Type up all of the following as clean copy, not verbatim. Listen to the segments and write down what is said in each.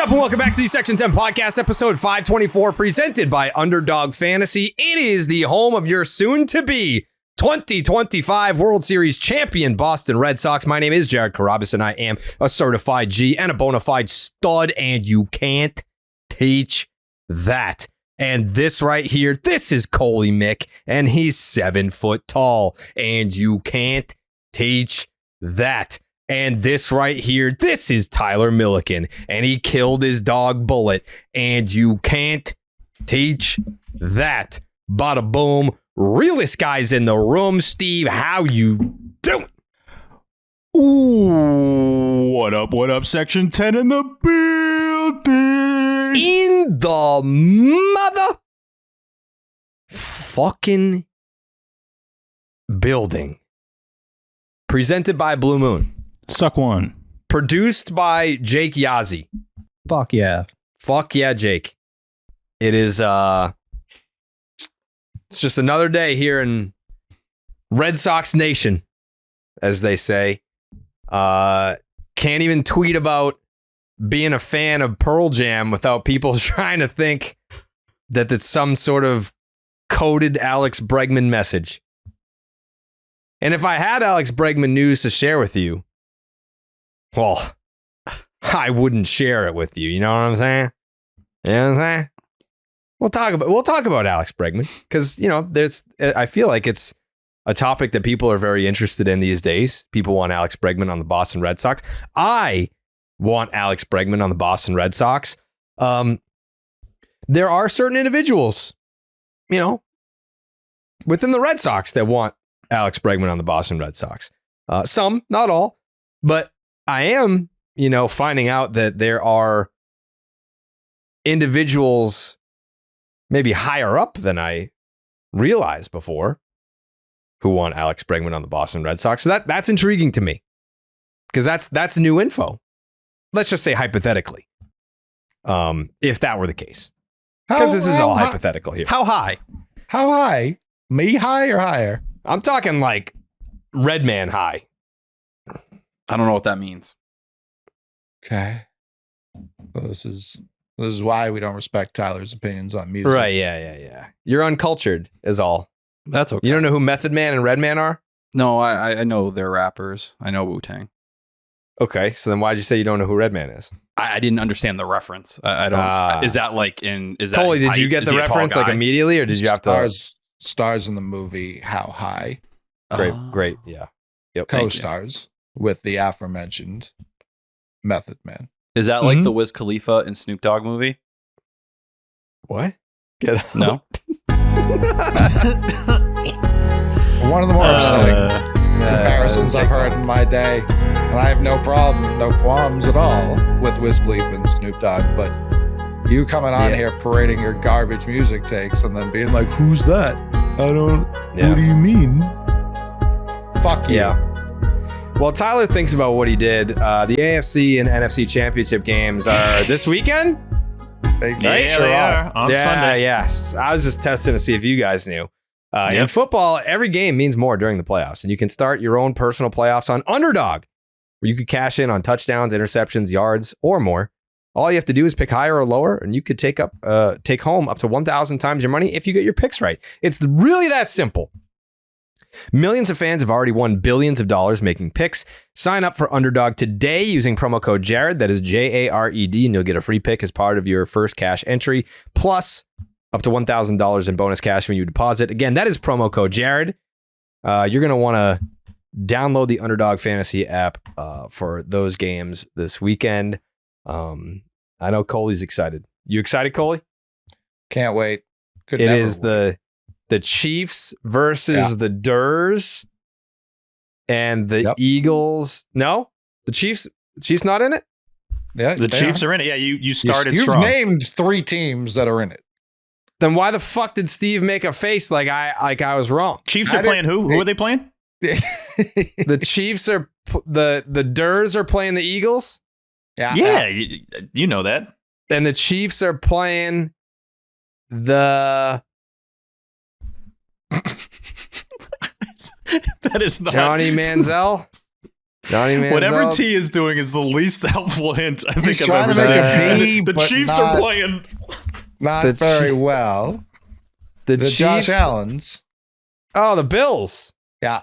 up, and welcome back to the Section 10 Podcast, episode 524, presented by Underdog Fantasy. It is the home of your soon-to-be 2025 World Series champion Boston Red Sox. My name is Jared Carabas, and I am a certified G and a bona fide stud, and you can't teach that. And this right here, this is Coley Mick, and he's 7 foot tall, and you can't teach that. And this right here, this is Tyler Milliken, and he killed his dog Bullet, and you can't teach that. Bada boom. Realest guys in the room. Steve, how you doing? Ooh, what up, Section 10 in the building. In the mother fucking building. Presented by Blue Moon. Suck one. Produced by Jake Yazzie. Fuck yeah. Fuck yeah, Jake. It is it's just another day here in Red Sox Nation, as they say. Can't even tweet about being a fan of Pearl Jam without people trying to think that it's some sort of coded Alex Bregman message. And if I had Alex Bregman news to share with you, well, I wouldn't share it with you. You know what I'm saying? You know what I'm saying? We'll talk about Alex Bregman because, you know, I feel like it's a topic that people are very interested in these days. People want Alex Bregman on the Boston Red Sox. I want Alex Bregman on the Boston Red Sox. There are certain individuals, you know, within the Red Sox that want Alex Bregman on the Boston Red Sox. Some, not all, but I am, you know, finding out that there are individuals maybe higher up than I realized before who want Alex Bregman on the Boston Red Sox. So that's intriguing to me because that's new info. Let's just say hypothetically, if that were the case, because this is all hypothetical here. How high? How high? Me high or higher? I'm talking like Red Man high. I don't know what that means. Okay. Well, this is why we don't respect Tyler's opinions on music. Right, yeah. You're uncultured is all. That's okay. You don't know who Method Man and Red Man are? No, I know they're rappers. I know Wu-Tang. Okay, so then why'd you say you don't know who Red Man is? I didn't understand the reference. I don't. Is that like in? Is that Coley, his did you height? get Is the he a tall reference like guy? immediately, or did you have to? Stars in the movie How High. Great, yeah. Yep. Co-stars with the aforementioned Method Man. Is that like the Wiz Khalifa and Snoop Dogg movie? What? Get out. No. One of the more upsetting comparisons I've heard in my day. And I have no qualms at all with Wiz Khalifa and Snoop Dogg, but you coming on here parading your garbage music takes and then being like, who's that? What do you mean? Fuck you. Yeah. Well, Tyler thinks about what he did. The AFC and NFC championship games are this weekend. They are on Sunday. Yes. I was just testing to see if you guys knew. In football, every game means more during the playoffs, and you can start your own personal playoffs on Underdog, where you could cash in on touchdowns, interceptions, yards, or more. All you have to do is pick higher or lower, and you could take home up to 1,000 times your money if you get your picks right. It's really that simple. Millions of fans have already won billions of dollars making picks. Sign up for Underdog today using promo code Jared. That is JARED, and you'll get a free pick as part of your first cash entry, plus up to $1,000 in bonus cash when you deposit. Again, that is promo code Jared. You're going to want to download the Underdog Fantasy app for those games this weekend. I know Coley's excited. You excited, Coley? Can't wait. It is the Chiefs versus the Durs and the Eagles. No, the Chiefs not in it. Yeah, the Chiefs are in it. Yeah, you started You've strong. named 3 teams that are in it. Then why the fuck did Steve make a face like I was wrong? Chiefs are playing who? Who are they playing? The Chiefs are the Durs are playing the Eagles. Yeah, you know that. And the Chiefs are playing the That is not Johnny Manziel. Johnny Manziel. Whatever T is doing is the least helpful hint I think He's I've trying ever to make seen. a B, The but Chiefs not, are playing. not The very Chiefs- well. The The Chiefs. Josh Allens. Oh, the Bills. Yeah.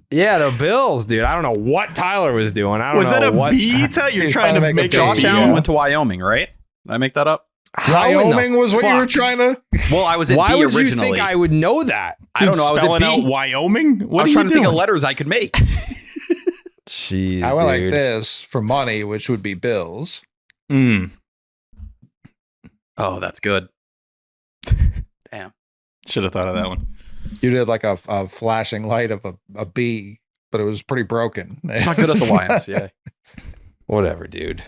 Yeah, the Bills, dude. I don't know what Tyler was doing. I don't Was know that a what. B? You're He's trying to make a Josh B. Allen Yeah. went to Wyoming, right? Did I make that up? How in the Wyoming was what you were fuck? trying to. Well, I was at Why B would originally. you think I would know that? I don't know. I was at Spelling out B. Wyoming? I What was are trying you to think of doing? letters I could make. Jeez, I went like dude. this for money, which would be Bills. Mm. Oh, that's good. Should have thought of that one. You did like a flashing light of a B, but it was pretty broken. I'm not good at the YMCA. Whatever, dude.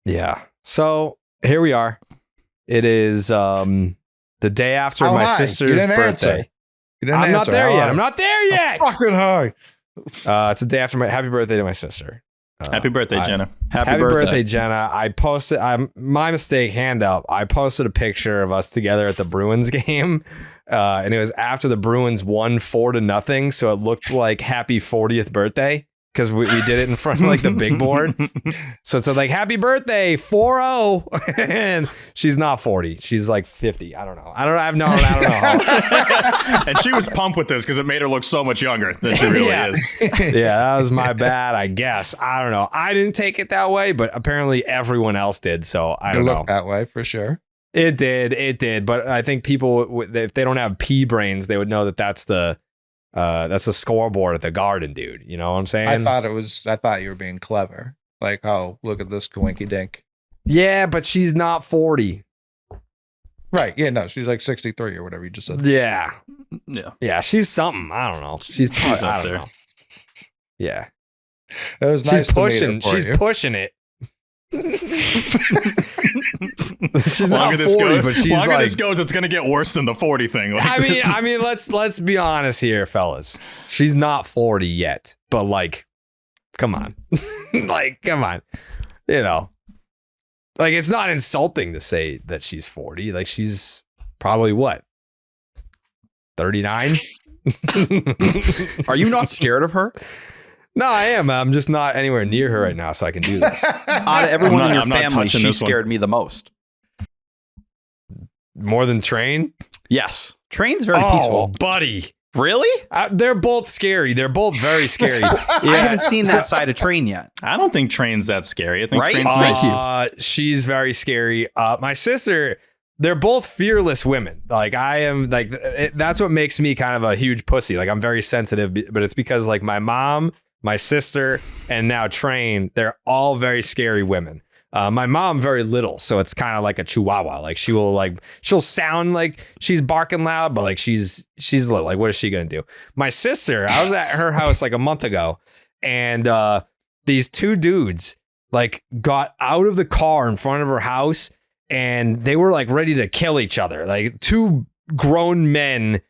Yeah. So here we are. It is the day after How my high? You sister's didn't birthday. answer. You didn't I'm not answer. there How yet. high? I'm not there yet. Fucking high. It's the day after my happy birthday to my sister. Happy birthday, Jenna. Happy birthday, Jenna. I posted, my mistake, hand up. I posted a picture of us together at the Bruins game. And it was after the Bruins won 4-0. So it looked like happy 40th birthday because we did it in front of like the big board. So it said like happy birthday 4-0. And she's not 40. She's like 50. I don't know. I don't know how. And she was pumped with this because it made her look so much younger than she really Yeah. is. Yeah, that was my bad, I guess. I don't know. I didn't take it that way, but apparently everyone else did. So I It don't know. looked that way for sure. It did. But I think people, if they don't have pea brains, they would know that that's the scoreboard at the Garden, dude. You know what I'm saying? I thought you were being clever. Like, oh, look at this coinky dink. Yeah, but she's not 40. Right. Yeah, no, she's like 63 or whatever you just said. Yeah. Yeah. Yeah, she's something. I don't know. She's She's I up don't there. know. Yeah. It was nice She's to meet pushing. her for She's you. pushing it. She's Longer not this 40, goes, but she's longer like, this goes, it's gonna get worse than the 40 thing. Like, I mean, let's be honest here, fellas. She's not 40 yet, but like, come on, like, come on, you know, like it's not insulting to say that she's 40. Like she's probably what, 39. Are you not scared of her? No, I am. I'm just not anywhere near her right now, so I can do this. Out of everyone in your I'm not family, touching she this one. scared me the most. More than Train. Yes. Train's very peaceful. buddy. Really? They're both scary. They're both very scary. I haven't seen that side of Train yet. I don't think Train's that scary. I think Right? Train's Thank nice. you. She's very scary. My sister, they're both fearless women. Like I am, like that's what makes me kind of a huge pussy. Like I'm very sensitive, but it's because like my mom, my sister, and now Train, they're all very scary women. My mom very little, so it's kind of like a chihuahua. Like she'll sound like she's barking loud, but like she's little. Like what is she gonna do? My sister, I was at her house like a month ago, and these two dudes like got out of the car in front of her house, and they were like ready to kill each other. Like two grown men.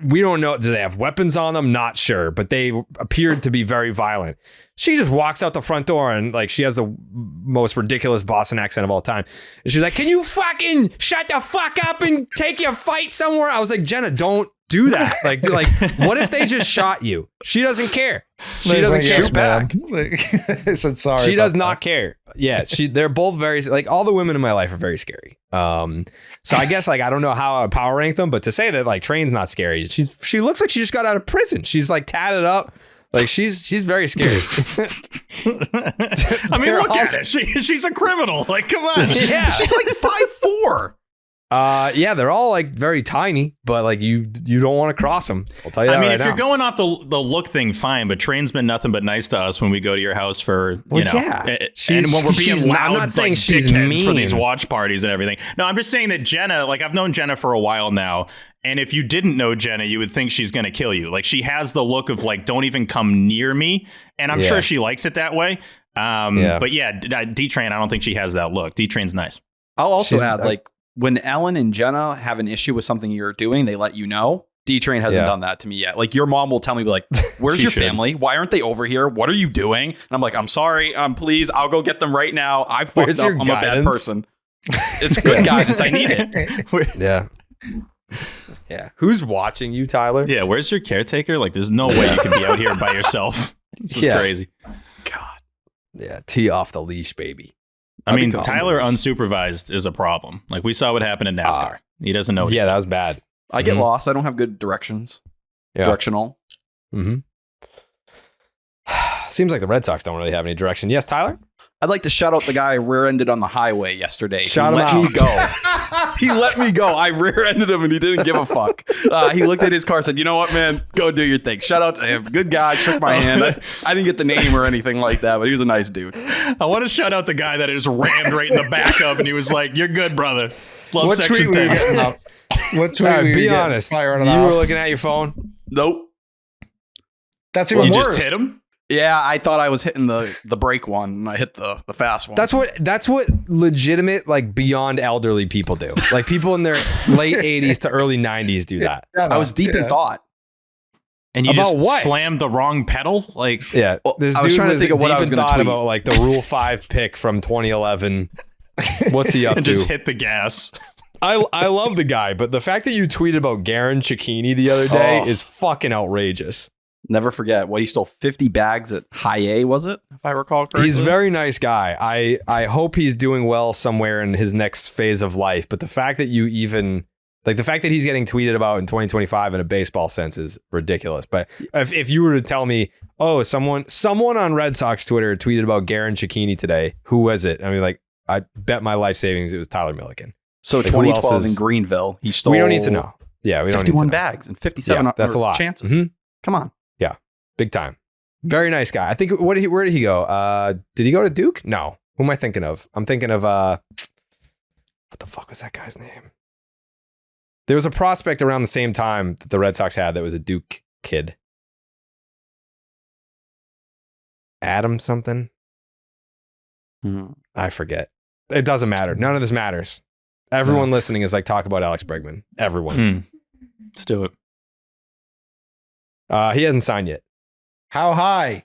We don't know. Do they have weapons on them? Not sure, but they appeared to be very violent. She just walks out the front door and like she has the most ridiculous Boston accent of all time. And she's like, "Can you fucking shut the fuck up and take your fight somewhere?" I was like, "Jenna, don't do that." Like, what if they just shot you? She doesn't care. She doesn't care. Shoot back. I said sorry. She does about not care. Yeah, they're both very, like, all the women in my life are very scary. So I guess like I don't know how I would power rank them, but to say that like Train's not scary, she looks like she just got out of prison. She's like tatted up, like she's very scary. I mean, look at it. She's a criminal. Like, come on. Yeah. She's like 5'4". Yeah, they're all like very tiny, but like you don't want to cross them. I'll tell you that I mean, right if now. you're going off the look thing, fine. But Train's been nothing but nice to us when we go to your house for, Well, you know, yeah. and when we're being I'm loud, not saying like she's dickheads for mean. these watch parties and everything. No, I'm just saying that Jenna, like I've known Jenna for a while now. And if you didn't know Jenna, you would think she's going to kill you. Like she has the look of like, don't even come near me. And I'm sure she likes it that way. But yeah, D-Train, I don't think she has that look. D-Train's nice. I'll also She's- add, like, when Ellen and Jenna have an issue with something you're doing, they let you know. D-Train hasn't done that to me yet. Like, your mom will tell me, like, where's She your should. family? Why aren't they over here? What are you doing? And I'm like, I'm sorry. Please, I'll go get them right now. I fucked Where's up. your I'm a bad guidance? person. It's good guidance. I need it. Yeah. Yeah. Who's watching you, Tyler? Yeah, where's your caretaker? Like, there's no way you could be out here by yourself. This is crazy. God. Yeah, tee off the leash, baby. I mean, Tyler unsupervised is a problem. Like, we saw what happened in NASCAR. He doesn't know. Yeah, that was bad. I get lost. I don't have good directions. Yeah. Directional. Mm-hmm. Seems like the Red Sox don't really have any direction. Yes, Tyler? I'd like to shout out the guy rear-ended on the highway yesterday. Shout him let out. me go. He let me go. I rear-ended him and he didn't give a fuck. He looked at his car and said, you know what, man? Go do your thing. Shout out to him. Good guy. Shook my hand. I didn't get the name or anything like that, but he was a nice dude. I want to shout out the guy that just rammed right in the back of and he was like, you're good, brother. Love What Section tweet were you 10. getting up? What tweet All were right, you be getting? honest. Firing You it were off? looking at your phone? Nope. That's even You worse. just hit him? Yeah, I thought I was hitting the brake one and I hit the fast one. That's what legitimate, like, beyond elderly people do. Like, people in their late 80s to early 90s do that. Yeah, I was deep in thought. And you About just what? slammed the wrong pedal? Like, Yeah, this I was dude trying to was think of what deep I was in gonna thought tweet. about, like, the Rule 5 pick from 2011. What's he up and to? just hit the gas. I love the guy, but the fact that you tweeted about Garen Cicchini the other day is fucking outrageous. Never forget. Well, he stole 50 bags at High A, was it? If I recall correctly. He's a very nice guy. I hope he's doing well somewhere in his next phase of life. But the fact that you even like the fact that he's getting tweeted about in 2025 in a baseball sense is ridiculous. But if you were to tell me, oh, someone on Red Sox Twitter tweeted about Garen Cicchini today, who was it? I mean, like, I bet my life savings it was Tyler Milliken. So Like, who else 2012 is- in Greenville, he stole. We don't need to know. Yeah, we don't need to 51 know. bags and 57 Yeah, that's a lot. chances. Mhm. Come on. Big time. Very nice guy. I think where did he go? Did he go to Duke? No. Who am I thinking of? I'm thinking of what the fuck was that guy's name? There was a prospect around the same time that the Red Sox had that was a Duke kid. Adam something? I forget. It doesn't matter. None of this matters. Everyone listening is like, talk about Alex Bregman. Everyone. Let's do it. He hasn't signed yet. How high?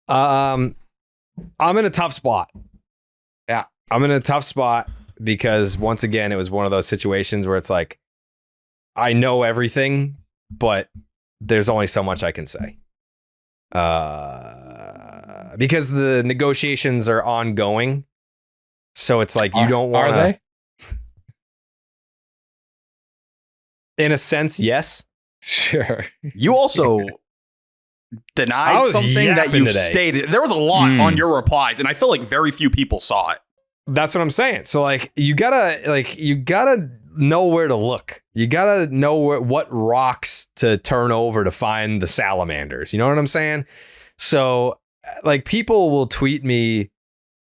I'm in a tough spot. Yeah. I'm in a tough spot because once again, it was one of those situations where it's like, I know everything, but there's only so much I can say. Because the negotiations are ongoing. So it's like, you don't want to. Are they? In a sense, yes. Sure. You also I denied was something that yapping you today. stated. There was a lot on your replies, and I feel like very few people saw it. That's what I'm saying. So like you gotta know where to look. You gotta know what rocks to turn over to find the salamanders. You know what I'm saying? So like people will tweet me.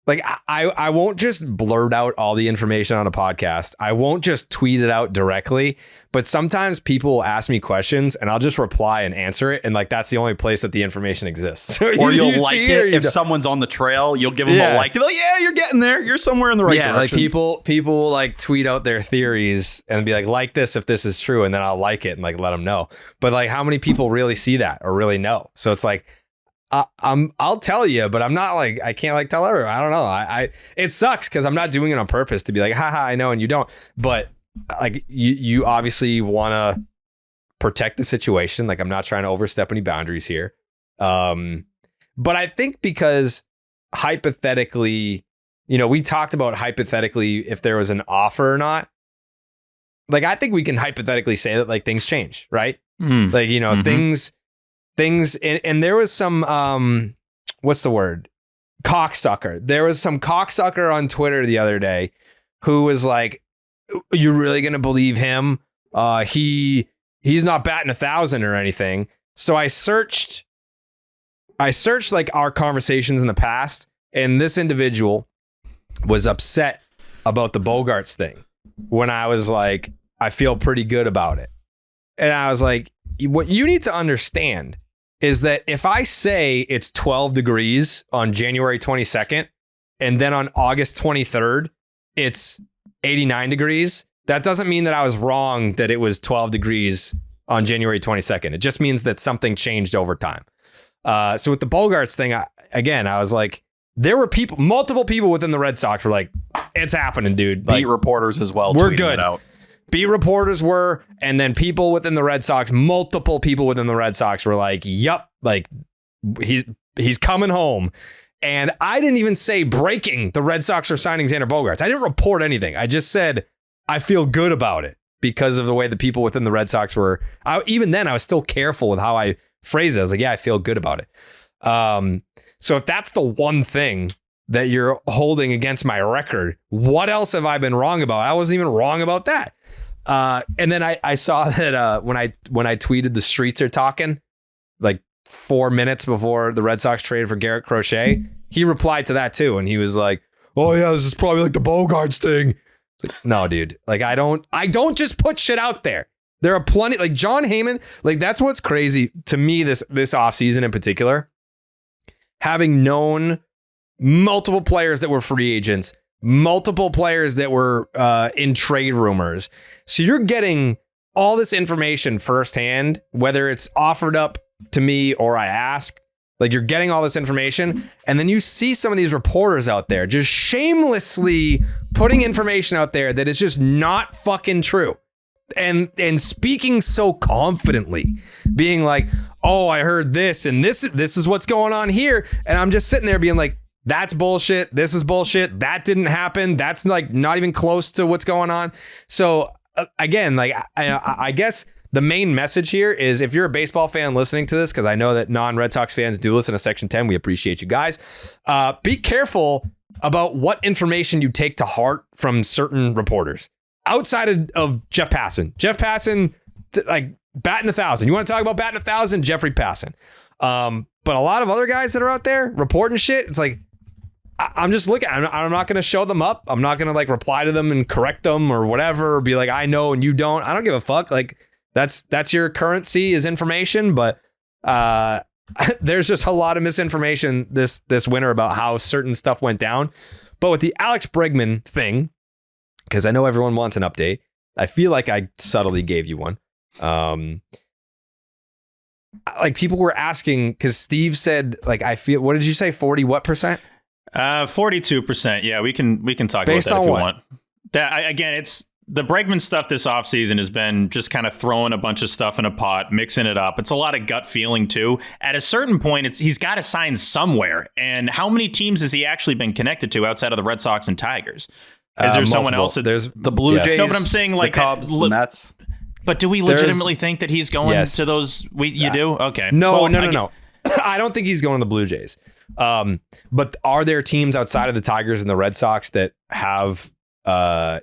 Like I won't just blurt out all the information on a podcast. I won't just tweet it out directly, but sometimes people will ask me questions and I'll just reply and answer it. And like, that's the only place that the information exists. Or you'll you like see it or you if don't. someone's on the trail. You'll give them Yeah. a like. They're like, yeah, you're getting there. You're somewhere in the right yeah, like direction. people will like tweet out their theories and be like this if this is true, and then I'll like it and like let them know. But like, how many people really see that or really know? So it's like, I'll tell you, but I'm not like, I can't like tell everyone. I don't know. It sucks because I'm not doing it on purpose to be like, haha, I know and you don't. But like, you obviously want to protect the situation. Like, I'm not trying to overstep any boundaries here. But I think because hypothetically, you know, we talked about hypothetically if there was an offer or not. Like, I think we can hypothetically say that like things change, right? Like, you know, things, and there was some, what's the word? Cocksucker. There was some cocksucker on Twitter the other day who was like, you're really going to believe him? He's not batting 1,000 or anything. So I searched like our conversations in the past, and this individual was upset about the Bogarts thing when I was like, I feel pretty good about it. And I was like, what you need to understand is that if I say it's 12 degrees on January 22nd, and then on August 23rd, it's 89 degrees, that doesn't mean that I was wrong that it was 12 degrees on January 22nd. It just means that something changed over time. So with the Bogarts thing, I was like, there were multiple people within the Red Sox were like, it's happening, dude. Beat reporters as well. We're tweeting good. It out. Beat reporters were, and then people within the Red Sox, multiple people within the Red Sox were like, "Yup, like he's coming home." And I didn't even say breaking. The Red Sox are signing Xander Bogaerts. I didn't report anything. I just said I feel good about it because of the way the people within the Red Sox were. Even then, I was still careful with how I phrased it. I was like, "Yeah, I feel good about it." So if that's the one thing that you're holding against my record, what else have I been wrong about? I wasn't even wrong about that. And then I saw that when I tweeted the streets are talking, like 4 minutes before the Red Sox traded for Garrett Crochet, he replied to that too, and he was like, "Oh yeah, this is probably like the Bogaerts thing." Like, no, dude. Like I don't just put shit out there. There are plenty, like John Heyman. Like that's what's crazy to me this offseason in particular. Having known multiple players that were free agents, multiple players that were in trade rumors. So you're getting all this information firsthand, whether it's offered up to me or I ask. Like you're getting all this information, and then you see some of these reporters out there just shamelessly putting information out there that is just not fucking true. And speaking so confidently, being like, "Oh, I heard this, and this is what's going on here," and I'm just sitting there being like, "That's bullshit. This is bullshit. That didn't happen. That's like not even close to what's going on." So again, like I guess the main message here is if you're a baseball fan listening to this, because I know that non-Red Sox fans do listen to Section 10, we appreciate you guys. Be careful about what information you take to heart from certain reporters. Outside of Jeff Passan. Jeff Passan, like batting 1,000. You want to talk about batting 1,000? Jeffrey Passan. But a lot of other guys that are out there reporting shit, it's like, I'm just looking. I'm not going to show them up. I'm not going to like reply to them and correct them or whatever. Or be like, I know and you don't. I don't give a fuck. Like that's your currency is information. But there's just a lot of misinformation this winter about how certain stuff went down. But with the Alex Bregman thing, because I know everyone wants an update. I feel like I subtly gave you one. Like people were asking, because Steve said, like, I feel, what did you say? 40 what percent? 42%. Yeah, we can talk Based about that on if you what? want. Again, it's the Bregman stuff this offseason has been just kind of throwing a bunch of stuff in a pot, mixing it up. It's a lot of gut feeling too. At a certain point, he's got to sign somewhere. And how many teams has he actually been connected to outside of the Red Sox and Tigers? Is there someone else? There's The Blue Jays. No, but I'm saying like the Cubs, the Mets. But do we legitimately think that he's going Yes. to those? You do? Okay. No. Well, No. I don't think he's going to the Blue Jays. But are there teams outside of the Tigers and the Red Sox that have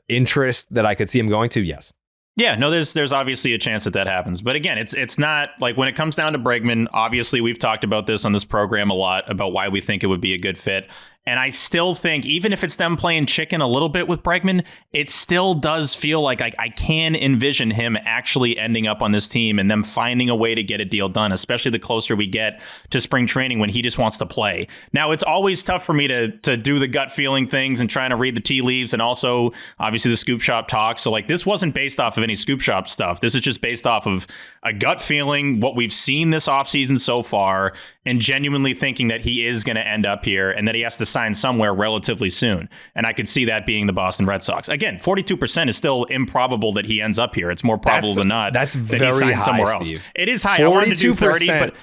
interest that I could see him going to? Yes. Yeah, no, there's obviously a chance that happens. But again, it's not like when it comes down to Bregman, obviously we've talked about this on this program a lot about why we think it would be a good fit. And I still think, even if it's them playing chicken a little bit with Bregman, it still does feel like I can envision him actually ending up on this team and them finding a way to get a deal done, especially the closer we get to spring training when he just wants to play. Now, it's always tough for me to do the gut feeling things and trying to read the tea leaves, and also, obviously, the Scoop Shop talk. So, like, this wasn't based off of any Scoop Shop stuff. This is just based off of a gut feeling, what we've seen this offseason so far, and genuinely thinking that he is going to end up here and that he has to sign somewhere relatively soon. And I could see that being the Boston Red Sox. Again, 42% is still improbable that he ends up here. It's more probable than not that's that very he signs high, somewhere Steve. else. It is high. I wanted to do 30, but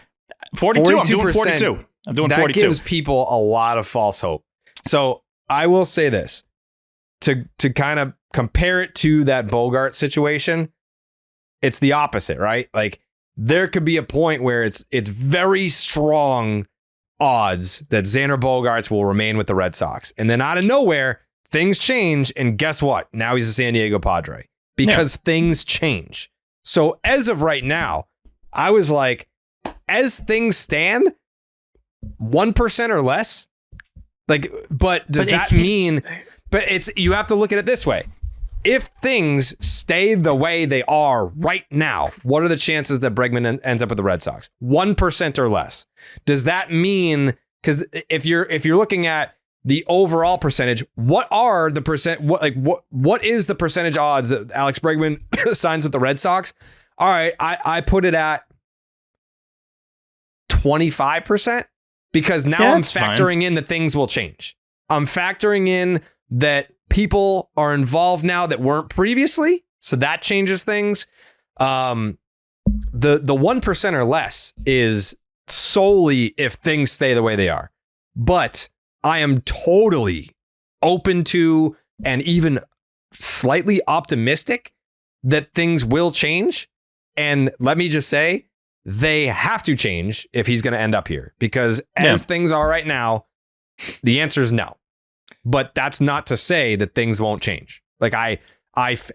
42, I'm doing 42. I'm doing that 42. gives people a lot of false hope. So I will say this, to kind of compare it to that Bogart situation, it's the opposite, right? Like, there could be a point where it's very strong odds that Xander Bogaerts will remain with the Red Sox. And then out of nowhere, things change. And guess what? Now he's a San Diego Padre because things change. So as of right now, I was like, as things stand, 1% or less. Like, but does that mean, but you have to look at it this way. If things stay the way they are right now, what are the chances that Bregman ends up with the Red Sox? 1% or less. Does that mean, because if you're looking at the overall percentage, what are the percent? What is the percentage odds that Alex Bregman signs with the Red Sox? All right, I put it at 25% because now I'm factoring in that things will change. I'm factoring in that people are involved now that weren't previously, so that changes things. The 1% or less is solely if things stay the way they are. But I am totally open to and even slightly optimistic that things will change. And let me just say, they have to change if he's going to end up here, because as things are right now, the answer is no. But that's not to say that things won't change. Like I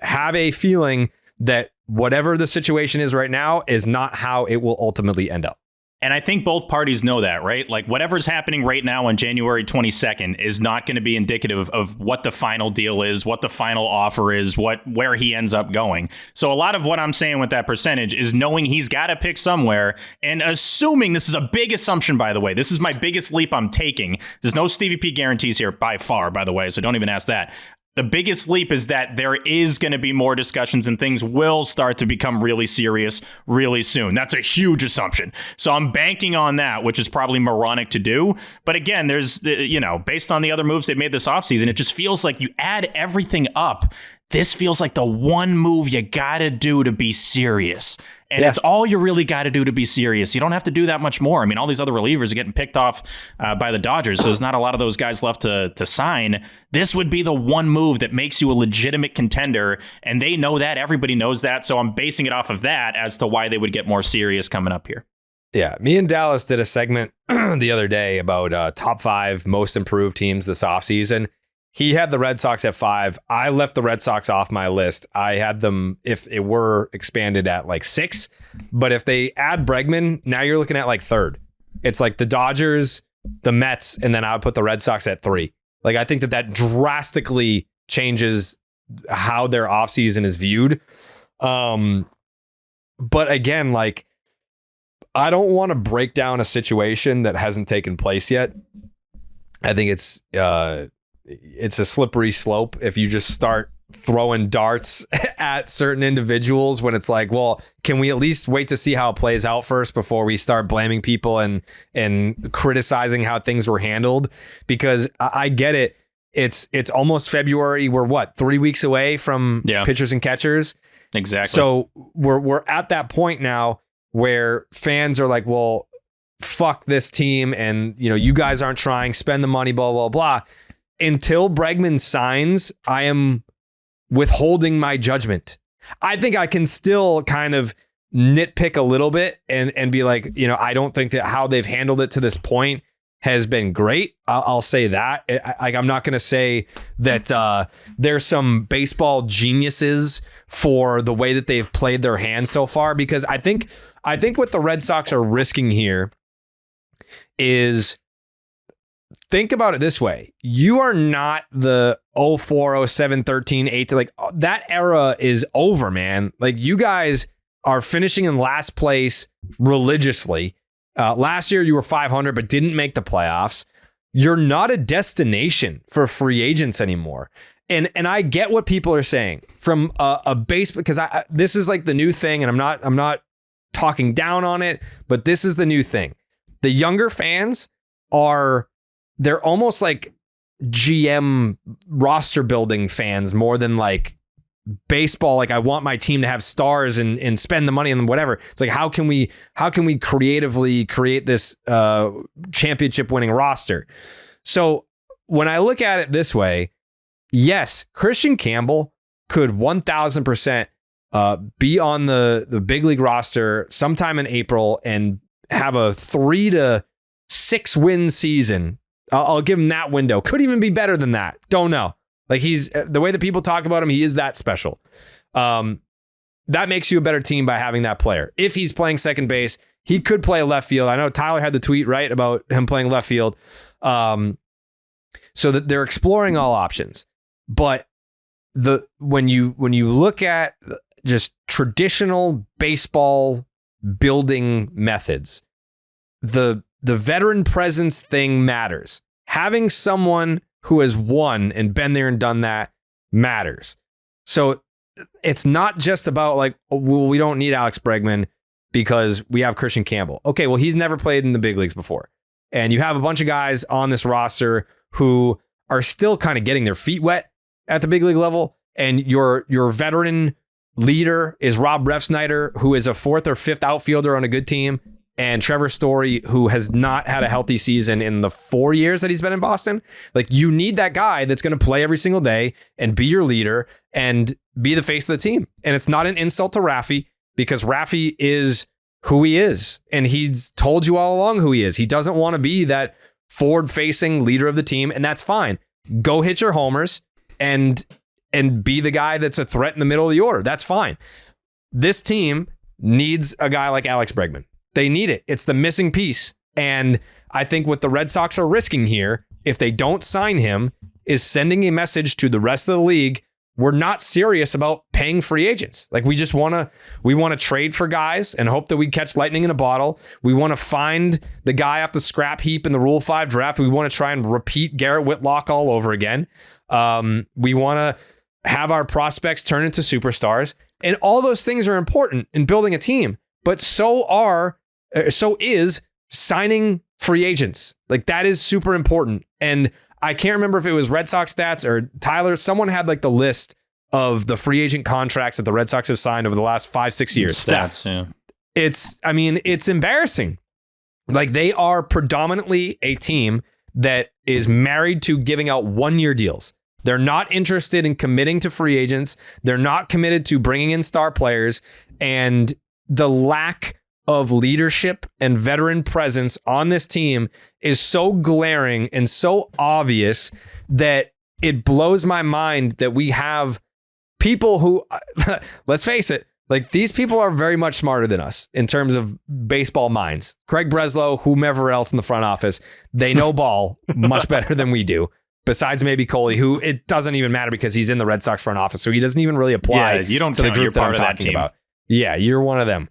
have a feeling that whatever the situation is right now is not how it will ultimately end up. And I think both parties know that, right? Like whatever's happening right now on January 22nd is not going to be indicative of what the final deal is, what the final offer is, where he ends up going. So a lot of what I'm saying with that percentage is knowing he's got to pick somewhere and assuming, this is a big assumption, by the way, this is my biggest leap I'm taking. There's no Stevie P guarantees here by far, by the way, so don't even ask that. The biggest leap is that there is going to be more discussions and things will start to become really serious really soon. That's a huge assumption. So I'm banking on that, which is probably moronic to do. But again, there's, based on the other moves they've made this offseason, it just feels like you add everything up. This feels like the one move you got to do to be serious. And it's all you really got to do to be serious. You don't have to do that much more. I mean, all these other relievers are getting picked off by the Dodgers, so there's not a lot of those guys left to sign. This would be the one move that makes you a legitimate contender, and they know that. Everybody knows that, so I'm basing it off of that as to why they would get more serious coming up here. Yeah, me and Dallas did a segment the other day about top 5 most improved teams this offseason. He had the Red Sox at 5. I left the Red Sox off my list. I had them, if it were expanded, at like 6. But if they add Bregman, now you're looking at like 3rd. It's like the Dodgers, the Mets, and then I would put the Red Sox at 3. Like, I think that drastically changes how their offseason is viewed. But again, like, I don't want to break down a situation that hasn't taken place yet. I think it's a slippery slope if you just start throwing darts at certain individuals when it's like, well, can we at least wait to see how it plays out first before we start blaming people and criticizing how things were handled? Because I get it. It's almost February. We're 3 weeks away from pitchers and catchers. Exactly. So we're at that point now where fans are like, well, fuck this team. And, you guys aren't trying, spend the money, blah, blah, blah. Until Bregman signs, I am withholding my judgment. I think I can still kind of nitpick a little bit and be like, I don't think that how they've handled it to this point has been great. I'll say that. I'm not going to say that there's some baseball geniuses for the way that they've played their hand so far, because I think what the Red Sox are risking here is, think about it this way. You are not the 04, 07, 13, 18. Like, that era is over, man. Like, you guys are finishing in last place religiously. Last year you were 500 but didn't make the playoffs. You're not a destination for free agents anymore. And I get what people are saying from a base, because this is like the new thing, and I'm not talking down on it, but this is the new thing. The younger fans they're almost like GM roster building fans more than like baseball. Like, I want my team to have stars and spend the money and whatever. It's like, how can we creatively create this championship winning roster? So when I look at it this way, yes, Christian Campbell could 1000% be on the big league roster sometime in April and have a 3 to 6 win season. I'll give him that window. Could even be better than that. Don't know. Like, he's, the way that people talk about him, he is that special. That makes you a better team by having that player. If he's playing second base, he could play left field. I know Tyler had the tweet right about him playing left field. So that they're exploring all options. But when you look at just traditional baseball building methods, the veteran presence thing matters. Having someone who has won and been there and done that matters. So it's not just about like, well, we don't need Alex Bregman because we have Christian Campbell. Okay, well, he's never played in the big leagues before. And you have a bunch of guys on this roster who are still kind of getting their feet wet. at the big league level, and your veteran leader is Rob Refsnyder, who is a 4th or 5th outfielder on a good team, and Trevor Story, who has not had a healthy season in the 4 years that he's been in Boston. Like, you need that guy that's going to play every single day and be your leader and be the face of the team. And it's not an insult to Rafi, because Rafi is who he is. And he's told you all along who he is. He doesn't want to be that forward-facing leader of the team, and that's fine. Go hit your homers and be the guy that's a threat in the middle of the order. That's fine. This team needs a guy like Alex Bregman. They need it. It's the missing piece. And I think what the Red Sox are risking here, if they don't sign him, is sending a message to the rest of the league. We're not serious about paying free agents. Like, we want to trade for guys and hope that we catch lightning in a bottle. We want to find the guy off the scrap heap in the Rule 5 draft. We want to try and repeat Garrett Whitlock all over again. We want to have our prospects turn into superstars. And all those things are important in building a team, but so is signing free agents. Like, that is super important. And I can't remember if it was Red Sox stats or Tyler, someone had like the list of the free agent contracts that the Red Sox have signed over the last 5-6 years. Stats. Yeah. It's embarrassing. Like, they are predominantly a team that is married to giving out 1-year deals. They're not interested in committing to free agents. They're not committed to bringing in star players. And the lack of leadership and veteran presence on this team is so glaring and so obvious that it blows my mind that we have people who, let's face it, like, these people are very much smarter than us in terms of baseball minds. Craig Breslow, whomever else in the front office, they know ball much better than we do. Besides maybe Coley, who it doesn't even matter because he's in the Red Sox front office, so he doesn't even really apply you don't to the group that I'm talking about. Yeah, you're one of them.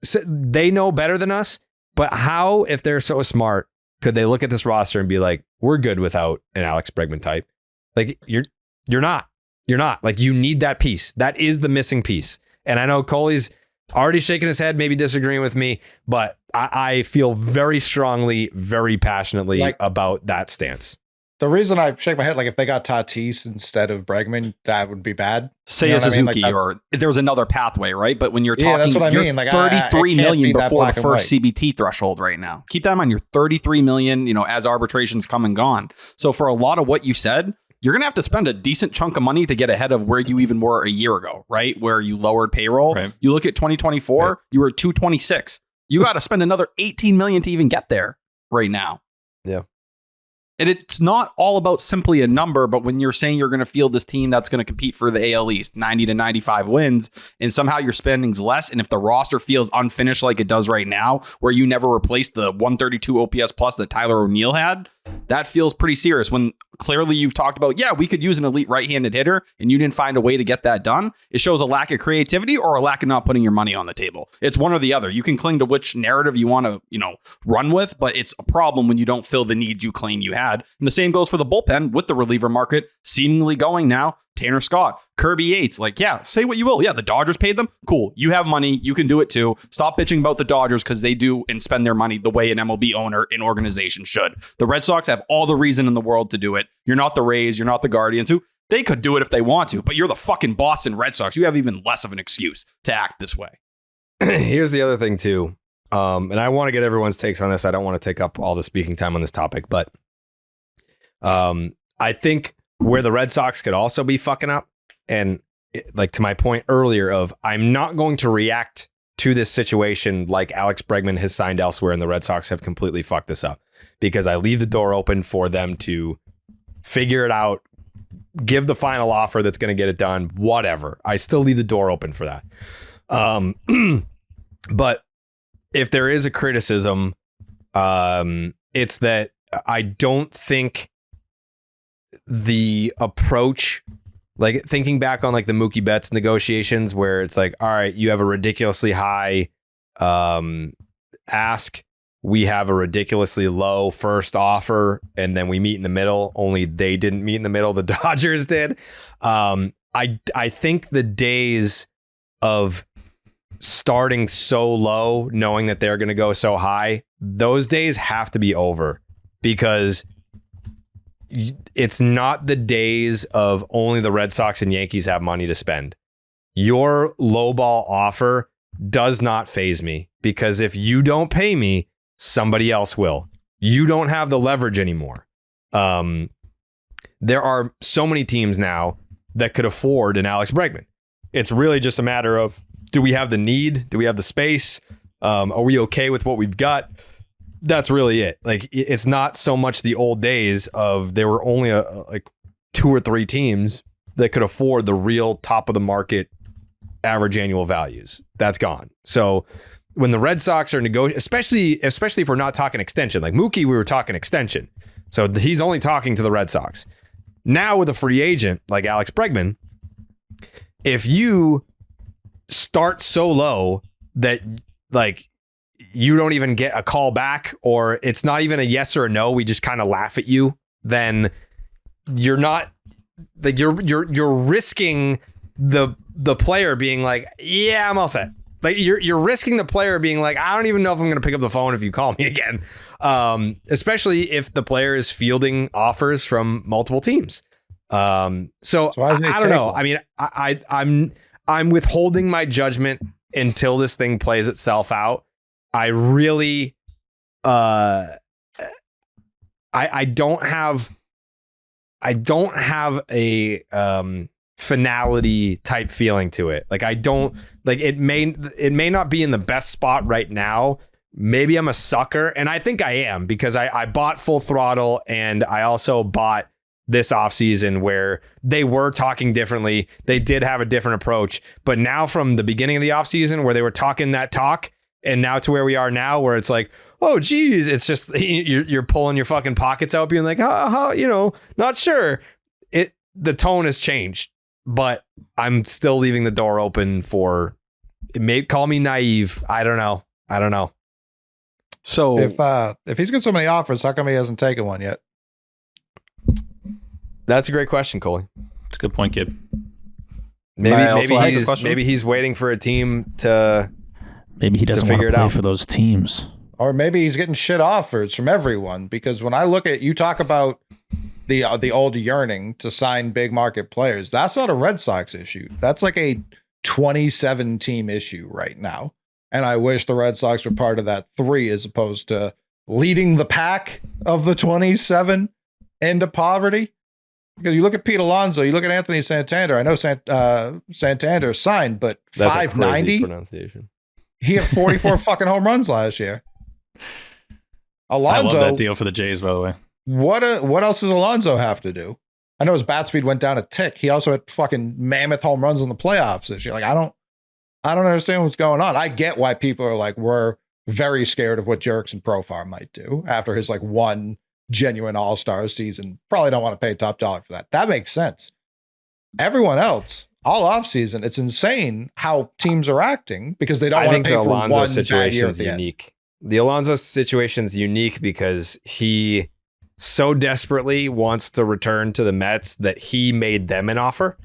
So they know better than us, but how, if they're so smart, could they look at this roster and be like, we're good without an Alex Bregman type? Like, you're not. Like, you need that piece. That is the missing piece. And I know Coley's already shaking his head, maybe disagreeing with me, but I feel very strongly, very passionately about that stance. The reason I shake my head, like, if they got Tatis instead of Bregman, that would be bad. Say Suzuki, or there's another pathway, right? But when you're talking, that's what I you're mean. Like, 33 million before the first white. CBT threshold right now. Keep that in mind. You're 33 million, as arbitrations come and gone. So for a lot of what you said, you're going to have to spend a decent chunk of money to get ahead of where you even were a year ago, right? Where you lowered payroll. Right. You look at 2024, you were 226. You got to spend another 18 million to even get there right now. Yeah. And it's not all about simply a number, but when you're saying you're going to field this team that's going to compete for the AL East, 90 to 95 wins, and somehow your spending's less, and if the roster feels unfinished like it does right now, where you never replaced the 132 OPS plus that Tyler O'Neill had, that feels pretty serious. When clearly you've talked about, we could use an elite right-handed hitter, and you didn't find a way to get that done. It shows a lack of creativity or a lack of not putting your money on the table. It's one or the other. You can cling to which narrative you want to, run with, but it's a problem when you don't fill the needs you claim you had. And the same goes for the bullpen with the reliever market seemingly going now. Tanner Scott, Kirby Yates, say what you will. Yeah, the Dodgers paid them. Cool. You have money. You can do it too. Stop bitching about the Dodgers because they do and spend their money the way an MLB owner and organization should. The Red Sox have all the reason in the world to do it. You're not the Rays. You're not the Guardians, who they could do it if they want to, but you're the fucking Boston Red Sox. You have even less of an excuse to act this way. Here's the other thing too. And I want to get everyone's takes on this. I don't want to take up all the speaking time on this topic, but I think where the Red Sox could also be fucking up, and to my point earlier of, I'm not going to react to this situation like Alex Bregman has signed elsewhere and the Red Sox have completely fucked this up, because I leave the door open for them to figure it out, give the final offer that's going to get it done, whatever. I still leave the door open for that. But if there is a criticism, it's that I don't think the approach, thinking back on the Mookie Betts negotiations, where it's all right, you have a ridiculously high ask, we have a ridiculously low first offer, and then we meet in the middle. Only they didn't meet in the middle, the Dodgers did. I think the days of starting so low, knowing that they're going to go so high, those days have to be over, because it's not the days of only the Red Sox and Yankees have money to spend. Your lowball offer does not faze me, because if you don't pay me, somebody else will. You don't have the leverage anymore. There are so many teams now that could afford an Alex Bregman. It's really just a matter of, do we have the need? Do we have the space? Are we okay with what we've got? That's really it. Like, it's not so much the old days of there were only like 2 or 3 teams that could afford the real top of the market average annual values. That's gone. So when the Red Sox are negotiating, especially if we're not talking extension, like Mookie, we were talking extension. So he's only talking to the Red Sox. Now with a free agent like Alex Bregman, if you start so low that like you don't even get a call back, or it's not even a yes or a no, we just kind of laugh at you, then you're not like you're risking the player being like, yeah, I'm all set. Like you're risking the player being like, I don't even know if I'm going to pick up the phone if you call me again. Especially if the player is fielding offers from multiple teams. So I don't know. I mean, I'm withholding my judgment until this thing plays itself out. I really, I don't have a finality type feeling to it. Like I don't like it may not be in the best spot right now. Maybe I'm a sucker, and I think I am, because I bought Full Throttle, and I also bought this offseason where they were talking differently. They did have a different approach, but now from the beginning of the offseason where they were talking that talk, and now to where we are now where it's like, oh geez, it's just you're pulling your fucking pockets out being like, how not sure. The tone has changed, but I'm still leaving the door open for it. May call me naive. I don't know. So if he's got so many offers, how come he hasn't taken one yet? That's a great question, Coley. It's a good point, kid. Maybe he's waiting for a team to. Maybe he doesn't want to play for those teams. Or maybe he's getting shit offers from everyone, because when I look at, you talk about the old yearning to sign big market players, that's not a Red Sox issue. That's like a 27 team issue right now. And I wish the Red Sox were part of that 3 as opposed to leading the pack of the 27 into poverty. Because you look at Pete Alonso, you look at Anthony Santander. I know Santander signed, but that's 590 pronunciation. He had 44 fucking home runs last year. Alonso, I love that deal for the Jays, by the way. What else does Alonso have to do? I know his bat speed went down a tick. He also had fucking mammoth home runs in the playoffs this year. Like, I don't understand what's going on. I get why people are like, we're very scared of what Jerickson Profar might do after his like one genuine all-star season. Probably don't want to pay top dollar for that. That makes sense. Everyone else, all offseason, it's insane how teams are acting because they don't want to pay for one bad year at the unique. The Alonso situation is unique because he so desperately wants to return to the Mets that he made them an offer.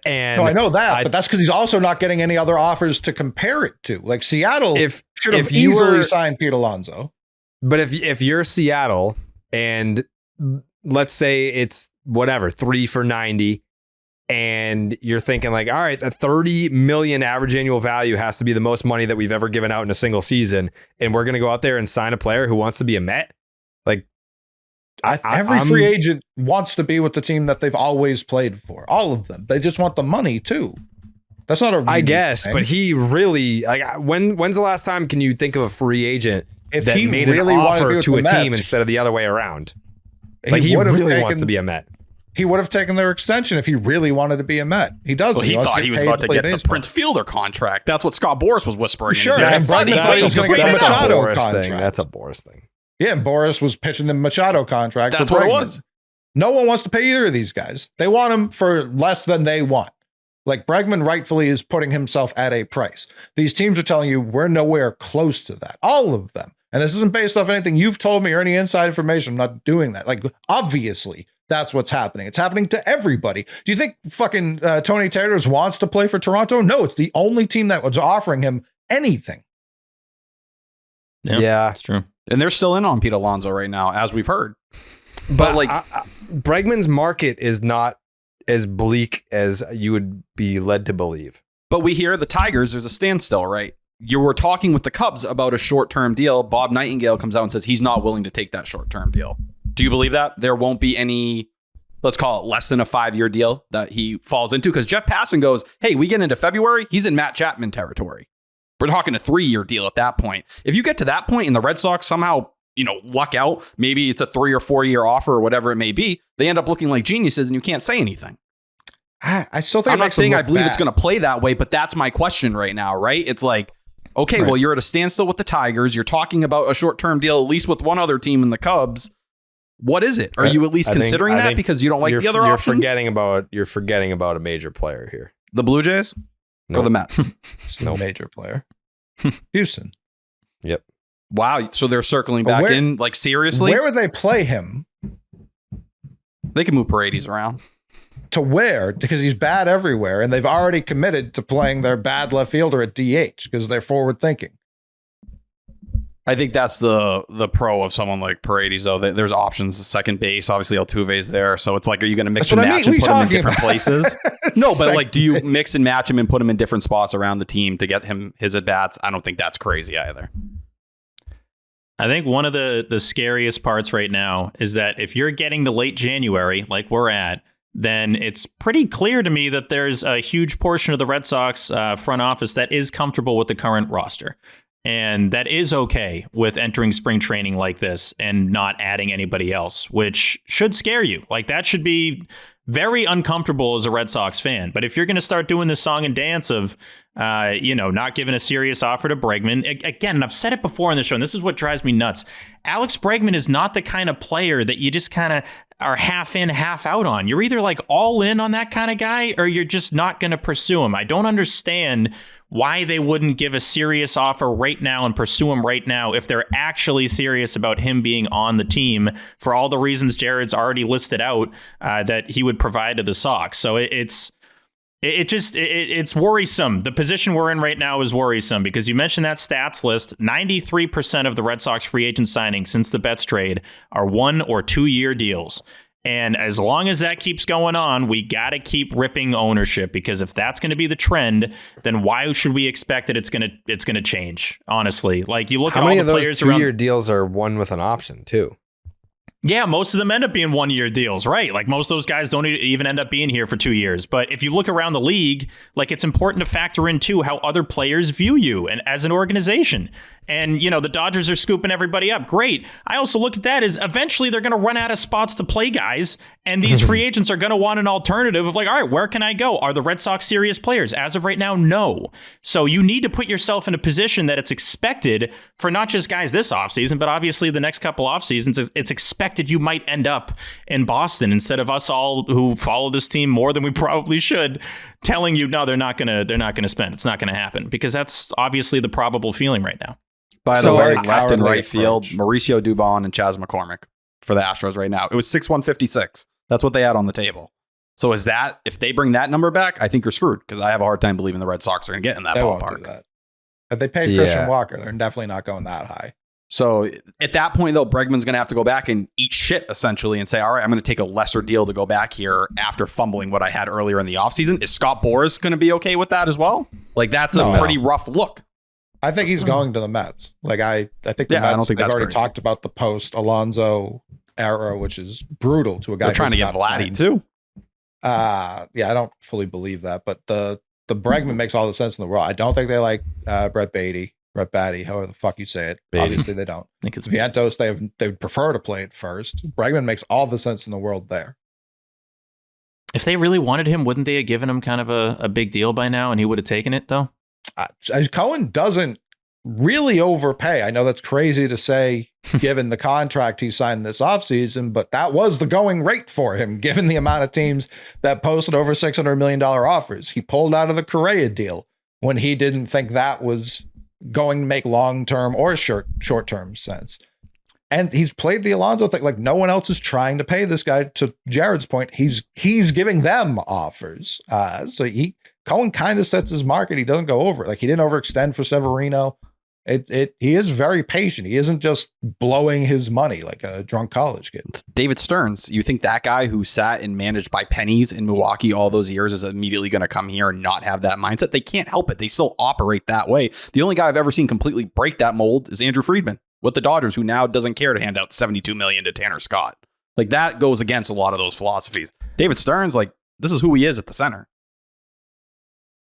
And no, I know that, but that's because he's also not getting any other offers to compare it to. Like Seattle should have easily signed Pete Alonso. But if you're Seattle and let's say it's whatever, 3 for 90, and you're thinking like, all right, a 30 million average annual value has to be the most money that we've ever given out in a single season. And we're going to go out there and sign a player who wants to be a Met. Like every free agent wants to be with the team that they've always played for. All of them. They just want the money too. That's not a, I guess, thing. But he really like when's the last time can you think of a free agent that he made really an offer to a team instead of the other way around? Like he really wants to be a Met. He would have taken their extension if he really wanted to be a Met. He doesn't. Well, he thought he was about to get the Prince Fielder contract. That's what Scott Boras was whispering. Sure, and Bregman thought he was going to get the Machado contract. That's a Boras thing. Yeah, and Boras was pitching the Machado contract. That's what it was. No one wants to pay either of these guys. They want him for less than they want. Like Bregman rightfully is putting himself at a price. These teams are telling you we're nowhere close to that. All of them. And this isn't based off anything you've told me or any inside information. I'm not doing that. Like, obviously, that's what's happening. It's happening to everybody. Do you think fucking Tony Taters wants to play for Toronto? No, it's the only team that was offering him anything. Yeah, it's true. And they're still in on Pete Alonso right now, as we've heard. But like Bregman's market is not as bleak as you would be led to believe. But we hear the Tigers, there's a standstill, right? You were talking with the Cubs about a short-term deal. Bob Nightingale comes out and says he's not willing to take that short-term deal. Do you believe that? There won't be any, let's call it less than a 5-year deal that he falls into? Because Jeff Passan goes, hey, we get into February, he's in Matt Chapman territory. We're talking a 3-year deal at that point. If you get to that point and the Red Sox somehow, luck out, maybe it's a 3 or 4 year offer or whatever it may be, they end up looking like geniuses and you can't say anything. I still think I'm not saying I believe it's going to play that way, but that's my question right now, right? It's like, okay, well, you're at a standstill with the Tigers. You're talking about a short-term deal, at least with one other team in the Cubs. What is it? Are you at least considering that because you don't like the other options? You're forgetting about a major player here. The Blue Jays? No. Or the Mets? No major player. Houston. Yep. Wow. So they're circling back in, like, seriously? Where would they play him? They can move Paredes around. To where? Because he's bad everywhere, and they've already committed to playing their bad left fielder at DH because they're forward thinking. I think that's the pro of someone like Paredes, though. There's options. Second base, obviously Altuve's there, so it's like, are you going to mix and match and put him in different places? No, but like, do you mix and match him and put him in different spots around the team to get him his at bats? I don't think that's crazy either. I think one of the scariest parts right now is that if you're getting to late January, like we're at, then it's pretty clear to me that there's a huge portion of the Red Sox front office that is comfortable with the current roster. And that is okay with entering spring training like this and not adding anybody else, which should scare you. Like, that should be very uncomfortable as a Red Sox fan. But if you're going to start doing this song and dance of, not giving a serious offer to Bregman, again, and I've said it before on the show, and this is what drives me nuts. Alex Bregman is not the kind of player that you just kind of are half in, half out on. You're either like all in on that kind of guy or you're just not going to pursue him. I don't understand why they wouldn't give a serious offer right now and pursue him right now if they're actually serious about him being on the team for all the reasons Jared's already listed out that he would provide to the Sox. So it's worrisome. The position we're in right now is worrisome because you mentioned that stats list. 93% of the Red Sox free agent signings since the Betts trade are 1 or 2 year deals. And as long as that keeps going on, we got to keep ripping ownership, because if that's going to be the trend, then why should we expect that it's going to change? Honestly, like, you look at all the players around. How many of those 2 year deals are one with an option too? Yeah, most of them end up being 1 year deals, right? Like, most of those guys don't even end up being here for 2 years. But if you look around the league, like, it's important to factor in too how other players view you and as an organization. And, the Dodgers are scooping everybody up. Great. I also look at that as eventually they're going to run out of spots to play guys. And these free agents are going to want an alternative of like, all right, where can I go? Are the Red Sox serious players? As of right now, no. So you need to put yourself in a position that it's expected for not just guys this offseason, but obviously the next couple off seasons. It's expected you might end up in Boston instead of us all who follow this team more than we probably should telling you, no, they're not going to spend. It's not going to happen, because that's obviously the probable feeling right now. By the way, left and right field, Mauricio Dubon and Chas McCormick for the Astros right now. It was 6-156. That's what they had on the table. So is that, if they bring that number back, I think you're screwed, because I have a hard time believing the Red Sox are going to get in that ballpark. Won't do that. If they paid Christian Walker, they're definitely not going that high. So at that point, though, Bregman's going to have to go back and eat shit, essentially, and say, all right, I'm going to take a lesser deal to go back here after fumbling what I had earlier in the offseason. Is Scott Boras going to be okay with that as well? Like, that's a pretty rough look. I think he's going to the Mets. Like, I think the Mets, I don't think they've already crazy. talked about the post Alonso era, which is brutal to a guy. They're trying to get Vladdy too. I don't fully believe that, but the Bregman makes all the sense in the world. I don't think they like Brett Batty, however the fuck you say it. Beatty. Obviously they don't. I think it's Vientos, they would prefer to play it first. Bregman makes all the sense in the world there. If they really wanted him, wouldn't they have given him kind of a big deal by now and he would have taken it, though? Cohen doesn't really overpay. I know that's crazy to say given the contract he signed this offseason, but that was the going rate for him, given the amount of teams that posted over $600 million offers. He pulled out of the Correa deal when he didn't think that was going to make long-term or short-term sense. And he's played the Alonso thing. Like, no one else is trying to pay this guy. To Jared's point, he's giving them offers. So Cohen kind of sets his market. He doesn't go over it. Like, he didn't overextend for Severino. He is very patient. He isn't just blowing his money like a drunk college kid. David Stearns, you think that guy who sat and managed by pennies in Milwaukee all those years is immediately going to come here and not have that mindset? They can't help it. They still operate that way. The only guy I've ever seen completely break that mold is Andrew Friedman with the Dodgers, who now doesn't care to hand out $72 million to Tanner Scott. Like, that goes against a lot of those philosophies. David Stearns, like, this is who he is at the center.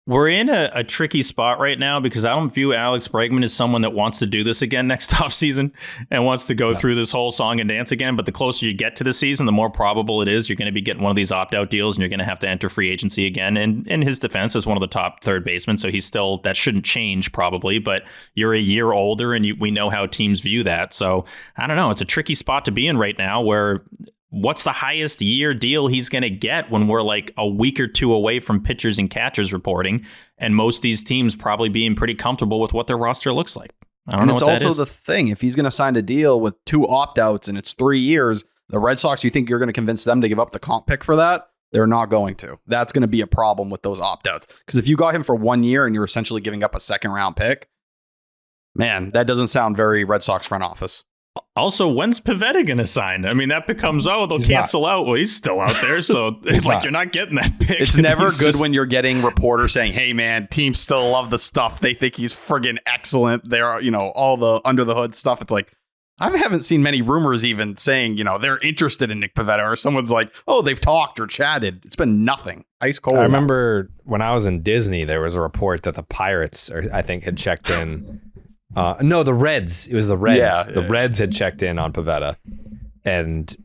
We're in a tricky spot right now because I don't view Alex Bregman as someone that wants to do this again next offseason and wants to go through this whole song and dance again. But the closer you get to the season, the more probable it is you're going to be getting one of these opt-out deals and you're going to have to enter free agency again. And in his defense, is one of the top third basemen, so he's still, that shouldn't change probably. But you're a year older and we know how teams view that. So I don't know. It's a tricky spot to be in right now where what's the highest year deal he's going to get when we're like a week or two away from pitchers and catchers reporting, and most of these teams probably being pretty comfortable with what their roster looks like. I don't know. It's also the thing, if he's going to sign a deal with 2 opt-outs and it's 3 years, the Red Sox, you think you're going to convince them to give up the comp pick for that? They're not going to. That's going to be a problem with those opt-outs. Because if you got him for 1 year and you're essentially giving up a second-round pick, man, that doesn't sound very Red Sox front office. Also, when's Pivetta going to sign? I mean, that becomes, they'll cancel out. Well, he's still out there. So it's like, you're not getting that pick. It's never good when you're getting reporters saying, hey, man, teams still love the stuff. They think he's friggin' excellent. They're, all the under the hood stuff. It's like, I haven't seen many rumors even saying, they're interested in Nick Pivetta, or someone's like, oh, they've talked or chatted. It's been nothing. Ice cold. I remember when I was in Disney, there was a report that the Pirates, I think, had checked in. No, the Reds. It was the Reds. The Reds had checked in on Pivetta. And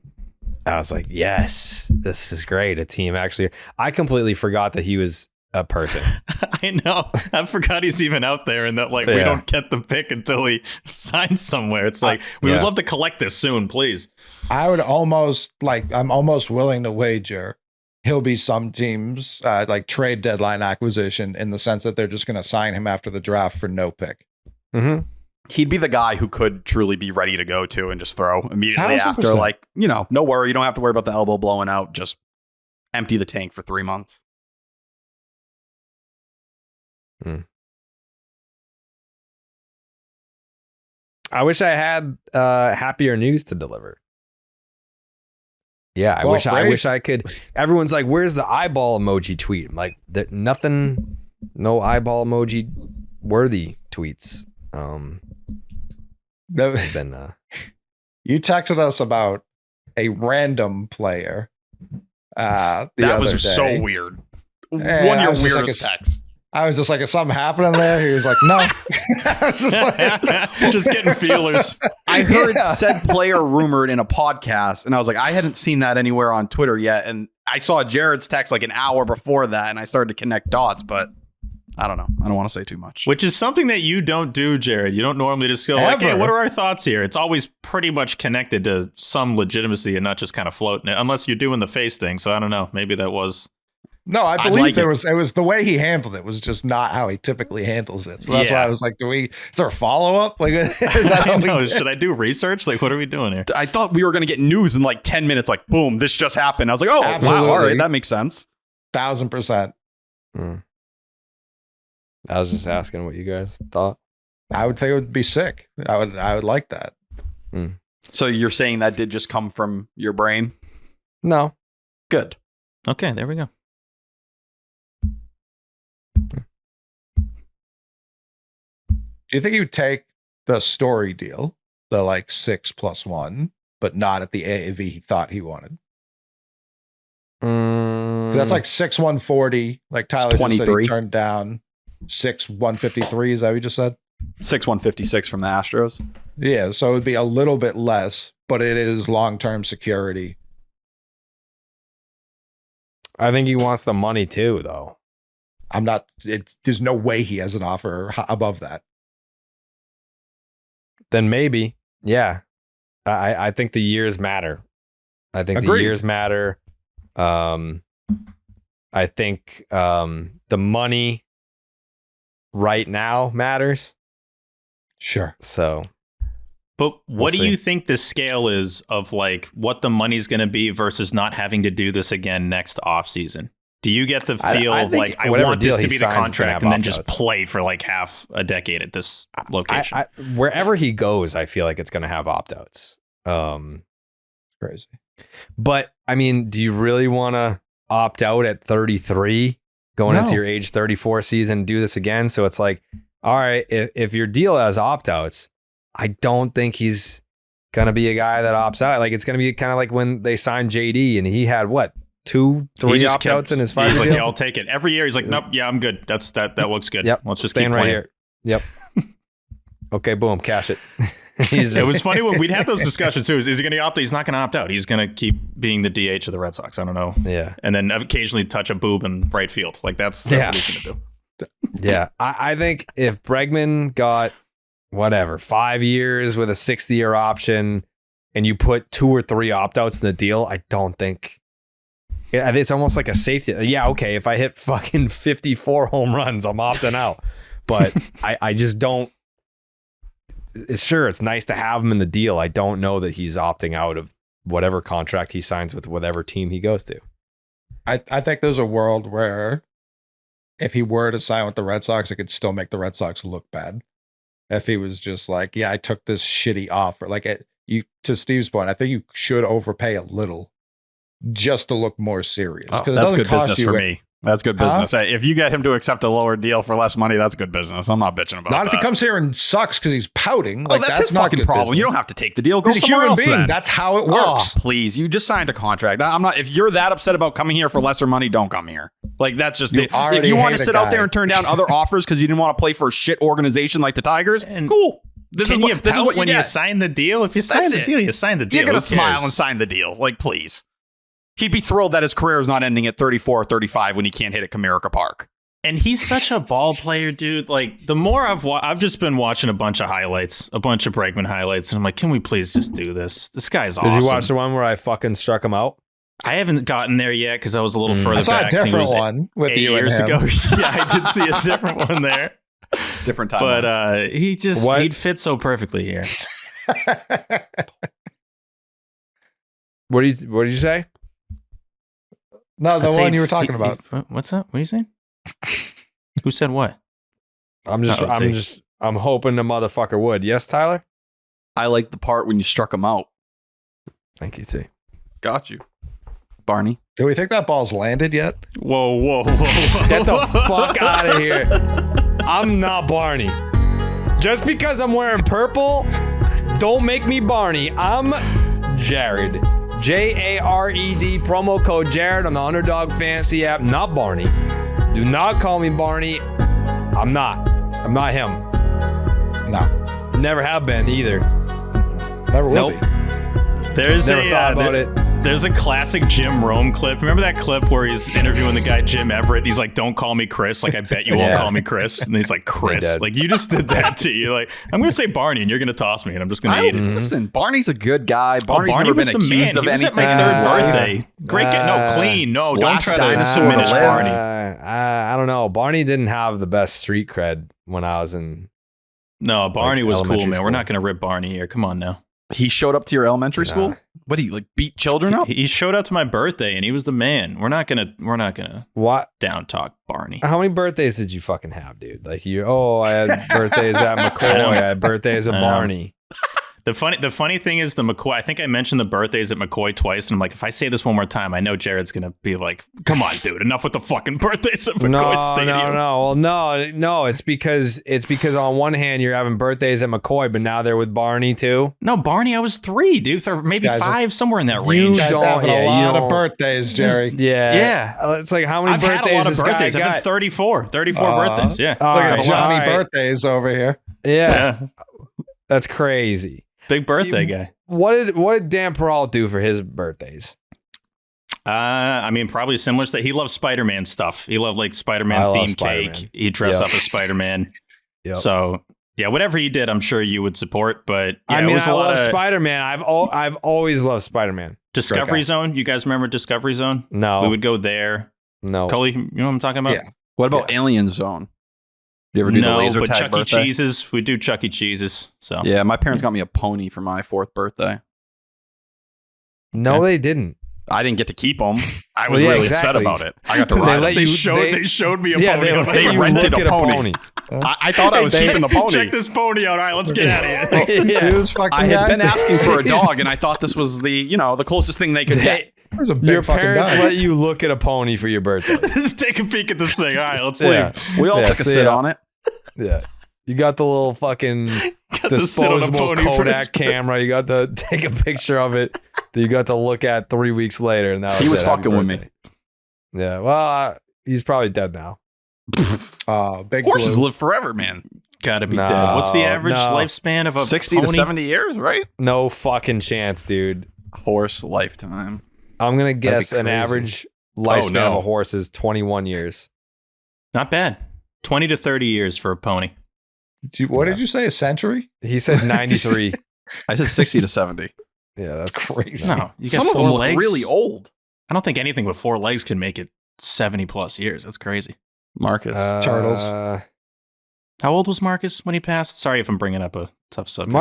I was like, yes, this is great. A team actually. I completely forgot that he was a person. I know. I forgot he's even out there and that we don't get the pick until he signs somewhere. It's like, we would love to collect this soon, please. I would I'm almost willing to wager he'll be some teams trade deadline acquisition, in the sense that they're just going to sign him after the draft for no pick. Mm-hmm. He'd be the guy who could truly be ready to go to and just throw immediately 1,000%. after, no worry. You don't have to worry about the elbow blowing out. Just empty the tank for 3 months. I wish I had happier news to deliver. Yeah, I wish I could. Everyone's like, where's the eyeball emoji tweet? I'm like, nothing, no eyeball emoji worthy tweets. You texted us about a random player. That was so weird. One of your weirdest texts. I was just like, is something happening there? He was like, no. I was just just getting feelers. I heard said player rumored in a podcast, and I was like, I hadn't seen that anywhere on Twitter yet. And I saw Jared's text like an hour before that, and I started to connect dots, but I don't know. I don't want to say too much. Which is something that you don't do, Jared. You don't normally just go like, hey, what are our thoughts here? It's always pretty much connected to some legitimacy and not just kind of floating it, unless you're doing the face thing. So I don't know. Maybe that was... No, I believe it was the way he handled it was just not how he typically handles it. So that's why I was like, is there a follow-up? Like, is that how should I do research? Like, what are we doing here? I thought we were going to get news in like 10 minutes. Like, boom, this just happened. I was like, oh, absolutely. Wow, all right, that makes sense. 1,000%. I was just asking what you guys thought. I would think it would be sick. I would like that. So you're saying that did just come from your brain? No. Good. Okay, there we go. Do you think you would take the story deal, the 6+1, but not at the AAV he thought he wanted? That's 6/140. Like Tyler just said, he turned down 6/153. Is that what you just said? 6/156 from the Astros. Yeah, so it would be a little bit less, but it is long-term security. I think he wants the money too, though. There's no way he has an offer above that. Then maybe, yeah. I think the years matter. I think the years matter. I think the money right now matters. Sure. So, but what do you think the scale is of what the money's going to be versus not having to do this again next offseason? Do you get the feel I of like, I whatever want this deal to he be the signs is gonna contract have and then just opt-outs. play for like half a decade at this location? Wherever he goes, I feel like it's going to have opt-outs. Crazy. But I mean, do you really want to opt out at 33 going into your age 34 season, do this again? So it's like, all right, if your deal has opt-outs, I don't think he's going to be a guy that opts out. Like, it's going to be kind of like when they signed JD and he had what, 2-3 opt-outs in his 5-year He's like, deal? yeah, I'll take it. Every year he's like, nope, yeah, I'm good. That looks good. Yep. Let's just Staying keep right playing. here. Yep. Okay, boom, cash it. It was funny when we'd have those discussions too. Is he going to opt out? He's not going to opt out. He's going to keep being the DH of the Red Sox. I don't know. Yeah. And then occasionally touch a boob in right field. Like that's what he's going to do. Yeah. I think if Bregman got 5 years with a 6th-year option and you put 2 or 3 opt-outs in the deal, I don't think it's almost like a safety. Yeah, okay, if I hit fucking 54 home runs, I'm opting out. But I just don't. Sure, it's nice to have him in the deal. I don't know that he's opting out of whatever contract he signs with whatever team he goes to. I think there's a world where if he were to sign with the Red Sox, it could still make the Red Sox look bad. If he was just like, yeah, I took this shitty offer. Like, to Steve's point, I think you should overpay a little just to look more serious. Oh, that's good business for me. That's good business. Huh? If you get him to accept a lower deal for less money, that's good business. I'm not bitching about that. Not if he comes here and sucks because he's pouting. Oh, that's his fucking problem. Business. You don't have to take the deal. Go He's a somewhere human else being. then. That's how it works. Oh, please. You just signed a contract. I'm not. If you're that upset about coming here for lesser money, don't come here. Like, that's just You it. If already you want to hate a sit out guy. there and turn down other offers because you didn't want to play for a shit organization like the Tigers, cool. This is what you when get. you sign the deal. If you sign the deal, you sign the deal. You're gonna Who smile cares? and sign the deal. Like, please. He'd be thrilled that his career is not ending at 34 or 35 when he can't hit at Comerica Park. And he's such a ball player, dude. Like, the more I've just been watching a bunch of highlights, a bunch of Bregman highlights, and I'm like, can we please just do this? This guy's awesome. Did you watch the one where I fucking struck him out? I haven't gotten there yet because I was a little further I saw back. a I think it different was one with 8 you years and him. ago. Yeah, I did see a different one there. Different time. But he'd fit so perfectly here. What did you say? No, the one you were talking about. What's up? What are you saying? Who said what? I'm hoping the motherfucker would. Yes, Tyler? I like the part when you struck him out. Thank you, T. Got you. Barney. Do we think that ball's landed yet? Whoa. Get the fuck out of here. I'm not Barney. Just because I'm wearing purple, don't make me Barney. I'm Jared. Jared, promo code Jared on the Underdog Fantasy app, not Barney. Do not call me Barney. I'm not him. No. Never have been either. Never will Nope. be. There's Never thought about it. There's a classic Jim Rome clip. Remember that clip where he's interviewing the guy Jim Everett? He's like, "Don't call me Chris." Like, I bet you won't call me Chris. And he's like, "Chris." Like, you just did that to you. Like, I'm gonna say Barney, and you're gonna toss me, and I'm just gonna eat it. Listen, Barney's a good guy. Barney's Barney never was been the accused man. of He was anything. at my third birthday. Great guy. No, clean. No, don't last try to dinosaur diminish to live. Barney. I don't know. Barney didn't have the best street cred when I was in. No, Barney was cool, elementary man. We're school. not gonna rip Barney here. Come on now. He showed up to your elementary school? What, do you like beat children up? He showed up to my birthday, and he was the man. We're not gonna What? down talk Barney. How many birthdays did you fucking have, dude? Like I had birthdays at McCoy. I had birthdays at Barney. The funny thing is the McCoy. I think I mentioned the birthdays at McCoy twice, and I'm like, if I say this one more time, I know Jared's gonna be like, "Come on, dude, enough with the fucking birthdays at McCoy Stadium." No. Well, no. It's because on one hand you're having birthdays at McCoy, but now they're with Barney too. No, Barney, I was 3, dude, or maybe Guys, 5, somewhere in that you range. Guys don't- having yeah, a you lot don't- of birthdays, Jerry. Yeah. It's like how many I've birthdays had a lot of this guy birthdays. I've got? had 34 birthdays. Yeah. All Look right, at Johnny all right. birthdays over here. Yeah. That's crazy. Big birthday guy. What did Dan Peralt do for his birthdays? I mean, probably similar stuff. He loves Spider-Man stuff. He loved like Spider-Man I love themed Spider-Man. cake. He'd dress up as Spider-Man. Yep. So yeah, whatever he did, I'm sure you would support. But yeah, I mean, it was I a lot love of Spider-Man. I've always loved Spider-Man. Discovery Zone. You guys remember Discovery Zone? No, We would go there. no. Cully, you know what I'm talking about? Yeah. What about Alien Zone? You ever do the No, laser but tag Chuck E. birthday? Cheese's. We do Chuck E. Cheese's. So Yeah, my parents got me a pony for my 4th birthday. No, Okay. they didn't. I didn't get to keep them. I was really upset about it. I got to ride them. They showed me a pony. They rented a pony. I thought I was keeping the pony. Check this pony out. All right, let's get out of here. I had been asking for a dog, and I thought this was the closest thing they could get. Your parents let you look at a pony for your birthday. Take a peek at this thing. All right, let's leave. We all took a sit on it. Yeah. You got the little fucking disposable Kodak camera. You got to take a picture of it that you got to look at 3 weeks later. And he was fucking with me. Yeah. Well, he's probably dead now. Big horses live forever, man. Gotta be dead. What's the average lifespan of a 60 pony? to 70 years, right? No fucking chance, dude. Horse lifetime. I'm going to guess an average lifespan of a horse is 21 years. Not bad. 20 to 30 years for a pony. What did you say? A century? He said 93. I said 60 to 70. Yeah, that's crazy. No, you some got of them look really old. I don't think anything with 4 legs can make it 70 plus years. That's crazy. Marcus. Turtles. How old was Marcus when he passed? Sorry if I'm bringing up a tough subject.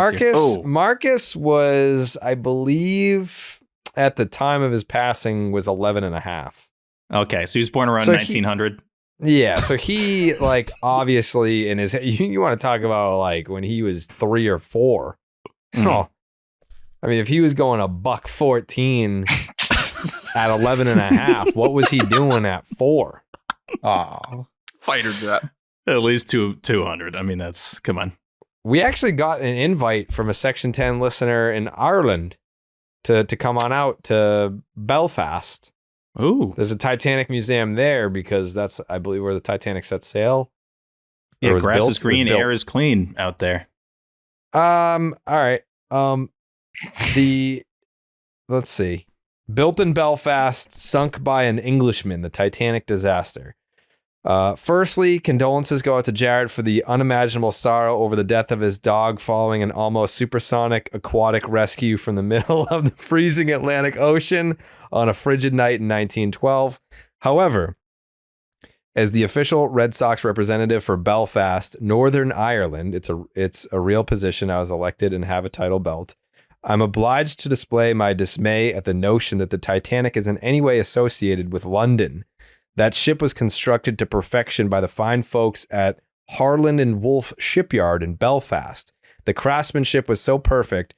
Marcus was, I believe, at the time of his passing, was 11 and a half. Okay, so he was born around 1900. Yeah, so he obviously in his you want to talk about when he was 3 or 4. Oh, I mean, if he was going $114 at 11 and a half, what was he doing at 4? Oh, fighter jet. At least 200. I mean, come on. We actually got an invite from a Section 10 listener in Ireland to come on out to Belfast. Ooh, there's a Titanic museum there because that's, I believe, where the Titanic set sail. Yeah, grass is green, air is clean out there. All right. Let's see. Built in Belfast, sunk by an Englishman, the Titanic disaster. Firstly, condolences go out to Jared for the unimaginable sorrow over the death of his dog following an almost supersonic aquatic rescue from the middle of the freezing Atlantic Ocean on a frigid night in 1912. However, as the official Red Sox representative for Belfast, Northern Ireland, it's a real position. I was elected and have a title belt. I'm obliged to display my dismay at the notion that the Titanic is in any way associated with London. That ship was constructed to perfection by the fine folks at Harland and Wolff Shipyard in Belfast. The craftsmanship was so perfect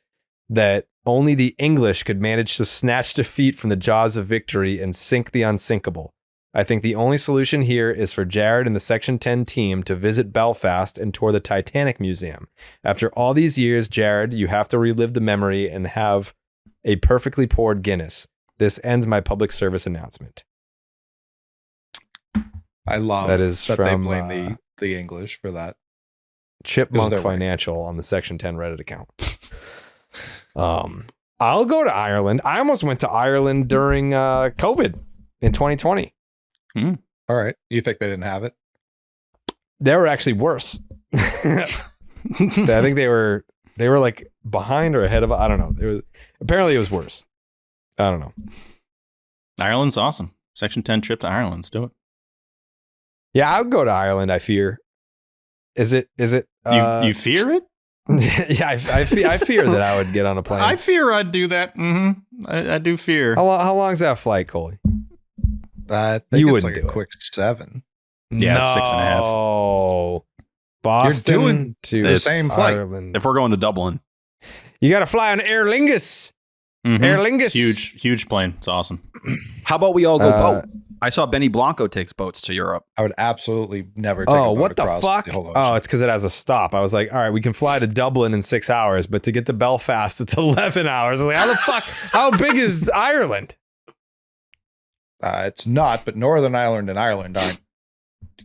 that only the English could manage to snatch defeat from the jaws of victory and sink the unsinkable. I think the only solution here is for Jared and the Section 10 team to visit Belfast and tour the Titanic Museum. After all these years, Jared, you have to relive the memory and have a perfectly poured Guinness. This ends my public service announcement. I love that they blame the English for that. Chipmunk Financial on the Section 10 Reddit account. I'll go to Ireland. I almost went to Ireland during COVID in 2020. All right. You think they didn't have it? They were actually worse. I think they were like behind or ahead of. I don't know. Apparently it was worse. I don't know. Ireland's awesome. Section 10 trip to Ireland. Let's do it. Yeah, I'll go to Ireland. I fear. Is it? You fear it? Yeah, I fear that I would get on a plane. I fear I'd do that. I do fear. How long's that flight, Coley? I think it's like a quick 7. Yeah, it's 6.5. Oh, Boston You're doing to the same flight. Ireland. If we're going to Dublin, you got to fly on Aer Lingus. Aer Lingus, huge plane. It's awesome. How about we all go boat? I saw Benny Blanco takes boats to Europe. I would absolutely never take a boat what the across fuck? the whole ocean. Oh, it's because it has a stop. I was like, all right, we can fly to Dublin in 6 hours, but to get to Belfast, it's 11 hours. I was like, how the fuck? How big is Ireland? It's not, but Northern Ireland and Ireland aren't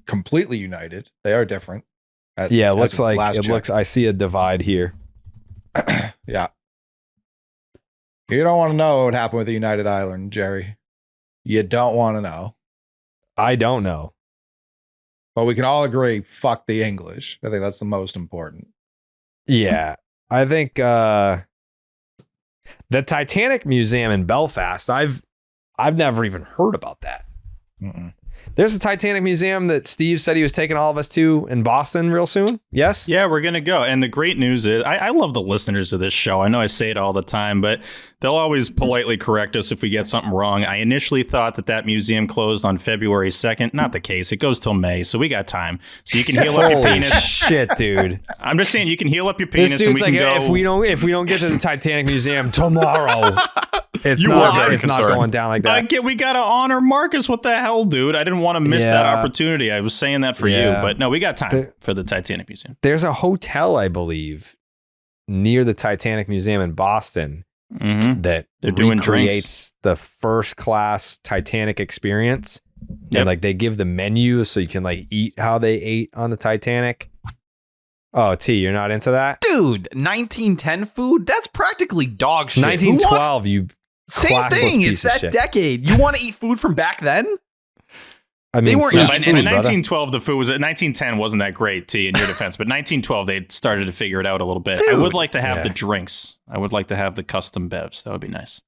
completely united. They are different. Yeah, it looks like I see a divide here. Yeah. You don't want to know what happened with the United Ireland, Jerry. You don't want to know. I don't know. But we can all agree, fuck the English. I think that's the most important. Yeah. I think the Titanic Museum in Belfast, I've never even heard about that. There's a Titanic museum that Steve said he was taking all of us to in Boston real soon. Yes? Yeah, we're going to go. And the great news is, I love the listeners of this show. I know I say it all the time, but they'll always politely correct us if we get something wrong. I initially thought that museum closed on February 2nd. Not the case. It goes till May, so we got time. So you can heal up your penis. Shit, dude. I'm just saying, you can heal up your penis This and dude's we can like, go. if we don't get to the Titanic museum tomorrow, it's not going down like that. We got to honor Marcus. What the hell, dude? I didn't want to miss that opportunity. I was saying that for you, but no, we got time for the Titanic Museum. There's a hotel, I believe, near the Titanic Museum in Boston that they're doing recreates the first class Titanic experience. Yep. And like they give the menu so you can like eat how they ate on the Titanic. Oh, T, you're not into that? Dude, 1910 food? That's practically dog shit. 1912, you same thing. It's that decade. You want to eat food from back then? I mean, in 1912, the food was at 1910 wasn't that great, T, in your defense, but 1912 they started to figure it out a little bit. Dude, I would like to have the drinks. I would like to have the custom bevs. That would be nice.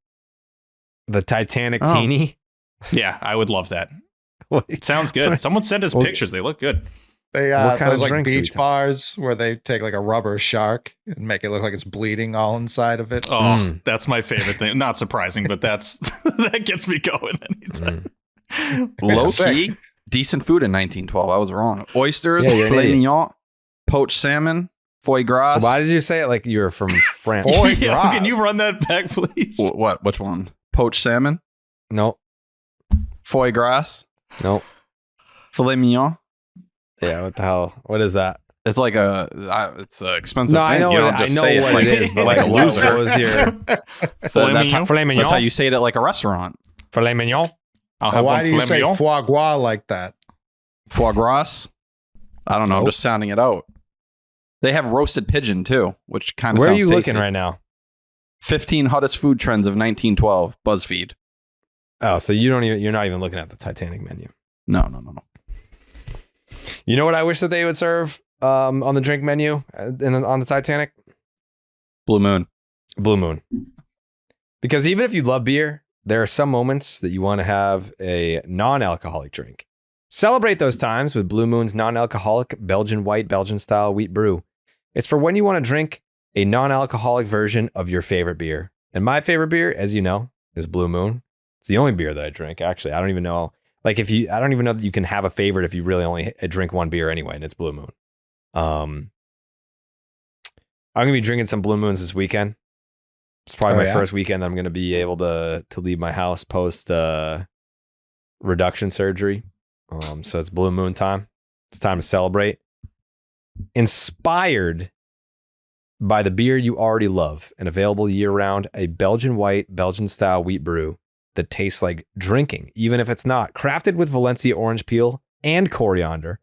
The Titanic teeny? Yeah, I would love that. Sounds good. Someone sent us pictures. They look good. They those like beach bars where they take like a rubber shark and make it look like it's bleeding all inside of it. Oh, that's my favorite thing. Not surprising, but that gets me going anytime. Low key, decent food in 1912. I was wrong. Oysters, filet mignon, poached salmon, foie gras. Why did you say it like you were from France? Foie gras. Can you run that back, please? What? Which one? Poached salmon? Nope. Foie gras? Nope. Filet mignon? Yeah, what the hell? What is that? It's like it's an expensive thing. I know what it is, but like a loser. What was your filet mignon? That's how you say it at like a restaurant. Filet mignon? Why do you say foie gras like that? Foie gras? I don't know. I'm just sounding it out. They have roasted pigeon too, which kind of sounds tasty. Where are you looking right now? 15 hottest food trends of 1912, BuzzFeed. Oh, so you're not even looking at the Titanic menu. No. You know what I wish that they would serve on the drink menu on the Titanic? Blue Moon. Blue Moon. Because even if you love beer, there are some moments that you want to have a non-alcoholic drink. Celebrate those times with Blue Moon's non-alcoholic Belgian white, Belgian style wheat brew. It's for when you want to drink a non-alcoholic version of your favorite beer. And my favorite beer, as you know, is Blue Moon. It's the only beer that I drink. Actually, I don't even know. I don't even know that you can have a favorite if you really only drink one beer anyway, and it's Blue Moon. I'm going to be drinking some Blue Moons this weekend. It's probably my first weekend that I'm going to be able to leave my house post reduction surgery. So it's Blue Moon time. It's time to celebrate. Inspired by the beer you already love and available year-round, a Belgian white, Belgian style wheat brew that tastes like drinking, even if it's not. Crafted with Valencia orange peel and coriander,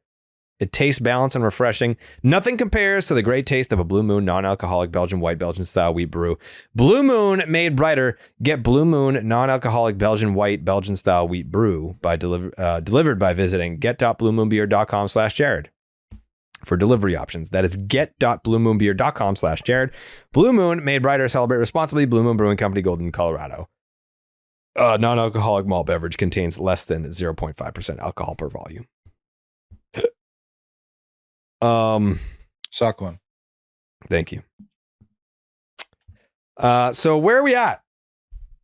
it tastes balanced and refreshing. Nothing compares to the great taste of a Blue Moon non-alcoholic Belgian white, Belgian style wheat brew. Blue Moon made brighter. Get Blue Moon non-alcoholic Belgian white, Belgian style wheat brew delivered by visiting get.bluemoonbeer.com/Jared for delivery options. That is get.bluemoonbeer.com/Jared. Blue Moon made brighter. Celebrate responsibly. Blue Moon Brewing Company, Golden, Colorado. Non-alcoholic malt beverage contains less than 0.5% alcohol per volume. Suck one. Thank you. So where are we at?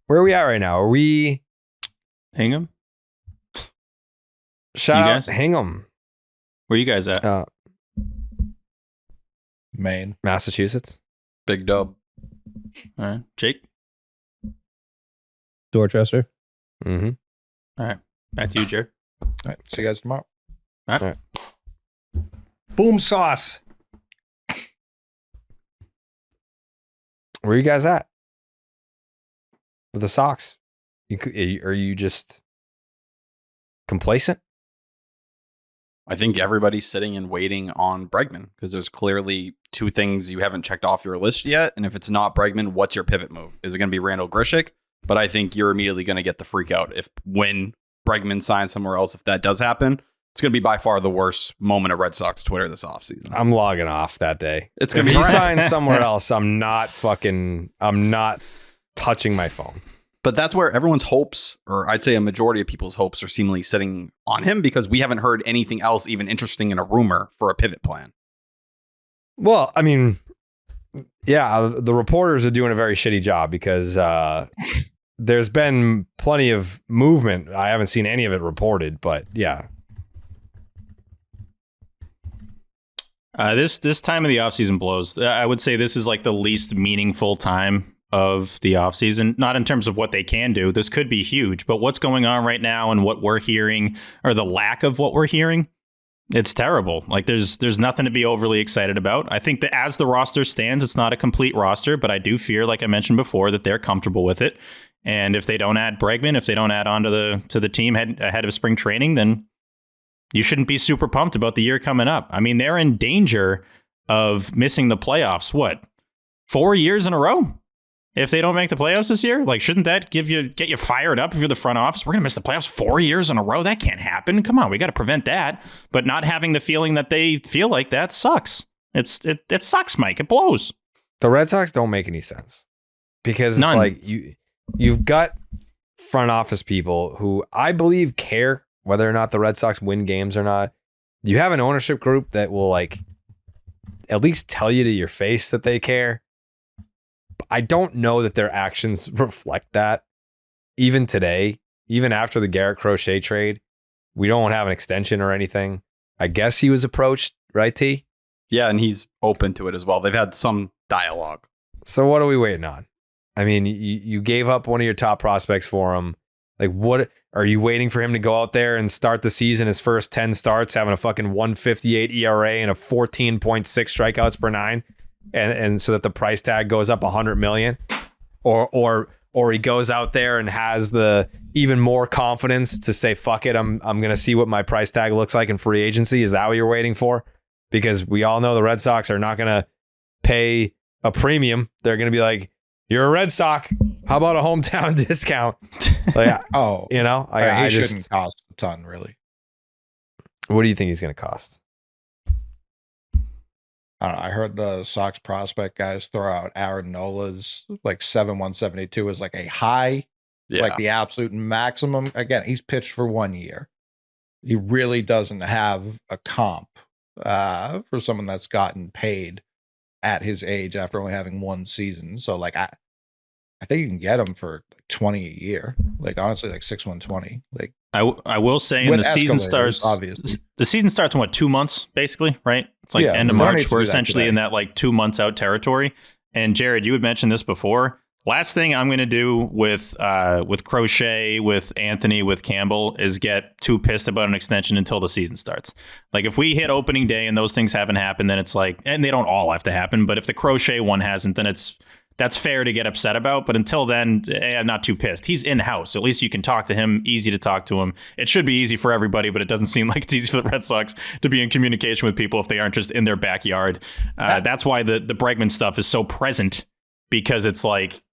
Where are we at right now? Are we Hingham? Shout out Hingham. Where are you guys at? Maine. Massachusetts. Big dub. All right. Jake? Dorchester. Mm-hmm. All right. Back to you, Jared. All right. See you guys tomorrow. All right. Boom sauce. Where are you guys at with the Sox? Are you just complacent? I think everybody's sitting and waiting on Bregman because there's clearly two things you haven't checked off your list yet. And if it's not Bregman, what's your pivot move? Is it going to be Randall Grishik? But I think you're immediately going to get the freak out when Bregman signs somewhere else. If that does happen, it's going to be by far the worst moment of Red Sox Twitter this offseason. I'm logging off that day. It's going to be he signs somewhere else. I'm not touching my phone. But that's where everyone's hopes, or I'd say a majority of people's hopes, are seemingly sitting on him because we haven't heard anything else even interesting in a rumor for a pivot plan. Well, I mean, yeah, the reporters are doing a very shitty job because there's been plenty of movement. I haven't seen any of it reported, but yeah. This time of the offseason blows. I would say this is like the least meaningful time of the offseason, not in terms of what they can do. This could be huge, but what's going on right now and what we're hearing, or the lack of what we're hearing, it's terrible. Like there's nothing to be overly excited about. I think that as the roster stands, it's not a complete roster, but I do fear, like I mentioned before, that they're comfortable with it. And if they don't add Bregman, if they don't add on to the team ahead of spring training, then you shouldn't be super pumped about the year coming up. I mean, they're in danger of missing the playoffs. What, 4 years in a row? If they don't make the playoffs this year, like, shouldn't that get you fired up if you're the front office? We're going to miss the playoffs 4 years in a row. That can't happen. Come on, we got to prevent that. But not having the feeling that they feel like that sucks. It sucks, Mike. It blows. The Red Sox don't make any sense because it's like you've got front office people who I believe care whether or not the Red Sox win games or not. You have an ownership group that will like at least tell you to your face that they care. I don't know that their actions reflect that. Even today, even after the Garrett Crochet trade, we don't have an extension or anything. I guess he was approached, right, T? Yeah, and he's open to it as well. They've had some dialogue. So what are we waiting on? I mean, you gave up one of your top prospects for him. Like, what are you waiting for him to go out there and start the season, his first 10 starts, having a fucking 1.58 ERA and a 14.6 strikeouts per nine? And so that the price tag goes up $100 million, or he goes out there and has the even more confidence to say, fuck it, I'm gonna see what my price tag looks like in free agency. Is that what you're waiting for? Because we all know the Red Sox are not gonna pay a premium. They're gonna be like, you're a Red Sox, how about a hometown discount? Like, he shouldn't cost a ton, really. What do you think he's gonna cost? I don't know. I heard the Sox prospect guys throw out Aaron Nola's like 7.172 is like a high, like the absolute maximum. Again, he's pitched for 1 year. He really doesn't have a comp for someone that's gotten paid at his age after only having one season. So like I think you can get him for like 20 a year. Like honestly, like 6.120. Like I will say, in the season starts, obviously. The season starts in what, 2 months, basically, right? It's like end of March. We're essentially in that like 2 months out territory. And Jared, you had mentioned this before. Last thing I'm going to do with Crochet, with Anthony, with Campbell is get too pissed about an extension until the season starts. Like if we hit opening day and those things haven't happened, then it's like, and they don't all have to happen, but if the Crochet one hasn't, then that's fair to get upset about. But until then, I'm not too pissed. He's in-house. At least you can talk to him. Easy to talk to him. It should be easy for everybody, but it doesn't seem like it's easy for the Red Sox to be in communication with people if they aren't just in their backyard. That's why the Bregman stuff is so present, because it's like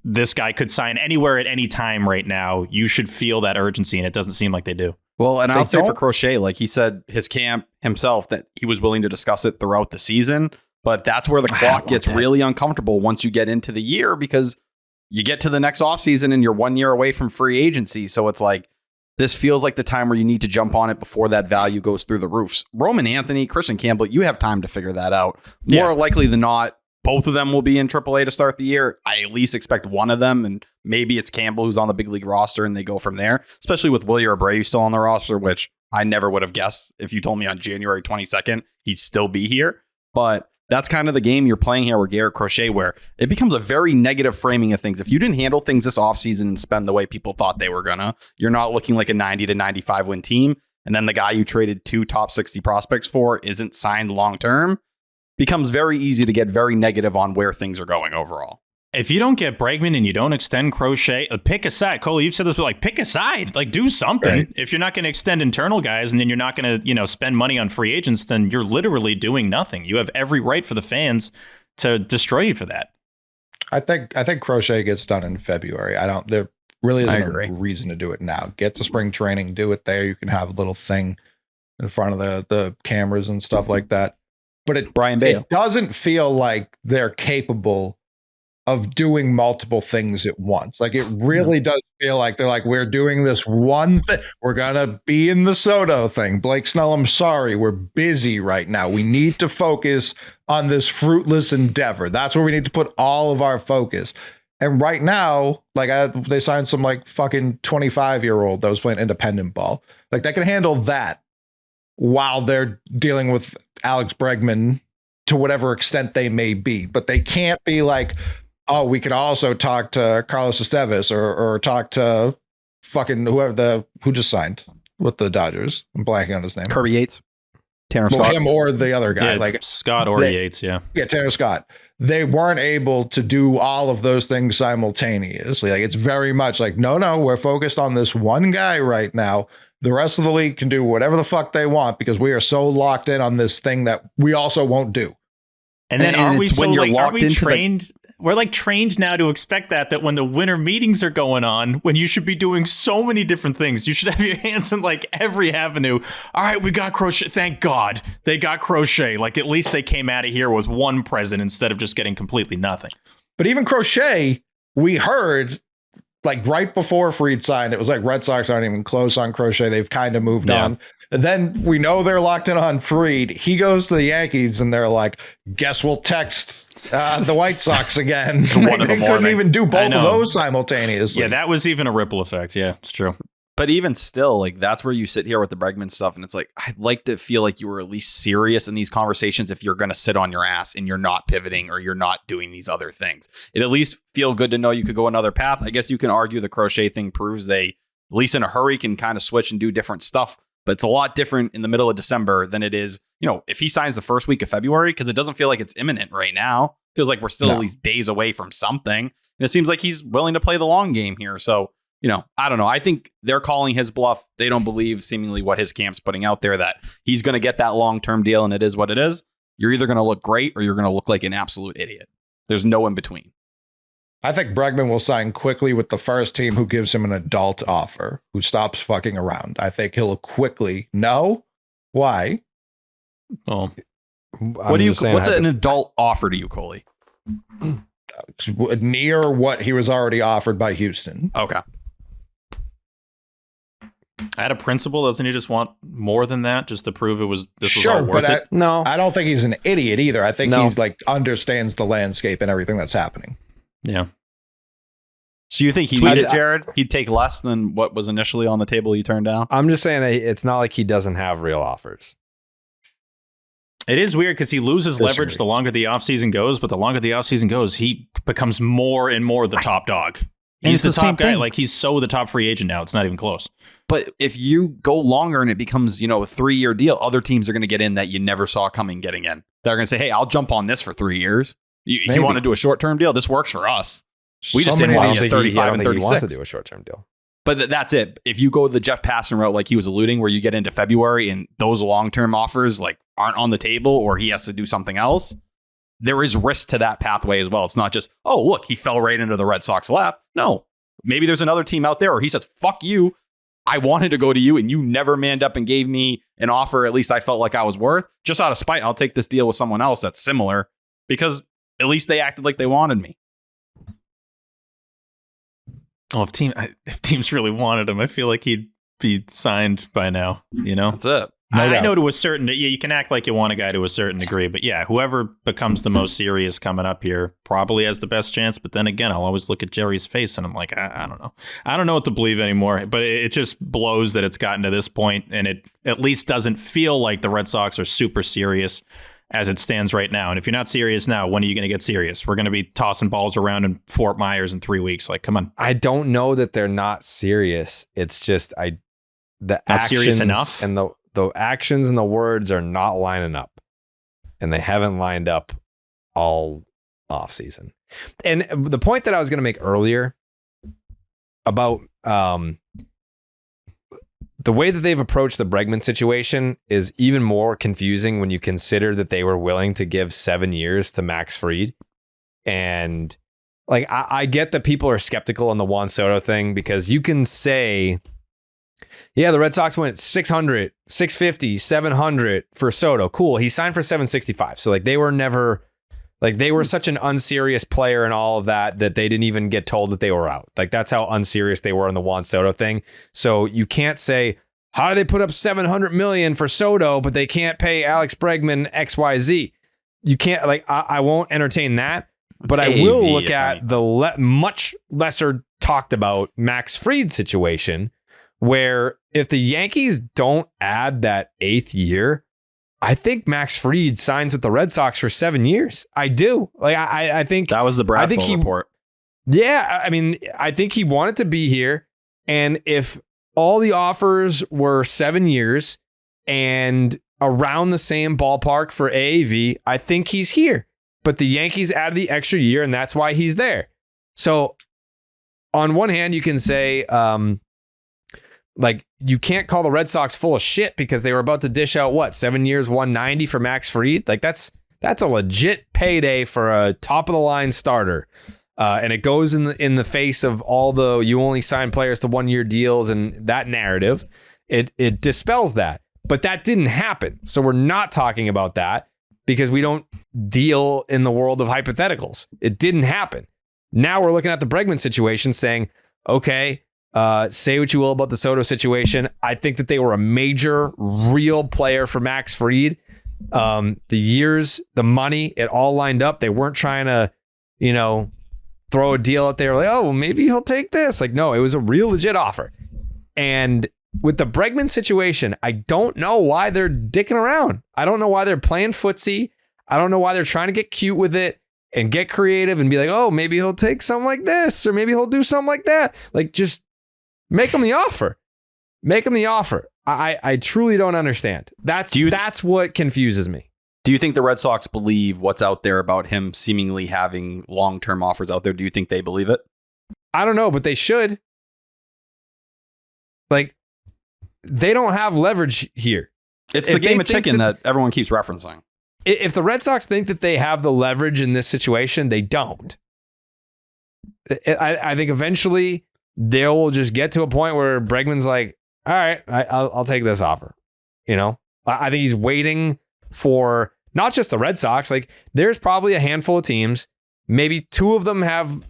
this guy could sign anywhere at any time right now. You should feel that urgency, and it doesn't seem like they do. Well, and I'll say for Crochet, like he said, his camp himself, that he was willing to discuss it throughout the season. But that's where the clock gets really uncomfortable once you get into the year, because you get to the next offseason and you're 1 year away from free agency. So it's like, this feels like the time where you need to jump on it before that value goes through the roofs. Roman Anthony, Christian Campbell, you have time to figure that out. More likely than not, both of them will be in AAA to start the year. I at least expect one of them, and maybe it's Campbell who's on the big league roster and they go from there, especially with Wilyer Abreu still on the roster, which I never would have guessed if you told me on January 22nd he'd still be here. But that's kind of the game you're playing here with Garrett Crochet, where it becomes a very negative framing of things. If you didn't handle things this offseason and spend the way people thought they were gonna, you're not looking like a 90 to 95 win team. And then the guy you traded 2 top 60 prospects for isn't signed long term. Becomes very easy to get very negative on where things are going overall. If you don't get Bregman and you don't extend Crochet, pick a side. Cole, you've said this, but like, pick a side. Like, do something. Right. If you're not going to extend internal guys and then you're not going to, spend money on free agents, then you're literally doing nothing. You have every right for the fans to destroy you for that. I think Crochet gets done in February. There really isn't a reason to do it now. Get to spring training, do it there. You can have a little thing in front of the cameras and stuff like that. But it doesn't feel like they're capable of doing multiple things at once. Like it really does feel like they're like, we're doing this one thing. We're going to be in the Soto thing. Blake Snell, I'm sorry. We're busy right now. We need to focus on this fruitless endeavor. That's where we need to put all of our focus. And right now, like they signed some like fucking 25-year-old that was playing independent ball. Like they can handle that while they're dealing with Alex Bregman to whatever extent they may be. But they can't be like, oh, we could also talk to Carlos Estevez or talk to fucking who just signed with the Dodgers. I'm blanking on his name. Kirby Yates. Tanner Scott. Him or the other guy. Yeah, like Scott or Yates, yeah. Yeah, Tanner Scott. They weren't able to do all of those things simultaneously. Like it's very much like, no, we're focused on this one guy right now. The rest of the league can do whatever the fuck they want because we are so locked in on this thing that we also won't do. And then are we trained? We're like trained now to expect that when the winter meetings are going on, when you should be doing so many different things, you should have your hands in like every avenue. All right, we got Crochet. Thank God they got Crochet. Like at least they came out of here with one present instead of just getting completely nothing. But even Crochet, we heard like right before Fried signed, it was like Red Sox aren't even close on Crochet. They've kind of moved on. And then we know they're locked in on Fried. He goes to the Yankees and they're like, guess we'll text the White Sox again. They couldn't even do both of those simultaneously. Yeah, that was even a ripple effect. Yeah, it's true. But even still, like that's where you sit here with the Bregman stuff. And it's like, I'd like to feel like you were at least serious in these conversations if you're going to sit on your ass and you're not pivoting or you're not doing these other things. It at least feel good to know you could go another path. I guess you can argue the Crochet thing proves they, at least in a hurry, can kind of switch and do different stuff. But it's a lot different in the middle of December than it is, if he signs the first week of February, because it doesn't feel like it's imminent right now. It feels like we're still at least days away from something. And it seems like he's willing to play the long game here. So, I don't know. I think they're calling his bluff. They don't believe seemingly what his camp's putting out there, that he's going to get that long-term deal and it is what it is. You're either going to look great or you're going to look like an absolute idiot. There's no in between. I think Bregman will sign quickly with the first team who gives him an adult offer, who stops fucking around. I think he'll quickly know why. Oh, what's an adult offer to you, Coley? Near what he was already offered by Houston. Okay. At a principle, doesn't he just want more than that just to prove this was all worth it? No, I don't think he's an idiot either. I think he's like understands the landscape and everything that's happening. Yeah. So you think he needed Jared? He'd take less than what was initially on the table you turned down? I'm just saying it's not like he doesn't have real offers. It is weird because he loses leverage the longer the offseason goes, but the longer the offseason goes, he becomes more and more the top dog. He's the top guy. Like he's the top free agent now. It's not even close. But if you go longer and it becomes, a 3-year deal, other teams are going to get in that you never saw coming getting in. They're going to say, hey, I'll jump on this for 3 years. You want to do a short-term deal? This works for us. We just didn't want to get 35 and 36. He wants to do a short-term deal. But that's it. If you go the Jeff Passan route, like he was alluding, where you get into February and those long-term offers like aren't on the table or he has to do something else, there is risk to that pathway as well. It's not just, oh, look, he fell right into the Red Sox lap. No, maybe there's another team out there where he says, fuck you. I wanted to go to you and you never manned up and gave me an offer at least I felt like I was worth. Just out of spite, I'll take this deal with someone else that's similar because at least they acted like they wanted me. Oh, if teams really wanted him, I feel like he'd be signed by now. That's it. I know to a certain, you can act like you want a guy to a certain degree, but yeah, whoever becomes the most serious coming up here probably has the best chance. But then again, I'll always look at Jerry's face and I'm like, I don't know. I don't know what to believe anymore, but it just blows that it's gotten to this point, and it at least doesn't feel like the Red Sox are super serious as it stands right now. And if you're not serious now, when are you going to get serious? We're going to be tossing balls around in Fort Myers in 3 weeks. Like, come on. I don't know that they're not serious. It's just the not actions serious enough, and the actions and the words are not lining up, and they haven't lined up all off season. And the point that I was going to make earlier about the way that they've approached the Bregman situation is even more confusing when you consider that they were willing to give 7 years to Max Fried. And like, I get that people are skeptical on the Juan Soto thing because you can say, yeah, the Red Sox went 600, 650, 700 for Soto. Cool. He signed for 765. So like they were never Like they were such an unserious player and all of that they didn't even get told that they were out. Like that's how unserious they were in the Juan Soto thing. So you can't say, how do they put up $700 million for Soto, but they can't pay Alex Bregman XYZ? You can't, like, I won't entertain that, but I will look at the much lesser talked about Max Fried situation, where if the Yankees don't add that 8th year, I think Max Fried signs with the Red Sox for 7 years. I do. Like, I think that was the Bradford report. Yeah. I mean, I think he wanted to be here. And if all the offers were 7 years and around the same ballpark for AAV, I think he's here. But the Yankees added the extra year, and that's why he's there. So on one hand, you can say, like, you can't call the Red Sox full of shit because they were about to dish out 7 years, 190 for Max Fried. Like that's a legit payday for a top of the line starter. And it goes in the face of all the you only sign players to 1 year deals and that narrative. It dispels that. But that didn't happen. So we're not talking about that because we don't deal in the world of hypotheticals. It didn't happen. Now we're looking at the Bregman situation saying, okay, say what you will about the Soto situation. I think that they were a major, real player for Max Fried. The years, the money, it all lined up. They weren't trying to, throw a deal out there like, oh, well, maybe he'll take this. Like, no, it was a real legit offer. And with the Bregman situation, I don't know why they're dicking around. I don't know why they're playing footsie. I don't know why they're trying to get cute with it and get creative and be like, oh, maybe he'll take something like this or maybe he'll do something like that. Like, just make him the offer. Make him the offer. I truly don't understand. That's what confuses me. Do you think the Red Sox believe what's out there about him seemingly having long-term offers out there? Do you think they believe it? I don't know, but they should. Like, they don't have leverage here. It's the game of chicken that everyone keeps referencing. If the Red Sox think that they have the leverage in this situation, they don't. I think eventually they will just get to a point where Bregman's like, all right, I'll take this offer. I think he's waiting for not just the Red Sox. Like, there's probably a handful of teams. Maybe two of them have.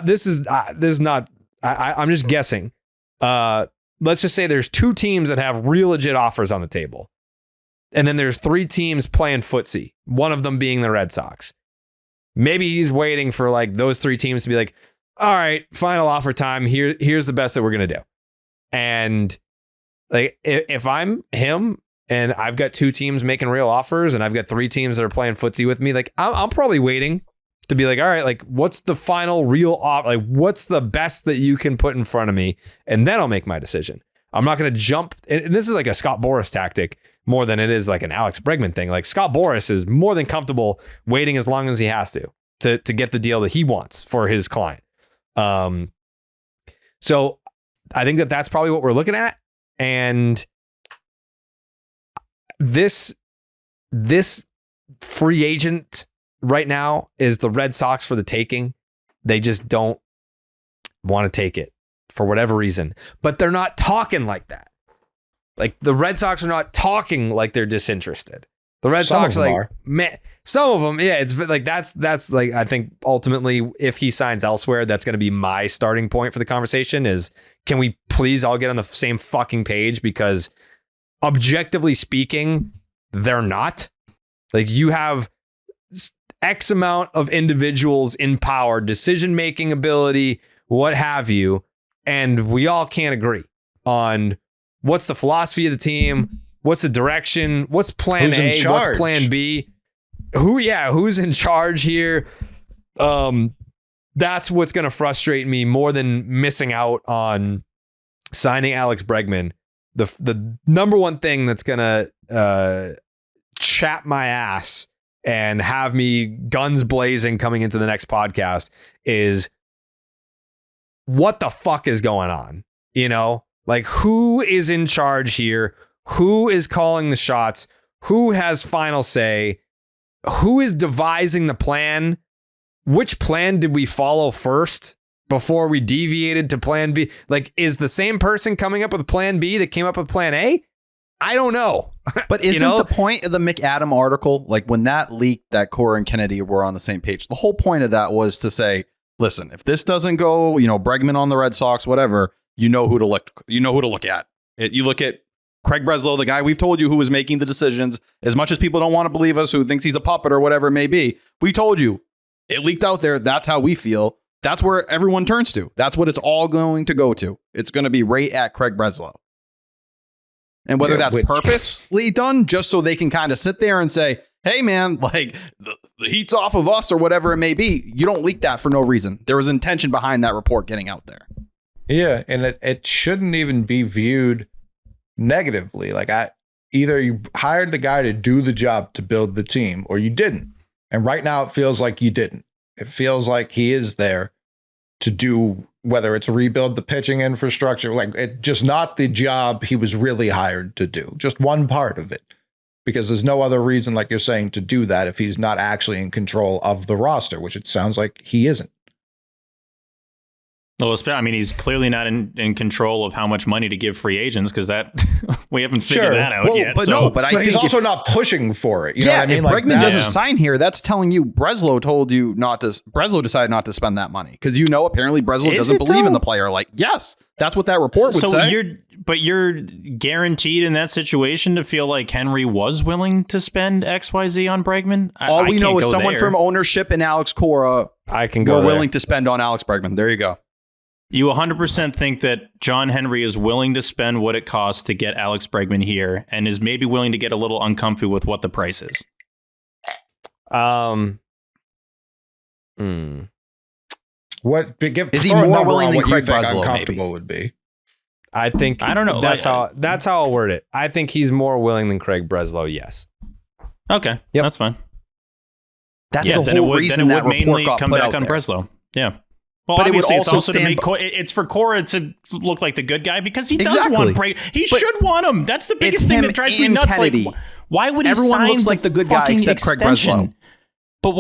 This is not. I'm just guessing. Let's just say there's two teams that have real legit offers on the table. And then there's three teams playing footsie, one of them being the Red Sox. Maybe he's waiting for like those three teams to be like, all right, final offer time. Here's the best that we're going to do. And like, if I'm him and I've got two teams making real offers and I've got three teams that are playing footsie with me, like I'm probably waiting to be like, all right, like what's the final real offer? Like what's the best that you can put in front of me? And then I'll make my decision. I'm not going to jump. And this is like a Scott Boras tactic more than it is like an Alex Bregman thing. Like Scott Boras is more than comfortable waiting as long as he has to get the deal that he wants for his client. So I think that's probably what we're looking at. And this free agent right now is the Red Sox for the taking. They just don't want to take it for whatever reason, but they're not talking like that. Like the Red Sox are not talking like they're disinterested. The Red Sox, like, man, some of them, yeah, it's like that's like, I think ultimately if he signs elsewhere, that's going to be my starting point for the conversation is, can we please all get on the same fucking page? Because objectively speaking, they're not. Like, you have X amount of individuals in power, decision-making ability, what have you, and we all can't agree on what's the philosophy of the team, what's the direction, what's plan A, what's plan B, who's in charge here. That's what's going to frustrate me more than missing out on signing Alex Bregman. The number one thing that's going to chap my ass and have me guns blazing coming into the next podcast is what the fuck is going on? Like, who is in charge here? Who is calling the shots? Who has final say? Who is devising the plan? Which plan did we follow first before we deviated to plan B? Like, is the same person coming up with plan B that came up with plan A? I don't know. But isn't the point of the McAdam article, like when that leaked that Cora and Kennedy were on the same page, the whole point of that was to say, listen, if this doesn't go, Bregman on the Red Sox, whatever, you know who to look at. You look at Craig Breslow, the guy we've told you who was making the decisions, as much as people don't want to believe us, who thinks he's a puppet or whatever it may be. We told you it leaked out there. That's how we feel. That's where everyone turns to. That's what it's all going to go to. It's going to be right at Craig Breslow. And whether that's purposely done just so they can kind of sit there and say, hey, man, like the heat's off of us or whatever it may be. You don't leak that for no reason. There was intention behind that report getting out there. Yeah. And it shouldn't even be viewed negatively. Like either you hired the guy to do the job to build the team or you didn't. And right now it feels like you didn't. It feels like he is there to do, whether it's rebuild the pitching infrastructure, like it just not the job he was really hired to do, just one part of it, because there's no other reason, like you're saying, to do that if he's not actually in control of the roster, which it sounds like he isn't. Well, I mean, he's clearly not in control of how much money to give free agents because that we haven't figured that out yet. But I think he's also not pushing for it. You know what I mean? If Bregman doesn't sign here, that's telling you Breslow told you not to. Breslow decided not to spend that money because apparently Breslow doesn't believe in the player. Like, yes, that's what that report would say. You're guaranteed in that situation to feel like Henry was willing to spend XYZ on Bregman. All we know is someone from ownership and Alex Cora were willing to spend on Alex Bregman. There you go. You 100% think that John Henry is willing to spend what it costs to get Alex Bregman here and is maybe willing to get a little uncomfy with what the price is? What is he more willing than Craig Breslow? Uncomfortable would be. I don't know. That's how I'll word it. I think he's more willing than Craig Breslow. Yes. Okay. Yep. That's fine. That's the whole reason that report got come put back out on there. Breslow. Yeah. Well, but obviously, it would also it's for Cora to look like the good guy because he does want Bregman. He should want him. That's the biggest thing that drives me nuts. Kennedy. Like, why would he Everyone sign looks like the good guy except Craig Breslow? But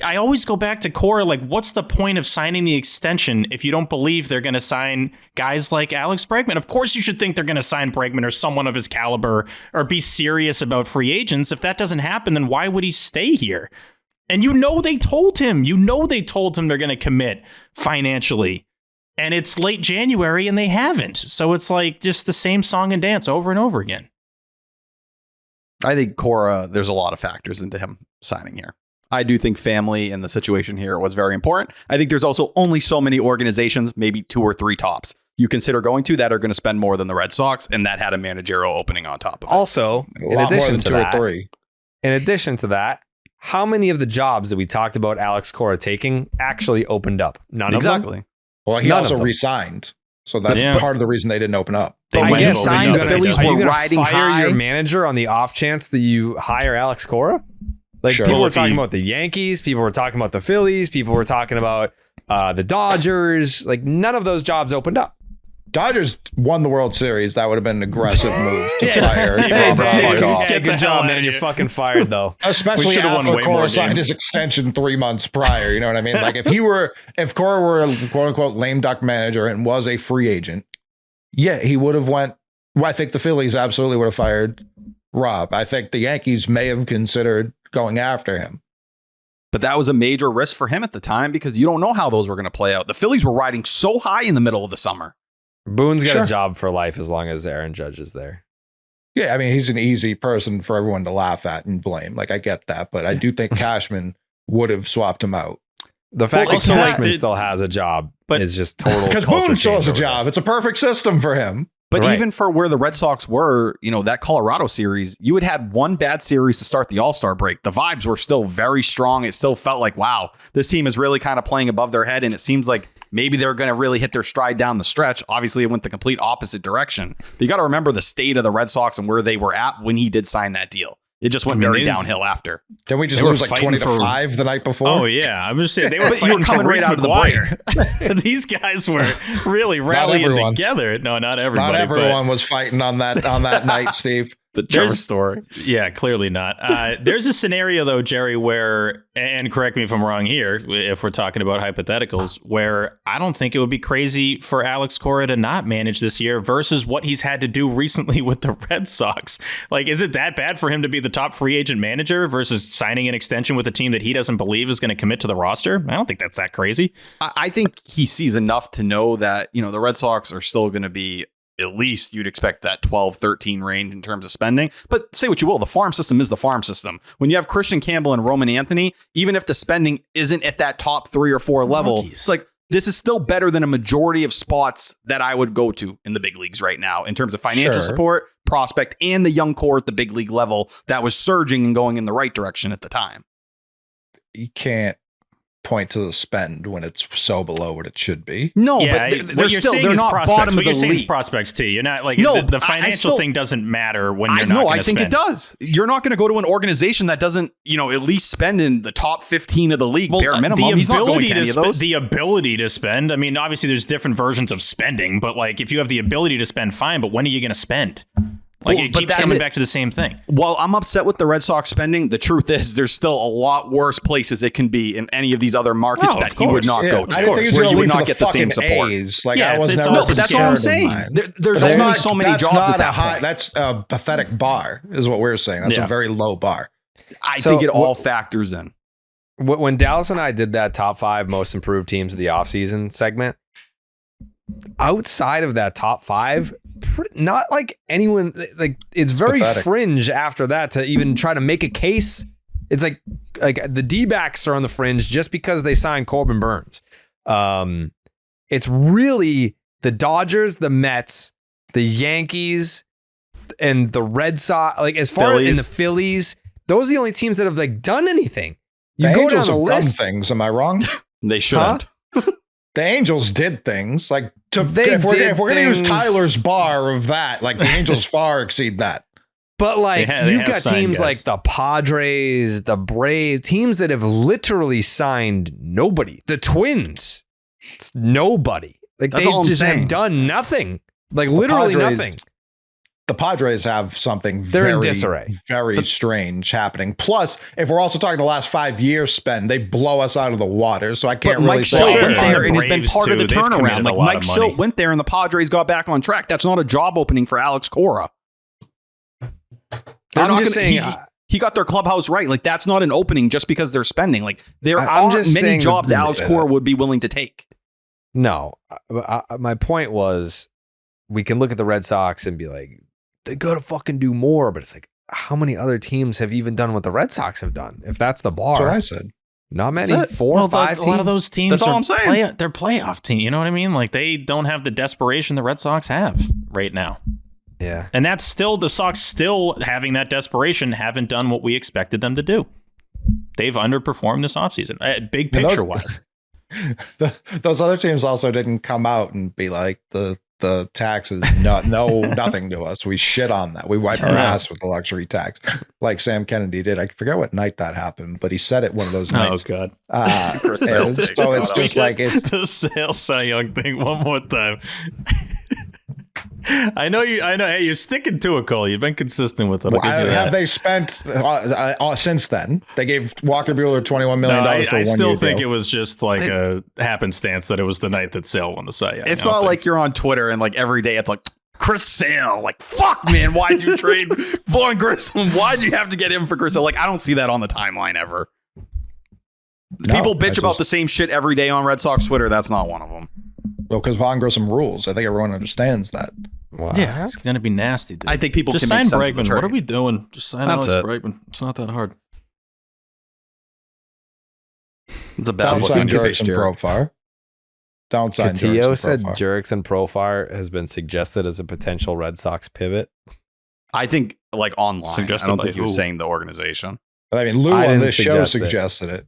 I always go back to Cora. Like, what's the point of signing the extension if you don't believe they're going to sign guys like Alex Bregman? Of course, you should think they're going to sign Bregman or someone of his caliber or be serious about free agents. If that doesn't happen, then why would he stay here? And they told him. They're going to commit financially. And it's late January and they haven't. So it's like just the same song and dance over and over again. I think Cora, there's a lot of factors into him signing here. I do think family and the situation here was very important. I think there's also only so many organizations, maybe 2 or 3 tops, you consider going to that are going to spend more than the Red Sox. And that had a managerial opening on top of it. Also, in addition to that, how many of the jobs that we talked about Alex Cora taking actually opened up? None of them. Exactly. Well, he also resigned. So that's part of the reason they didn't open up. I guess signed. The Phillies were riding high. Fire your manager on the off chance that you hire Alex Cora? Like people were talking about the Yankees. People were talking about the Phillies. People were talking about the Dodgers. Like none of those jobs opened up. Dodgers won the World Series. That would have been an aggressive move to fire. Good job, man. You're fucking fired, though. Especially after Cora signed his extension 3 months prior. You know what I mean? Like if Cora were a quote unquote lame duck manager and was a free agent, he would have went. Well, I think the Phillies absolutely would have fired Rob. I think the Yankees may have considered going after him. But that was a major risk for him at the time because you don't know how those were going to play out. The Phillies were riding so high in the middle of the summer. Boone's got a job for life as long as Aaron Judge is there. Yeah, I mean, he's an easy person for everyone to laugh at and blame. Like, I get that. But I do think Cashman would have swapped him out. The fact that Cashman still has a job is just total. Because Boone still has a job. It's a perfect system for him. But even for where the Red Sox were, that Colorado series, you had one bad series to start the All-Star break. The vibes were still very strong. It still felt like, wow, this team is really kind of playing above their head. And it seems like maybe they're going to really hit their stride down the stretch. Obviously, it went the complete opposite direction. But you got to remember the state of the Red Sox and where they were at when he did sign that deal. It just went very downhill after. Didn't we just lose like 20-5 the night before? Oh, yeah. I'm just saying they were fighting coming right out of the break. These guys were really rallying together. No, not everybody. Not everyone was fighting on that night, Steve. The Trevor story. Yeah, clearly not. There's a scenario, though, Jerry, where, and correct me if I'm wrong here, if we're talking about hypotheticals, where I don't think it would be crazy for Alex Cora to not manage this year versus what he's had to do recently with the Red Sox. Like, is it that bad for him to be the top free agent manager versus signing an extension with a team that he doesn't believe is going to commit to the roster? I don't think that's that crazy. I think he sees enough to know that, the Red Sox are still going to be, at least you'd expect that 12, 13 range in terms of spending. But say what you will, the farm system is the farm system. When you have Christian Campbell and Roman Anthony, even if the spending isn't at that top 3 or 4 level, it's like, this is still better than a majority of spots that I would go to in the big leagues right now in terms of financial support, prospect, and the young core at the big league level that was surging and going in the right direction at the time. You can't point to the spend when it's so below what it should be. No, yeah, but they're not prospects. bottom What of you're the saying is league. Prospects too. You're not like No, the financial thing doesn't matter when you're not going to spend. I think it does. You're not going to go to an organization that doesn't, at least spend in the top 15 of the league bare minimum. He's not going to any of those. The ability to spend. I mean, obviously there's different versions of spending, but like if you have the ability to spend, fine. But when are you going to spend? Like it keeps coming back to the same thing. While I'm upset with the Red Sox spending, the truth is there's still a lot worse places it can be in any of these other markets that he would not go to. I didn't think where you would not get the same support. A's. Like I was never but that's all I'm saying. There's only so many jobs at that point. That's a pathetic bar, is what we're saying. That's a very low bar. I think it all factors in. When Dallas and I did that top 5 most improved teams of the offseason segment, outside of that top 5, not like anyone, like it's very fringe after that to even try to make a case. It's like the D-backs are on the fringe just because they signed Corbin Burns. It's really the Dodgers, the Mets, the Yankees, and the Red Sox. Like as far as in the Phillies, those are the only teams that have like done anything. You the go Angels down the have list. done things. Am I wrong? They shouldn't. The Angels did things like if we're going to use Tyler's bar of that, like the Angels far exceed that. But like you've got teams like the Padres, the Braves, teams that have literally signed nobody. The Twins, it's nobody. Like they just have done nothing. Like literally nothing. The Padres have something They're in disarray. Very strange happening. Plus, if we're also talking the last 5 years spend, they blow us out of the water. So I can't really Mike Schilt went there and has been part of the turnaround. Like Mike Schilt went there and the Padres got back on track. That's not a job opening for Alex Cora. I'm just saying he got their clubhouse right. Like that's not an opening just because they're spending. Like there aren't many jobs Alex Cora would be willing to take. No, my point was we can look at the Red Sox and be like, they got to fucking do more. But it's like, how many other teams have even done what the Red Sox have done? If that's the bar. That's what I said. Not many. 4 or 5 teams. A lot of those teams That's all I'm saying. They're playoff team. You know what I mean? Like they don't have the desperation the Red Sox have right now. Yeah. And that's still the Sox still having that desperation, haven't done what we expected them to do. They've underperformed this offseason. Big picture wise. Those other teams also didn't come out and be like the taxes, nothing to us. We shit on that. We wipe our ass with the luxury tax, like Sam Kennedy did. I forget what night that happened, but he said it one of those nights. Oh God! So it's just like it's the Sale Cy Young thing one more time. I know. Hey, you're sticking to it, Cole. You've been consistent with it. Have they spent since then? They gave Walker Buehler $21 million for 1 year. I still think it was just like a happenstance that it was the night that Sale won the Cy Young. It's not like you're on Twitter and like every day it's like Chris Sale. Like fuck, man, why'd you trade Vaughn Grissom? Why'd you have to get him for Chris Sale? Like I don't see that on the timeline ever. People bitch about the same shit every day on Red Sox Twitter. That's not one of them. Well, because Vaughn Grissom rules. I think everyone understands that. Wow. Yeah, it's going to be nasty, dude. I think people just can make sign sense of the Bregman. trade. What are we doing? Just sign Alex Bregman. It's not that hard. It's a bad sign Jurickson Profar. Don't sign Castillo Jurickson said Profar. Jurickson Profar has been suggested as a potential Red Sox pivot. I think like online. Suggested I don't by think he was who? saying the organization. I mean, Lou on this show suggested it.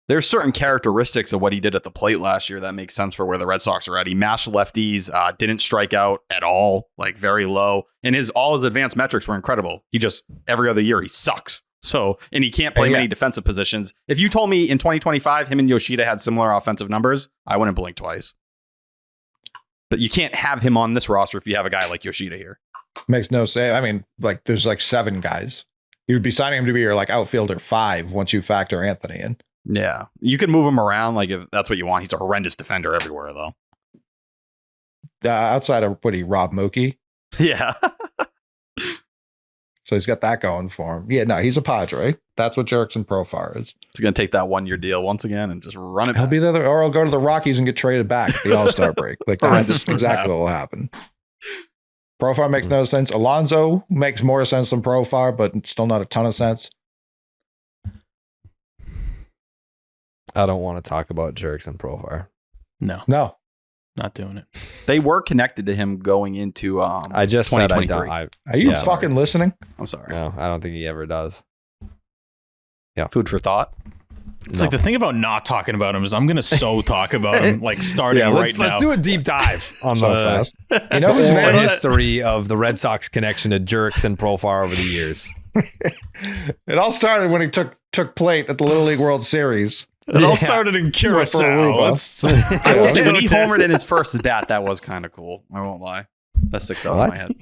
There's certain characteristics of what he did at the plate last year that makes sense for where the Red Sox are at. He mashed lefties, didn't strike out at all, like very low. And all his advanced metrics were incredible. He just, every other year, he sucks. So, and he can't play many defensive positions. If you told me in 2025, him and Yoshida had similar offensive numbers, I wouldn't blink twice. But you can't have him on this roster if you have a guy like Yoshida here. Makes no sense. I mean, like there's like 7 guys. You would be signing him to be your like outfielder 5 once you factor Anthony in. Yeah. You can move him around like if that's what you want. He's a horrendous defender everywhere, though. Outside of Rob Mookie. Yeah. So he's got that going for him. Yeah, no, he's a Padre. That's what Jurickson Profar is. He's going to take that 1-year deal once again and just run it He'll back. be there, or he'll go to the Rockies and get traded back at the All-Star break. Like that's exactly what will happen. Profar makes no sense. Alonso makes more sense than Profar, but still not a ton of sense. I don't want to talk about Jurickson Profar. No, not doing it. They were connected to him going into I just said I don't. Are you fucking listening? I'm sorry. No, I don't think he ever does. Yeah. Food for thought. It's like the thing about not talking about him is I'm going to talk about him like starting now. Let's do a deep dive on So the fast. You know who's oral name? history of the Red Sox connection to Jurickson Profar over the years. It all started when he took plate at the Little League World Series. It all started in Curacao. I'd say when he homered in his first at bat, that was kind of cool. I won't lie. That sticks out in my head.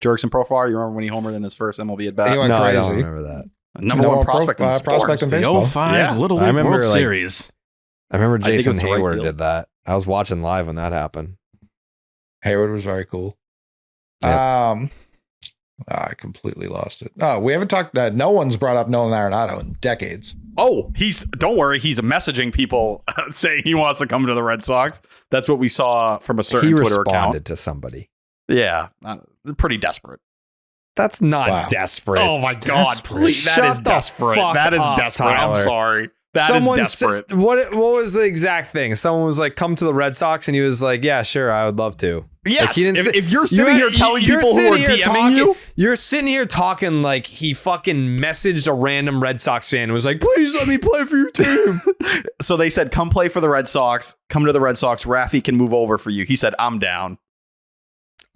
Jurickson Profar, you remember when he homered in his first MLB at bat? He went No, I crazy. don't remember that. Number one prospect in sports. prospect in The baseball. 05 Little League World Series. I remember I think it Jason was the right Hayward field. did that. I was watching live when that happened. Hayward was very cool. Yep. I completely lost it. Oh, we haven't talked. No one's brought up Nolan Arenado in decades. Oh, don't worry. He's messaging people saying he wants to come to the Red Sox. That's what we saw from a certain He Twitter responded account. to somebody. Yeah. Pretty desperate. That's not Wow. desperate. Oh my God, please. That Shut is the desperate. fuck That is up, desperate. I'm Tyler. sorry. That is desperate. What was the exact thing? Someone was like, come to the Red Sox, and he was like, yeah, sure, I would love to. Yes. Like, he didn't say- if you're sitting here telling people who are DMing you, you're sitting here talking like he fucking messaged a random Red Sox fan and was like, please let me play for your team. so they said, come play for the Red Sox. Come to the Red Sox. Raffy can move over for you. He said, I'm down.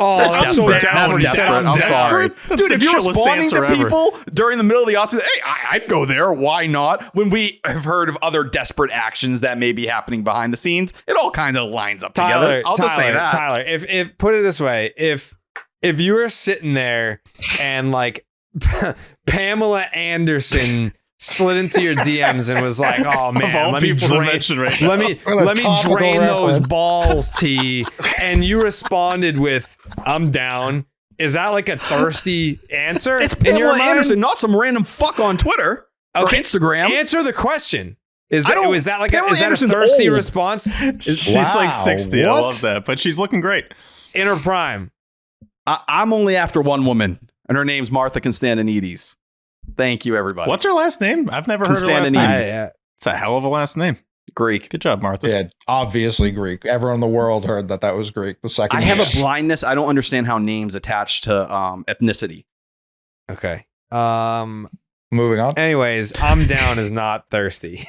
Oh, That's so desperate. That's desperate. I'm sorry. That's Dude, the if you're chillest responding answer to ever. people during the middle of the offseason, hey, I'd go there. Why not? When we have heard of other desperate actions that may be happening behind the scenes, it all kind of lines up together. I'll just say that. Tyler, if put it this way, if you were sitting there and like Pamela Anderson slid into your DMs and was like, "Oh man, Of all let me people to drain, mention right let me topical drain those reference. balls, T," and you responded with, "I'm down." Is that like a thirsty answer? It's in your Pamela mind? Anderson, not some random fuck on Twitter or Instagram. Answer the question. Is I don't- that like Pamela is that a Anderson's thirsty old. response? She's Wow, like 60. I what? love that. But she's looking great. In her prime. I'm only after one woman, and her name's Martha Constantinides. Thank you, everybody. What's her last name? I've never heard her last name. Constantinides. It's a hell of a last name. Greek. Good job, Martha. Yeah, it's obviously Greek. Everyone in the world heard that was Greek. The second I have name. a blindness. I don't understand how names attach to ethnicity. Okay. Moving on. Anyways, I'm down is not thirsty.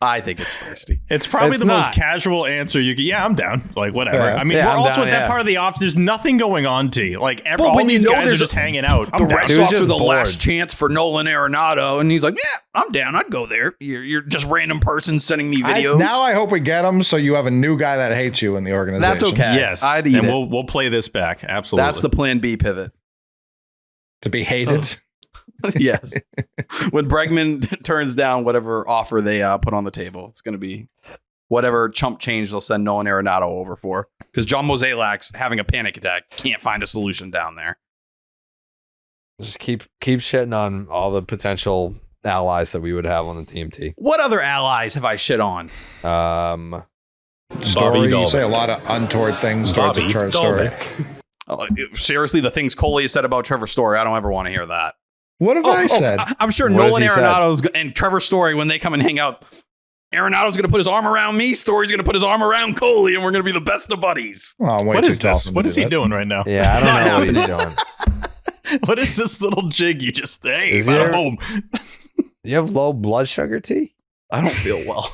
I think it's thirsty. It's probably It's the most not. casual answer you could. Yeah, I'm down. Like, whatever. Yeah. I mean, Yeah, we're I'm also down, at that yeah. part of the office. There's nothing going on, T. Like, Well, all when you these know guys are there's just hanging out. The I'm down. Red He was Sox are just the bored. last chance for Nolan Arenado, and he's like, "Yeah, I'm down. I'd go there." You're just random person sending me videos. Now I hope we get him so you have a new guy that hates you in the organization. That's okay. Yes. I'd eat and it. we'll play this back. Absolutely. That's the plan B pivot. To be hated. Yes. When Bregman turns down whatever offer they put on the table, it's going to be whatever chump change they'll send Nolan Arenado over for. Because John Mozeliak's having a panic attack. Can't find a solution down there. Just keep shitting on all the potential allies that we would have on the team, T. What other allies have I shit on? Story. Bobby You say a lot of untoward things towards a Trevor Story. Seriously, the things Coley has said about Trevor Story, I don't ever want to hear that. What have I said? I'm sure What has Nolan he said? Arenado's and Trevor Story, when they come and hang out, Arenado's going to put his arm around me, Story's going to put his arm around Coley, and we're going to be the best of buddies. Well, I'm way What too is tall this? for him What to is do he that. doing right now? Yeah, I don't know what he's doing. What is this little jig you just, hey, Is bada there- boom. You have low blood sugar, T? I don't feel well.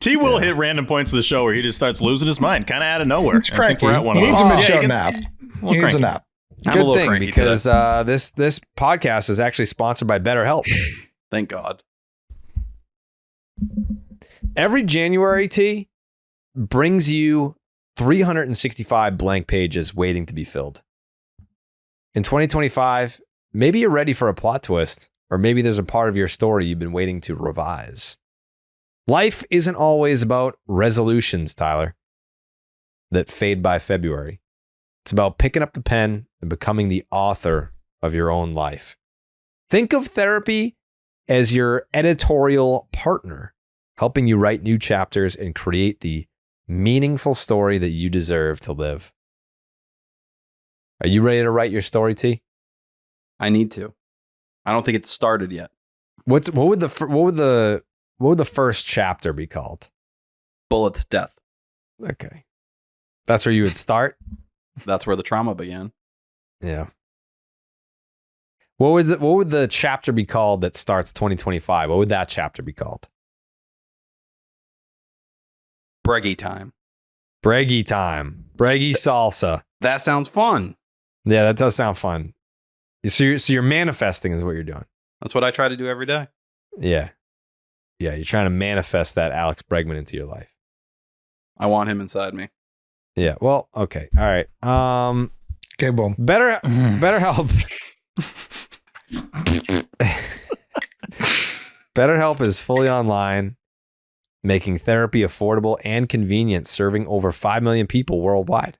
T will hit random points of the show where he just starts losing his mind, kind of out of nowhere. It's I think cranky. we're at one He of needs those. a mid-show he gets nap. a He little needs a cranky. nap. I'm a Good little thing cranky because today. this podcast is actually sponsored by BetterHelp. Thank God. Every January, T brings you 365 blank pages waiting to be filled. in 2025, maybe you're ready for a plot twist, or maybe there's a part of your story you've been waiting to revise. Life isn't always about resolutions, Tyler, that fade by February. It's about picking up the pen and becoming the author of your own life. Think of therapy as your editorial partner, helping you write new chapters and create the meaningful story that you deserve to live. Are you ready to write your story, T? I need to. I don't think it's started yet. What would the first chapter be called? Bullet's death. Okay. That's where you would start? That's where the trauma began. Yeah. What would the chapter be called that starts 2025? What would that chapter be called? Breggy time. Breggy time. Breggy salsa. That sounds fun. Yeah, that does sound fun. So you're manifesting is what you're doing. That's what I try to do every day. Yeah. Yeah, you're trying to manifest that Alex Bregman into your life. I want him inside me. Yeah. Well, okay. All right. Okay, boom. BetterHelp. BetterHelp is fully online, making therapy affordable and convenient, serving over 5 million people worldwide.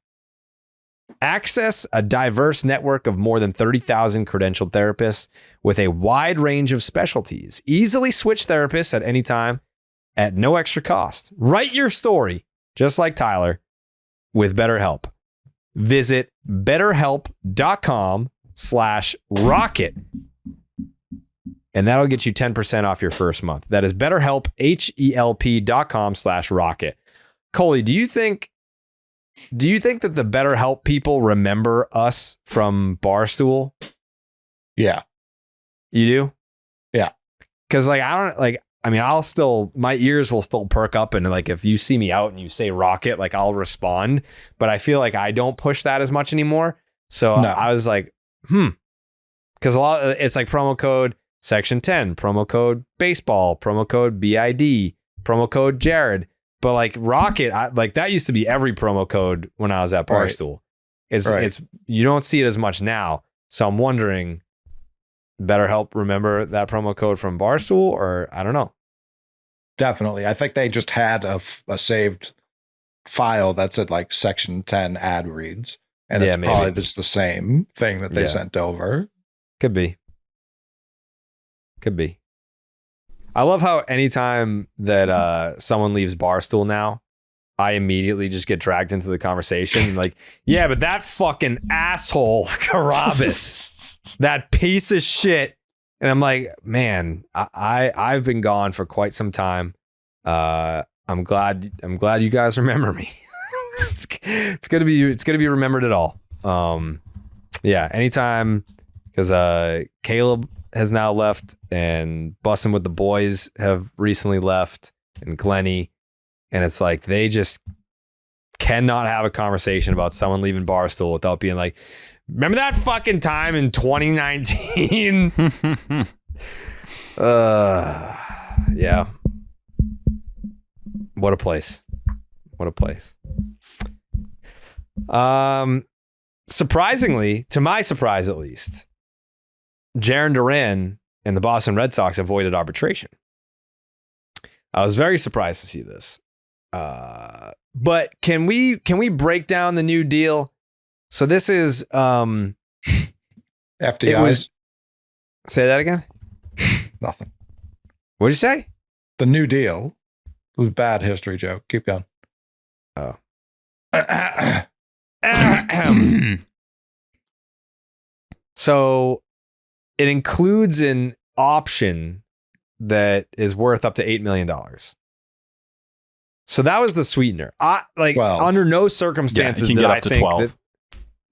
Access a diverse network of more than 30,000 credentialed therapists with a wide range of specialties. Easily switch therapists at any time at no extra cost. Write your story, just like Tyler, with BetterHelp. Visit betterhelp.com/rocket. And that'll get you 10% off your first month. That is BetterHelp, HELP.com/rocket. Coley, do you think that the BetterHelp people remember us from Barstool? Yeah. You do? Yeah. Because my ears will still perk up, and like if you see me out and you say rocket, like I'll respond. But I feel like I don't push that as much anymore. So no. I was like, because it's like promo code Section 10, promo code baseball, promo code BID, promo code Jared. But like Rocket, that used to be every promo code when I was at Barstool. Right. It's you don't see it as much now. So I'm wondering, BetterHelp remember that promo code from Barstool, or I don't know. Definitely. I think they just had a saved file that said like Section 10 ad reads. And it's probably just the same thing that they sent over. Could be. I love how anytime that someone leaves Barstool now, I immediately just get dragged into the conversation. Like, yeah, but that fucking asshole Carabas, that piece of shit. And I'm like, man, I've been gone for quite some time. I'm glad you guys remember me. it's gonna be remembered at all. Yeah, anytime, because Caleb has now left, and Bussin' with the Boys have recently left, and Glenny, and it's like they just cannot have a conversation about someone leaving Barstool without being like, remember that fucking time in 2019? Yeah. What a place. Surprisingly, to my surprise at least, Duran and the Boston Red Sox avoided arbitration. I was very surprised to see this. But can we break down the new deal? So this is FDI. Say that again? Nothing. What'd you say? The new deal. It was a bad history joke. Keep going. Oh. So it includes an option that is worth up to $8 million. So that was the sweetener. Under no circumstances did I think 12.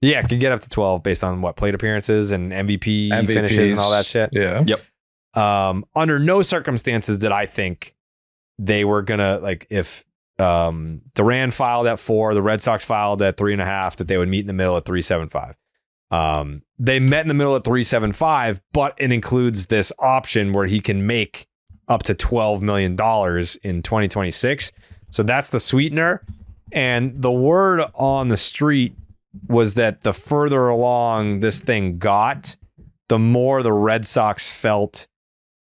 It could get up to 12 based on what plate appearances and MVPs finishes and all that shit. Yeah. Yep. Under no circumstances did I think they were gonna, like, if Duran filed at 4, the Red Sox filed at 3.5, that they would meet in the middle at 3.75. They met in the middle at 3.75, but it includes this option where he can make up to $12 million in 2026. So that's the sweetener. And the word on the street was that the further along this thing got, the more the Red Sox felt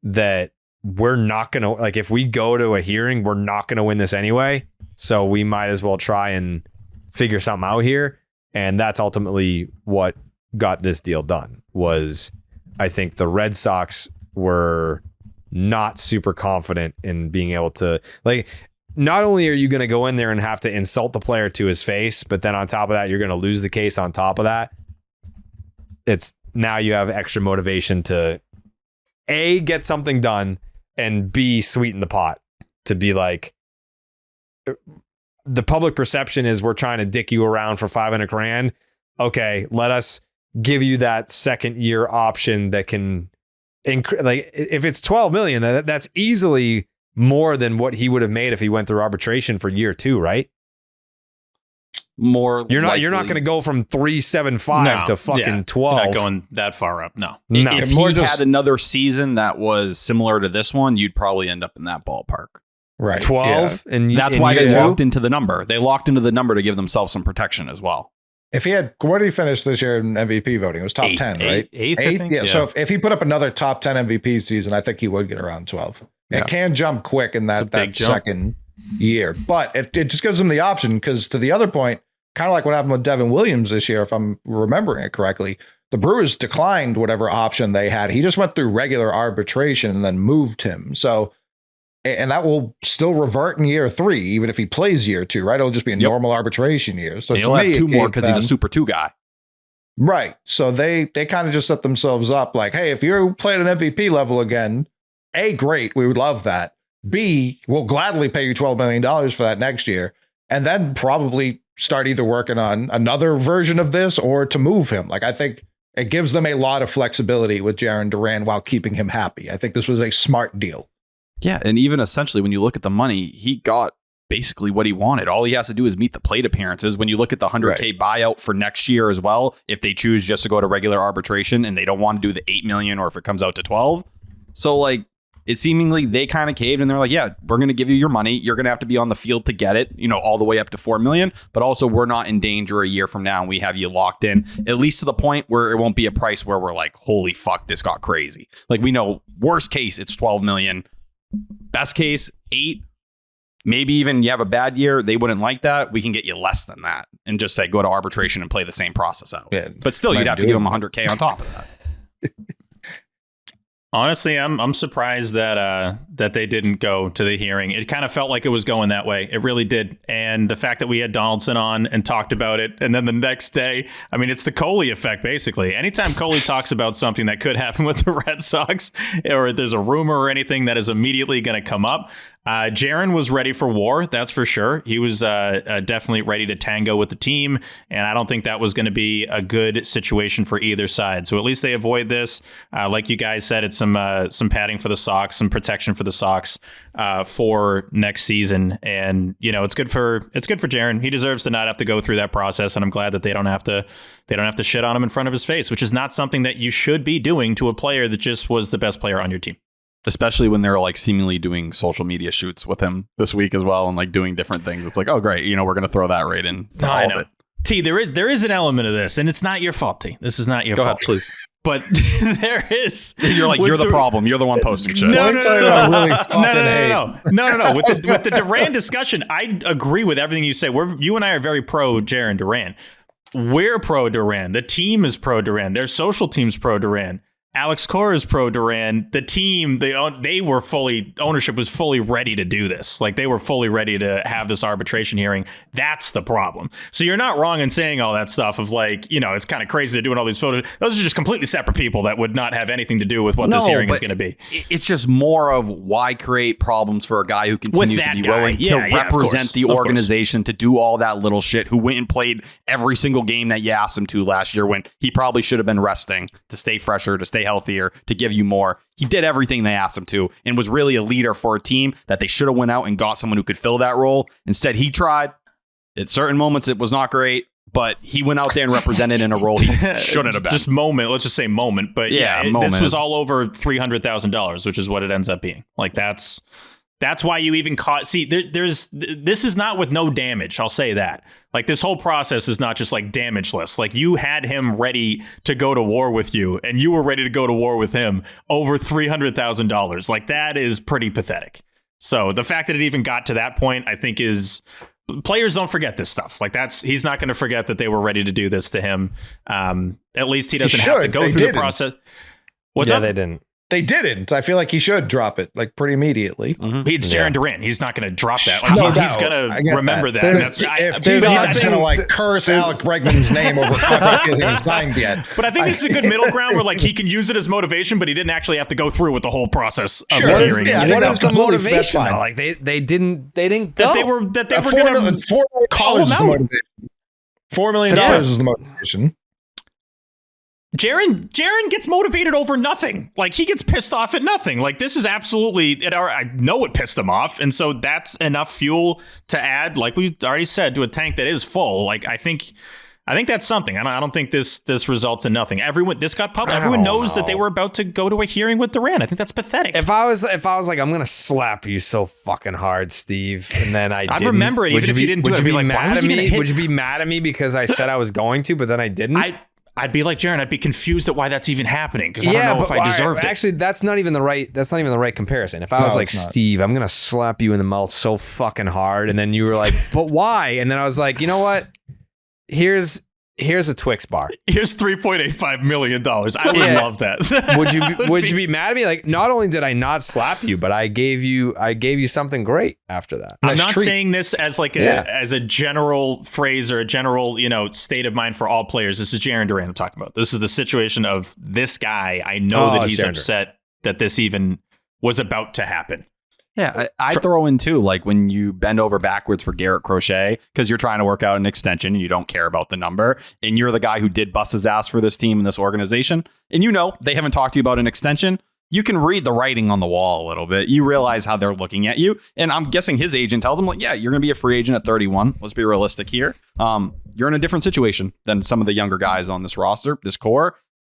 that we're not going to, like, if we go to a hearing, we're not going to win this anyway. So we might as well try and figure something out here. And that's ultimately what got this deal done. Was I think the Red Sox were not super confident in being able to, like, not only are you going to go in there and have to insult the player to his face, but then on top of that, you're going to lose the case on top of that. It's now you have extra motivation to A, get something done, and B, sweeten the pot to be like, the public perception is we're trying to dick you around for $500,000. Okay, let us give you that second year option that can like if it's $12 million, that's easily more than what he would have made if he went through arbitration for year 2, right? More you're not going to go from 375 to fucking 12. You're not going that far up. No. If he had another season that was similar to this one, you'd probably end up in that ballpark. Right. 12. Yeah. And that's why they locked into the number. They locked into the number to give themselves some protection as well. If he had, what did he finish this year in MVP voting? It was top 10, right? Eighth, I think. Yeah. So if he put up another top 10 MVP season, I think he would get around 12. Yeah. It can jump quick in that second year, but it just gives him the option, because to the other point, kind of like what happened with Devin Williams this year, if I'm remembering it correctly, the Brewers declined whatever option they had. He just went through regular arbitration and then moved him. So, and that will still revert in year 3, even if he plays year 2, right? It'll just be a normal arbitration year. So he'll have 2 more because he's a Super 2 guy. Right. So they kind of just set themselves up like, hey, if you played an MVP level again, A, great, we would love that. B, we'll gladly pay you $12 million for that next year. And then probably start either working on another version of this or to move him. Like, I think it gives them a lot of flexibility with Jarren Duran while keeping him happy. I think this was a smart deal. Yeah, and even essentially, when you look at the money, he got basically what he wanted. All he has to do is meet the plate appearances. When you look at the $100K buyout for next year as well, if they choose just to go to regular arbitration and they don't want to do the $8 million, or if it comes out to 12. So, like, it seemingly they kind of caved and they're like, yeah, we're going to give you your money. You're going to have to be on the field to get it, all the way up to $4 million. But also, we're not in danger a year from now, and we have you locked in, at least to the point where it won't be a price where we're like, holy fuck, this got crazy. Like, we know worst case, it's $12 million. Best case, 8. Maybe even you have a bad year, they wouldn't like that. We can get you less than that and just say go to arbitration and play the same process out. Yeah, but still, you'd have to give them $100K on top of that. Honestly, I'm surprised that they didn't go to the hearing. It kind of felt like it was going that way. It really did. And the fact that we had Donaldson on and talked about it, and then the next day, I mean, it's the Coley effect, basically. Anytime Coley talks about something that could happen with the Red Sox, or there's a rumor or anything that is immediately going to come up, Jarren was ready for war, that's for sure. He was definitely ready to tango with the team, and I don't think that was going to be a good situation for either side. So at least they avoid this. Like you guys said, it's some padding for the Sox, some protection for the Sox for next season, and it's good for Jarren. He deserves to not have to go through that process, and I'm glad that they don't have to shit on him in front of his face, which is not something that you should be doing to a player that just was the best player on your team. Especially when they're like seemingly doing social media shoots with him this week as well, and like doing different things. It's like, oh great, we're going to throw that right in. I know. T, there is an element of this, and it's not your fault, T. This is not your fault. Go ahead, please. But there is. You're like, you're the problem. You're the one posting shit. No. With the Duran discussion, I agree with everything you say. You and I are very pro Jarren Duran. We're pro Duran. The team is pro Duran. Their social team's pro Duran. Alex Cora is pro Duran. The team, ownership was fully ready to do this. Like, they were fully ready to have this arbitration hearing. That's the problem. So you're not wrong in saying all that stuff of like, it's kind of crazy they're doing all these photos. Those are just completely separate people that would not have anything to do with what this hearing is going to be. It's just more of why create problems for a guy who continues to be willing to represent the organization, to do all that little shit, who went and played every single game that you asked him to last year when he probably should have been resting to stay fresher, to stay healthier, to give you more. He did everything they asked him to and was really a leader for a team that they should have went out and got someone who could fill that role. Instead, he tried. At certain moments, it was not great, but he went out there and represented in a role he shouldn't have been. Let's just say moment. But this was all over $300,000, which is what it ends up being. Like, that's That's why you even caught. See, this is not with no damage. I'll say that. Like, this whole process is not just like damageless. Like, you had him ready to go to war with you, and you were ready to go to war with him over $300,000. Like, that is pretty pathetic. So the fact that it even got to that point, I think players don't forget this stuff. Like, he's not going to forget that they were ready to do this to him. At least he doesn't have to go through the process. What's up? They didn't. They didn't. I feel like he should drop it like pretty immediately. Mm-hmm. It's Jaron Duran. He's not going to drop that. Like, he's going to remember that. If he's not going to like curse Alex Bregman's name over contract he hasn't signed yet. But I think this is a good middle ground where like he can use it as motivation, but he didn't actually have to go through with the whole process of the hearing. What is the motivation? Like they didn't go. That they were going to call him out. $4 million is the motivation. Jaron gets motivated over nothing. Like, he gets pissed off at nothing. Like, this is absolutely, I know it pissed him off. And so that's enough fuel to add, like we already said, to a tank that is full. Like, I think that's something. I don't think this results in nothing. This got public. Everyone knows that they were about to go to a hearing with Duran. I think that's pathetic. If I was like, I'm gonna slap you so fucking hard, Steve, and then I remember it. Even if you didn't do it, I'd be like, why was he gonna hit? Would you be mad at me because I said I was going to, but then I didn't? I'd be like, Jaron, I'd be confused at why that's even happening, because I don't know if I deserved it. Actually, that's not even the right comparison. If I was like, Steve, I'm gonna slap you in the mouth so fucking hard, and then you were like, but why? And then I was like, you know what? Here's a Twix bar. Here's $3.85 million. I would love that. Would you be mad at me? Like, not only did I not slap you, but I gave you something great after that. I'm not saying this as like as a general phrase or a general, state of mind for all players. This is Jaron Duran I'm talking about. This is the situation of this guy. I know that he's upset that this even was about to happen. Yeah, I throw in too, like when you bend over backwards for Garrett Crochet because you're trying to work out an extension and you don't care about the number, and you're the guy who did bust his ass for this team and this organization, and they haven't talked to you about an extension. You can read the writing on the wall a little bit. You realize how they're looking at you, and I'm guessing his agent tells him, like, yeah, you're going to be a free agent at 31. Let's be realistic here. You're in a different situation than some of the younger guys on this roster, this core.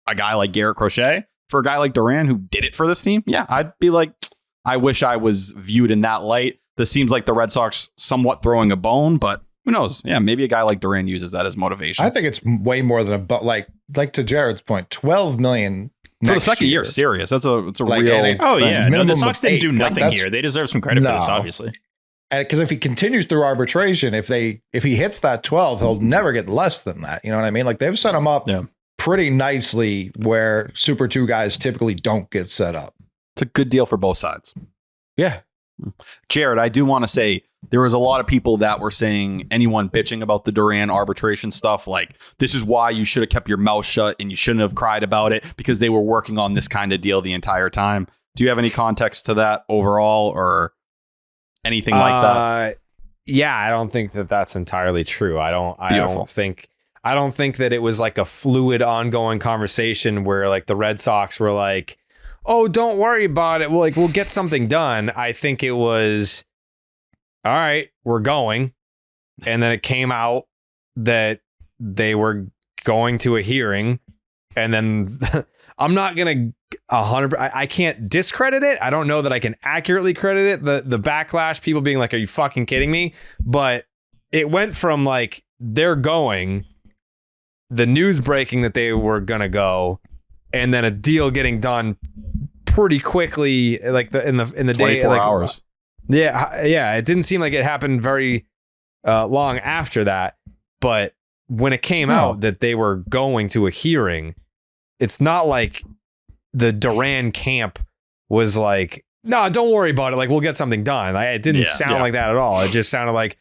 A guy like Garrett Crochet, for a guy like Duran who did it for this team, yeah, I'd be like, I wish I was viewed in that light. This seems like the Red Sox somewhat throwing a bone, but who knows? Yeah, maybe a guy like Duran uses that as motivation. I think it's way more than a bone. Like to Jared's point, $12 million for the second year. Serious. It's a like, real. The Sox didn't do nothing here. They deserve some credit for this, obviously. Because if he continues through arbitration, if he hits that 12, he'll never get less than that. You know what I mean? Like, they've set him up pretty nicely where Super 2 guys typically don't get set up. It's a good deal for both sides. Yeah. Jared, I do want to say there was a lot of people that were saying anyone bitching about the Duran arbitration stuff, like, this is why you should have kept your mouth shut and you shouldn't have cried about it because they were working on this kind of deal the entire time. Do you have any context to that overall or anything like that? Yeah, I don't think that that's entirely true. I don't think that it was like a fluid ongoing conversation where like the Red Sox were like, oh, don't worry about it. We'll get something done. I think it was, all right, we're going. And then it came out that they were going to a hearing. And then I'm not going to 100%. I can't discredit it. I don't know that I can accurately credit it. The backlash, people being like, are you fucking kidding me? But it went from like, they're going, the news breaking that they were going to go, and then a deal getting done pretty quickly, like in the day, 24 hours. Yeah. It didn't seem like it happened very long after that. But when it came out that they were going to a hearing, it's not like the Duran camp was like, no, don't worry about it. Like, we'll get something done. It didn't sound like that at all. It just sounded like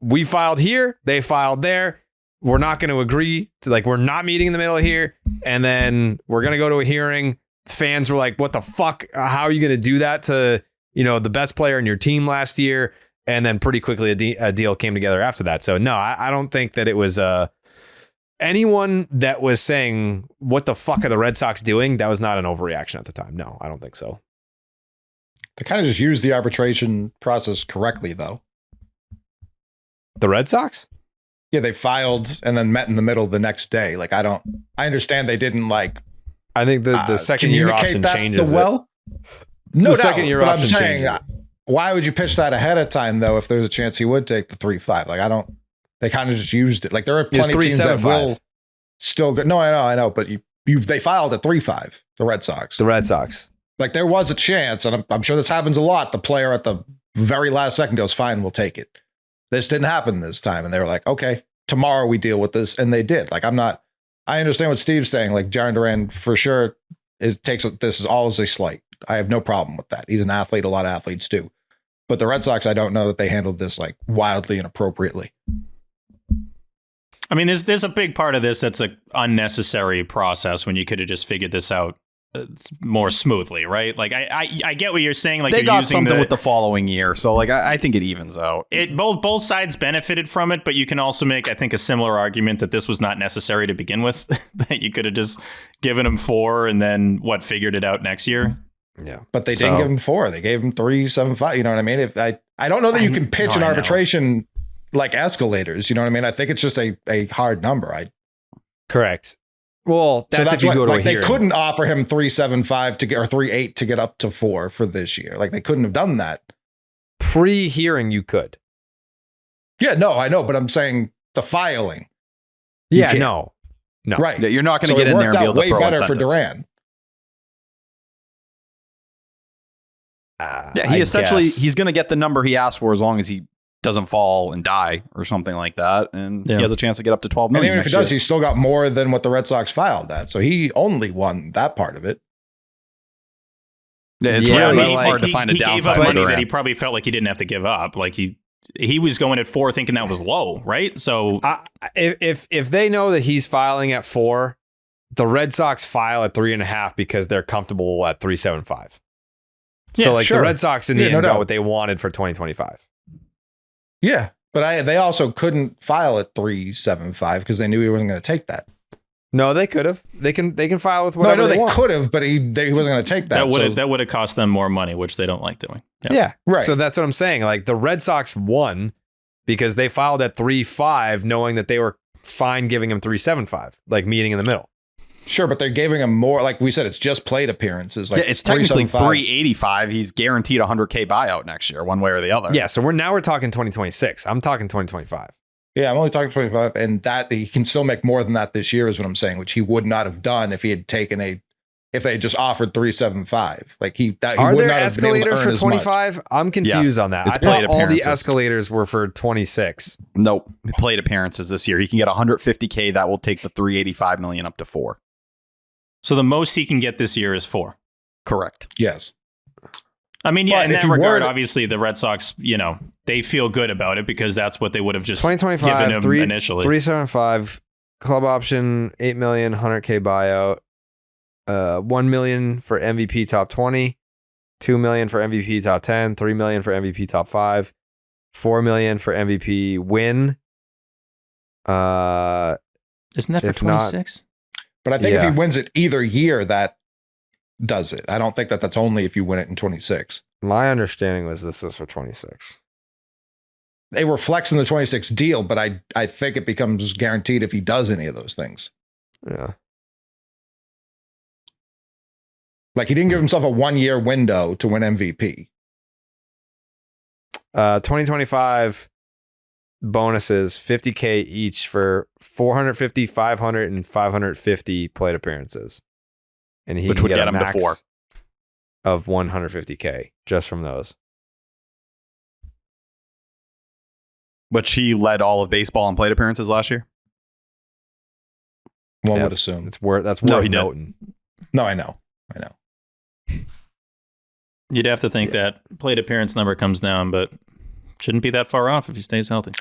we filed here, they filed there. We're not going to agree to, like, we're not meeting in the middle here. And then we're going to go to a hearing. Fans were like, what the fuck? How are you going to do that to, the best player in your team last year? And then pretty quickly a deal came together after that. So no, I don't think that it was anyone that was saying, what the fuck are the Red Sox doing? That was not an overreaction at the time. No, I don't think so. They kind of just used the arbitration process correctly, though. The Red Sox? Yeah, they filed and then met in the middle the next day. Like, I understand they didn't like. I think the second year option changes. No the doubt, second year but I'm option saying, changes. why would you pitch that ahead of time though? If there's a chance he would take the 3.5, like I don't. They kind of just used it. Like there are plenty of teams that will still go. No, I know, but they filed at 3.5. The Red Sox. Like there was a chance, and I'm sure this happens a lot. The player at the very last second goes, "Fine, we'll take it." This didn't happen this time, and they were like, "Okay, tomorrow we deal with this," and they did. Like I understand what Steve's saying. Like Duran for sure takes this is all as a slight. I have no problem with that. He's an athlete. A lot of athletes do. But the Red Sox, I don't know that they handled this like wildly inappropriately. I mean, there's a big part of this that's an unnecessary process when you could have just figured this out more smoothly, right? Like I get what you're saying. Like they you're got using something with the following year, so like I think it evens out. Both sides benefited from it, but you can also make, I think, a similar argument that this was not necessary to begin with. That you could have just given him 4 and then figured it out next year. Yeah, but they didn't give him 4. They gave him 3.75. You know what I mean? If I don't know that you can pitch an arbitration like escalators. You know what I mean? I think it's just a hard number. Correct. Well, that's if you go to a hearing. They couldn't offer him 3.75 to get or 3.8 to get up to 4 for this year. Like they couldn't have done that. Pre-hearing, you could. Yeah, no, I know, but I'm saying the filing. Yeah, no, right. You're not going to get in there and be able to throw way better incentives. for Duran. He's going to get the number he asked for as long as he doesn't fall and die or something like that, and he has a chance to get up to 12 million. And even if he does, he's still got more than what the Red Sox filed at. So he only won that part of it. Yeah, it's really hard to find a downside. He gave up money that he probably felt like he didn't have to give up. Like he was going at 4 thinking that was low, right? So if they know that he's filing at 4, the Red Sox file at 3.5 because they're comfortable at 3.75. So the Red Sox in the end got what they wanted for 2025. Yeah, but they also couldn't file at 3.75 because they knew he wasn't going to take that. No, they could have. They can file with whatever they want. Could have, but he wasn't going to take that. That would have cost them more money, which they don't like doing. Yeah, right. So that's what I'm saying. Like the Red Sox won because they filed at 3.5, knowing that they were fine giving him 3.75, like meeting in the middle. Sure, but they're giving him more. Like we said, it's just plate appearances. Like it's technically 3.85. He's guaranteed a $100K buyout next year, one way or the other. Yeah, so we're talking 2026. I'm talking 2025. Yeah, I'm only talking 25, and that he can still make more than that this year is what I'm saying, which he would not have done if he had taken if they had just offered 3.75. Like he Are would there not have been able to escalators earn for as 25? I'm confused on that. I thought all the escalators were for 26. Nope, plate appearances this year. He can get 150K. That will take the 3.85 million up to 4. So the most he can get this year is 4. Correct. Yes. I mean, yeah, in that regard, obviously the Red Sox, they feel good about it because that's what they would have just 2025, given him initially. 3.75 club option, 8 million, 100K buyout, 1 million for MVP top 20, 2 million for MVP top 10, 3 million for MVP top 5, 4 million for MVP win. Isn't that for 26? But I think if he wins it either year, that does it. I don't think that's only if you win it in 26. My understanding was this was for 26. They were flexing the 26 deal, but I think it becomes guaranteed if he does any of those things. Yeah. Like he didn't give himself a 1-year window to win MVP. 2025 bonuses, 50K each for 450, 500, and 550 plate appearances. And he which can would get get a him max to 4 of 150K just from those. Which he led all of baseball in plate appearances last year. One would assume. That's worth noting. No, I know. You'd have to think that plate appearance number comes down, but shouldn't be that far off if he stays healthy.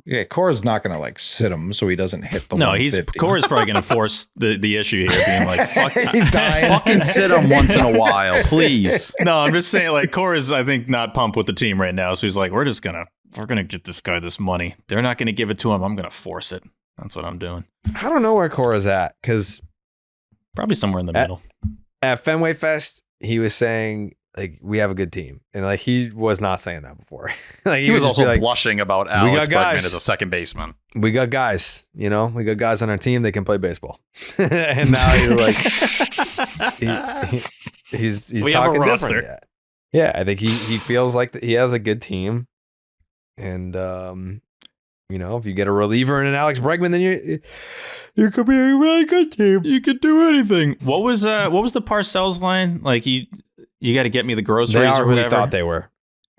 Yeah, Cora's not going to sit him so he doesn't hit the 150. Cora's probably going to force the issue here, being like, "Fuck, he's dying. Fucking sit him once in a while, please." No, I'm just saying, Cora's I think not pumped with the team right now, so he's like, we're gonna get this guy this money. They're not going to give it to him. I'm going to force it. That's what I'm doing. I don't know where Cora's at because probably somewhere in the middle. At Fenway Fest, he was saying, we have a good team. And he was not saying that before. He was also blushing about Alex Bregman as a second baseman. We got guys, we got guys on our team that can play baseball. And now he's he's we talking have a roster. different. Yeah, I think he feels like he has a good team, and if you get a reliever and an Alex Bregman, then you could be a really good team. You could do anything. What was the Parcells line? Like you got to get me the groceries they are or whatever. Who we thought they were.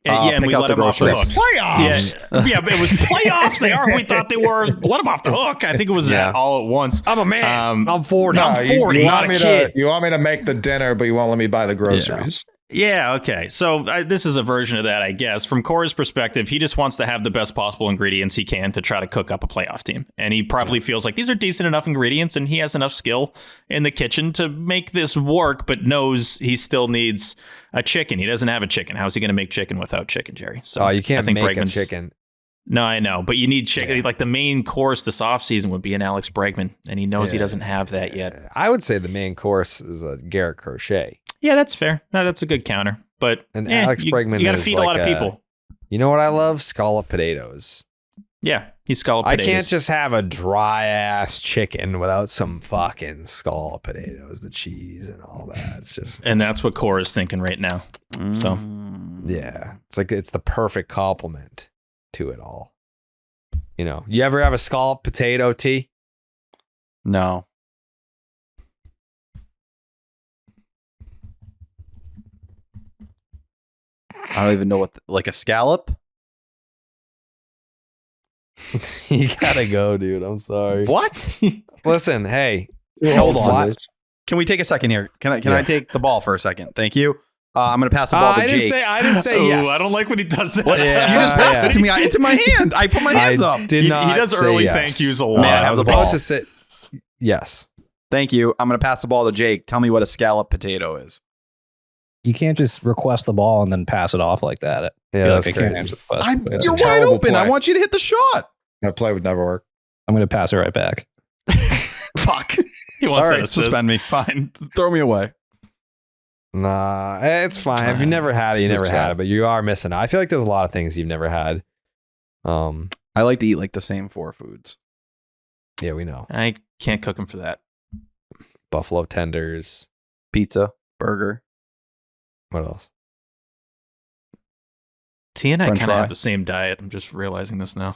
And we let them off the hook. Playoffs. Yeah, but it was playoffs. They are who we thought they were. Let them off the hook. I think it was that all at once. I'm a man. I'm 40. No, I'm 40. You Not a kid. You want me to make the dinner, but you won't let me buy the groceries. Yeah, okay. So this is a version of that, I guess. From Cora's perspective, he just wants to have the best possible ingredients he can to try to cook up a playoff team. And he probably feels like these are decent enough ingredients and he has enough skill in the kitchen to make this work, but knows he still needs a chicken. He doesn't have a chicken. How's he going to make chicken without chicken, Jerry? So you can't make Bregman's, a chicken. No, I know, but you need chicken. Yeah. Like the main course this offseason would be an Alex Bregman, and he knows he doesn't have that yet. I would say the main course is a Garrett Crochet. Yeah, that's fair. No, that's a good counter. But Alex Bregman, you got to feed a lot of people. You know what I love? Scalloped potatoes. Yeah, he's scalloped potatoes. I can't just have a dry ass chicken without some fucking scalloped potatoes, the cheese and all that. It's just, and that's what Cora's thinking right now. So yeah, it's the perfect compliment to it all. You ever have a scalloped potato, T? No. I don't even know what, like a scallop? You gotta go, dude. I'm sorry. What? Listen, hey. Hold on. Can we take a second here? Can I take the ball for a second? Thank you. I'm going to pass the ball to Jake. I didn't say yes. I don't like when he does that. Yeah, you just passed it to me. It's in my hand. I put my hands up. He does early thank yous a lot. Man, I was about to say yes. Thank you. I'm going to pass the ball to Jake. Tell me what a scallop potato is. You can't just request the ball and then pass it off like that. Yeah, that's I can't answer the question. You're wide open. I want you to hit the shot. That play would never work. I'm going to pass it right back. Fuck. He wants that assist. Suspend me. Fine. Throw me away. Nah, it's fine. If you never had it, you never had it. But you are missing out. I feel like there's a lot of things you've never had. I like to eat like the same 4 foods. Yeah, we know. I can't cook them for that. Buffalo tenders, pizza, burger. What else? T and I kind of have the same diet. I'm just realizing this now.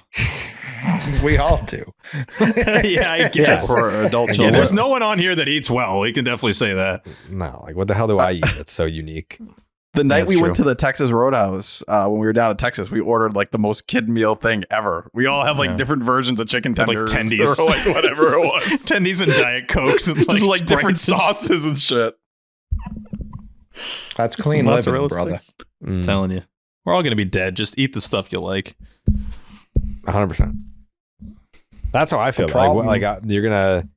We all do. Yeah, I guess. For adult children. There's no one on here that eats well. We can definitely say that. No, like what the hell do I eat that's so unique? The night we went to the Texas Roadhouse, when we were down in Texas, we ordered like the most kid meal thing ever. We all have like different versions of chicken tenders, like tendies, or like whatever it was, tendies and Diet Cokes, and just like different sauces and shit. That's clean living, brother. Telling you, we're all gonna be dead. Just eat the stuff you like. 100%. That's how I feel. You're gonna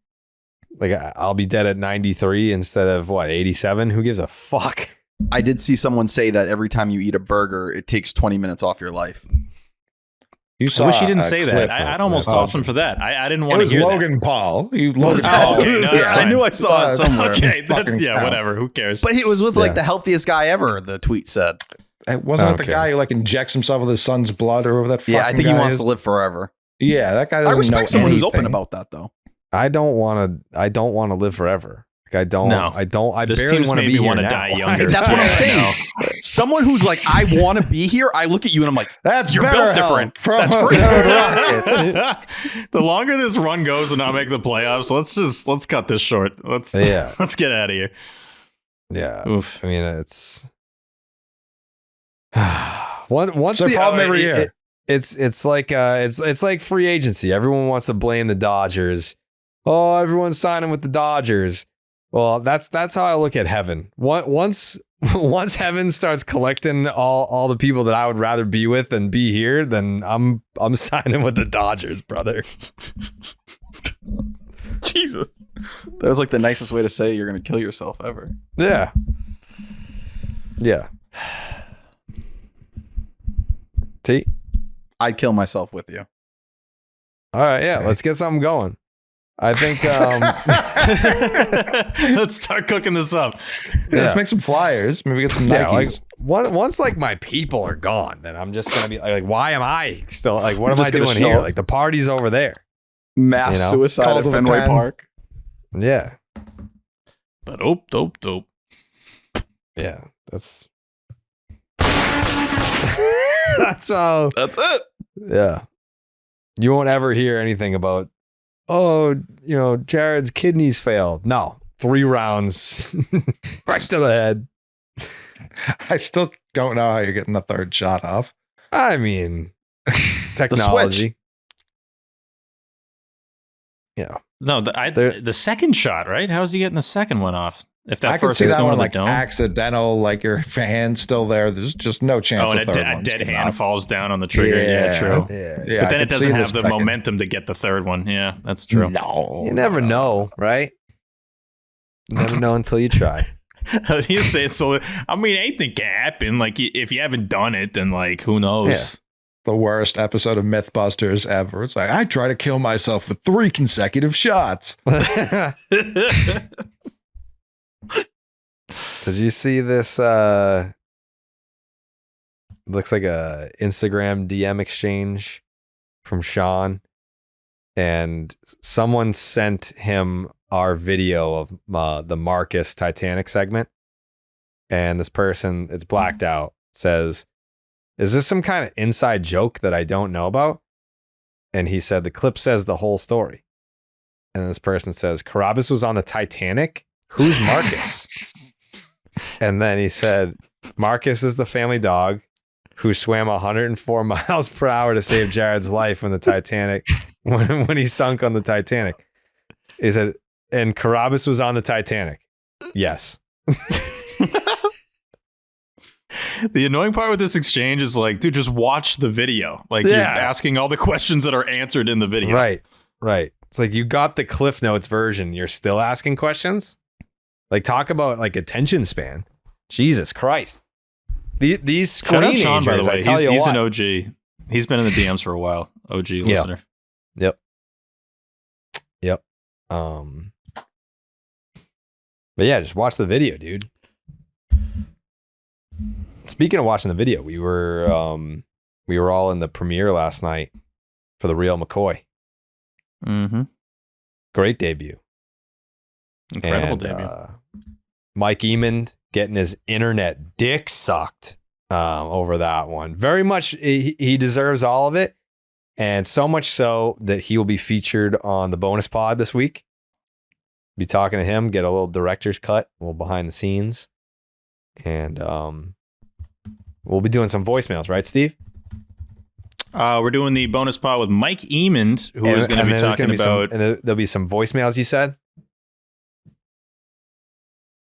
I'll be dead at 93 instead of 87. Who gives a fuck? I did see someone say that every time you eat a burger, it takes 20 minutes off your life. I wish he didn't say that. I'd almost toss him for that. I didn't want to hear Logan that. Paul. Logan Paul. Okay, no, I knew I saw it somewhere. Okay, whatever. Who cares? But it was with like the healthiest guy ever, the tweet said. It wasn't it the guy who like injects himself with his son's blood or whatever that fucking I think guy he wants is? to live forever. Yeah, that guy doesn't know I respect someone who's open anything. about that though. I don't want to live forever. Like I This barely team's want to made be me want to here die now. younger. That's what I'm saying. Someone who's like, I want to be here. I look at you and I'm like, you're built different. That's great. The longer this run goes and not make the playoffs, let's cut this short. Let's get out of here. Yeah. Oof. I mean, it's once the problem every year. It's like free agency. Everyone wants to blame the Dodgers. Oh, everyone's signing with the Dodgers. Well, that's how I look at heaven. Once heaven starts collecting all the people that I would rather be with than be here, then I'm signing with the Dodgers, brother. Jesus. That was like the nicest way to say you're going to kill yourself ever. Yeah. Yeah. T? I'd kill myself with you. All right, yeah, let's get something going. I think let's start cooking this up. Yeah, let's make some flyers. Maybe get some Nikes. Once like my people are gone, then I'm just gonna be like, why am I still like? What am I doing here? Like the party's over there. Mass suicide at Fenway Park. Yeah. But dope. Yeah, that's That's all. That's it. Yeah. You won't ever hear anything about, oh, Jared's kidneys failed. No. 3 rounds right to the head. I still don't know how you're getting the third shot off. I mean, technology. Yeah. No, the second shot, right? How is he getting the second one off? If that I can first see is that going one to the like dome. accidental, like your hand's still there. There's just no chance. Oh, and a dead hand falls down on the trigger. Yeah, true. Yeah, But then it doesn't have the momentum to get the third one. Yeah, that's true. No, You never know, right? You never know until you try. You say it's so. I mean, anything can happen. Like if you haven't done it, then like who knows? Yeah. The worst episode of Mythbusters ever. It's like I try to kill myself with 3 consecutive shots. Did you see this? Looks like a Instagram DM exchange from Sean, and someone sent him our video of the Marcus Titanic segment, and this person, it's blacked out, says, "Is this some kind of inside joke that I don't know about?" And he said the clip says the whole story, and this person says, "Carabas was on the Titanic. Who's Marcus?" And then he said, "Marcus is the family dog who swam 104 miles per hour to save Jared's life when the Titanic, when he sunk on the Titanic." He said, "And Carabas was on the Titanic." Yes. The annoying part with this exchange is like, dude, just watch the video. Like you're asking all the questions that are answered in the video. Right. It's like you got the Cliff Notes version. You're still asking questions. Like talk about like attention span. Jesus Christ. These Shout out Sean, by the way. He's an OG. He's been in the DMs for a while. OG listener. Yep. But yeah, just watch the video, dude. Speaking of watching the video, we were all in the premiere last night for the Real McCoy. Mm-hmm. Great debut. Incredible debut. Mike Eamon getting his internet dick sucked over that one. Very much, he deserves all of it. And so much so that he will be featured on the bonus pod this week. Be talking to him, get a little director's cut, a little behind the scenes. And we'll be doing some voicemails, right, Steve? We're doing the bonus pod with Mike Eamon, who is going to be talking about... There'll be some voicemails, you said?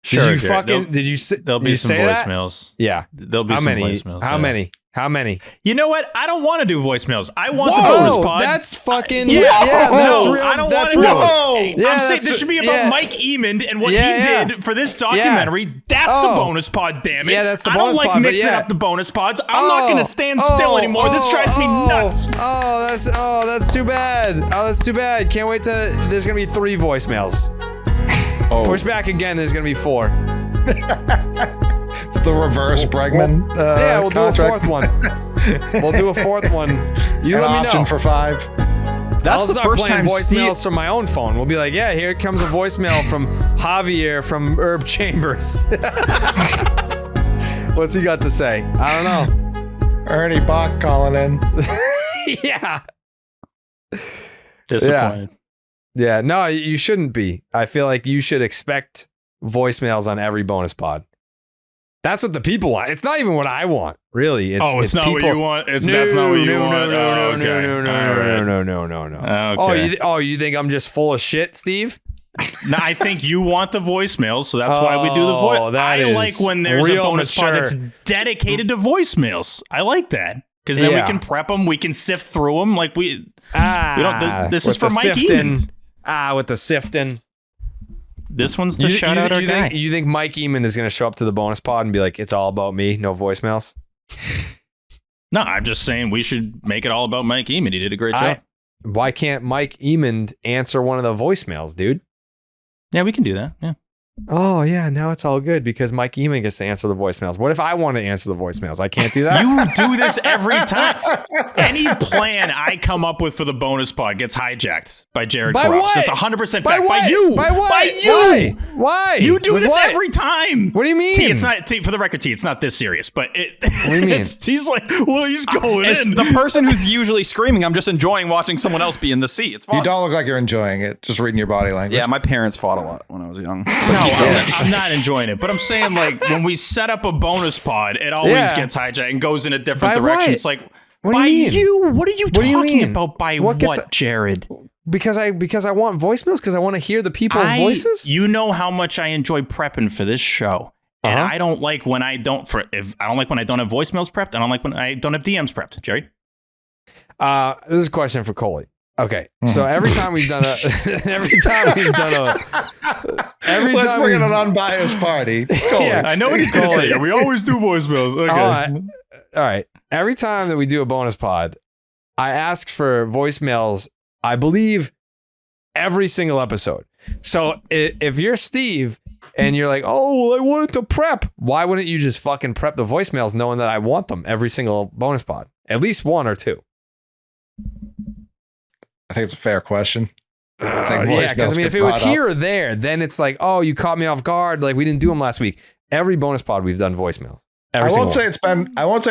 Sure, There'll be some voicemails. That? Yeah. There'll be some voicemails. How many? You know what? I don't want to do voicemails. I want the bonus pod. That's fucking... that's real. I don't want to do I'm saying this should be about Mike Eamon and what he did for this documentary. Yeah. That's the bonus pod, damn it. Yeah, that's the bonus pod. I don't like mixing up the bonus pods. I'm not going to stand still anymore. This drives me nuts. That's too bad. That's too bad. Can't wait to... There's going to be 3 voicemails. Push back again. There's going to be 4. It's the reverse Bregman. We'll contract. do a 4th one. We'll do a 4th one. You let me know. Option for 5. I'll start playing voicemails from my own phone. We'll be like, yeah, here comes a voicemail from Javier from Herb Chambers. What's he got to say? I don't know. Ernie Bach calling in. Yeah. Disappointed. Yeah, no, you shouldn't be. I feel like you should expect voicemails on every bonus pod. That's what the people want. It's not even what I want, really. It's not people. What you want? That's not what you want? No. You think I'm just full of shit, Steve? No, I think you want the voicemails, so that's why we do the voice. I like when there's a bonus pod that's dedicated to voicemails. I like that. Because then we can prep them, we can sift through them. Like we don't. This is for Mike Eamon. With the sifting. This one's to shout out our guy. You think Mike Eamon is going to show up to the bonus pod and be like, it's all about me, no voicemails? No, I'm just saying we should make it all about Mike Eamon. He did a great job. Why can't Mike Eamon answer one of the voicemails, dude? Yeah, we can do that. Yeah. Oh yeah, now it's all good because Mike Eamon gets to answer the voicemails. What if I want to answer the voicemails? I can't do that. You do this every time. Any plan I come up with for the bonus pod gets hijacked by Jared By Cross. what? It's 100% By fact. what? By you. By what? By you. Why? You do With this what? every time. What do you mean? T, it's not T, for the record, T, it's not this serious, but it. What do you mean? He's like, well, he's going It's in. the person who's usually screaming. I'm just enjoying watching someone else be in the seat. It's fun. You don't look like you're enjoying it. Just reading your body language. Yeah, my parents fought a lot when I was young. No, I'm not enjoying it. But I'm saying, like, when we set up a bonus pod, it always gets hijacked and goes in a different By direction. what? It's like, What do by you mean? you? What are you What do you talking mean? about? By What what, gets- Jared? Because I want voicemails because I want to hear the people's voices. You know how much I enjoy prepping for this show. And I don't like when I don't have voicemails prepped. I don't like when I don't have DMs prepped. Jerry? This is a question for Coley. Okay, so every time we've done a, every time we've done a, every Let's time bring in we've- an unbiased party. Yeah. I know what he's going to say. We always do voicemails. Okay. All right. Every time that we do a bonus pod, I ask for voicemails, I believe, every single episode. So if you're Steve and you're like, oh, well, I wanted to prep, why wouldn't you just fucking prep the voicemails knowing that I want them every single bonus pod? At least one or two. I think it's a fair question. I think Yeah, because voicemails if get it was brought up. here or there, then it's like, oh, you caught me off guard. Like we didn't do them last week. Every bonus pod we've done voicemails. I won't say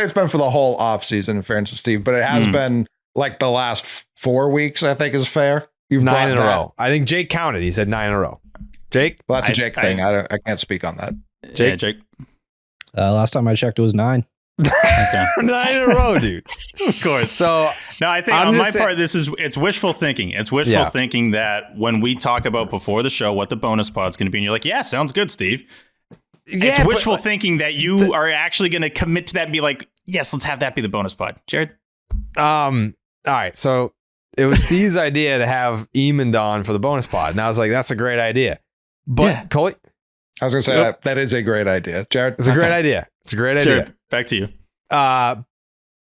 it's been for the whole off season, in fairness to Steve, but it has been like the last 4 weeks. I think is fair. You've 9 in a brought that. row. I think Jake counted. He said 9 in a row. Jake, Well, that's a Jake thing. I can't speak on that. Jake? Yeah, Jake. Last time I checked, it was 9. Okay. 9 in a row, dude. Of course. So No, I think I'm on my just part, it's wishful thinking. It's wishful thinking that when we talk about before the show what the bonus pod's going to be, and you're like, yeah, sounds good, Steve. It's but- wishful thinking that you are actually going to commit to that and be like, yes, let's have that be the bonus pod. Jared? All right. So it was Steve's idea to have Eamon on for the bonus pod. And I was like, that's a great idea. But Yeah. Coley, I was going to say that is a great idea, Jared. it's a great idea. It's a great idea. Jared, back to you.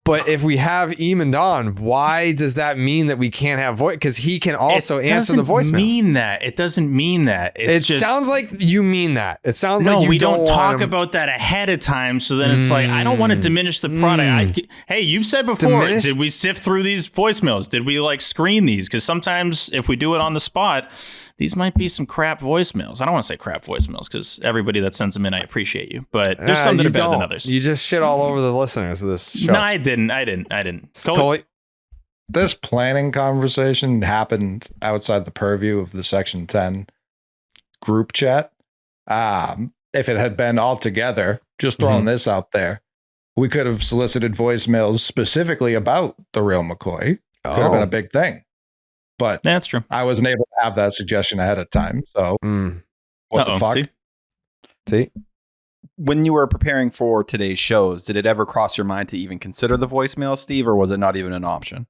But if we have Eamon on, why does that mean that we can't have voice? Because he can also answer the voicemail. It doesn't mean that. It's It just, sounds like you mean that. It sounds no, like you we don't want talk him- about that ahead of time. So then it's like, I don't want to diminish the product. Hey, you've said before, Diminish- did we sift through these voicemails? Did we like screen these? Because sometimes if we do it on the spot, these might be some crap voicemails. I don't want to say crap voicemails because everybody that sends them in, I appreciate you. But there's some that you are better than don't. others. You just shit all over the listeners of this show. No, I didn't. Coley, This planning conversation happened outside the purview of the Section 10 group chat. If it had been all together, just throwing this out there, we could have solicited voicemails specifically about the Real McCoy. Could have been a big thing. But That's true. I wasn't able to have that suggestion ahead of time. So what the Uh-oh. fuck? See? When you were preparing for today's shows, did it ever cross your mind to even consider the voicemail, Steve, or was it not even an option?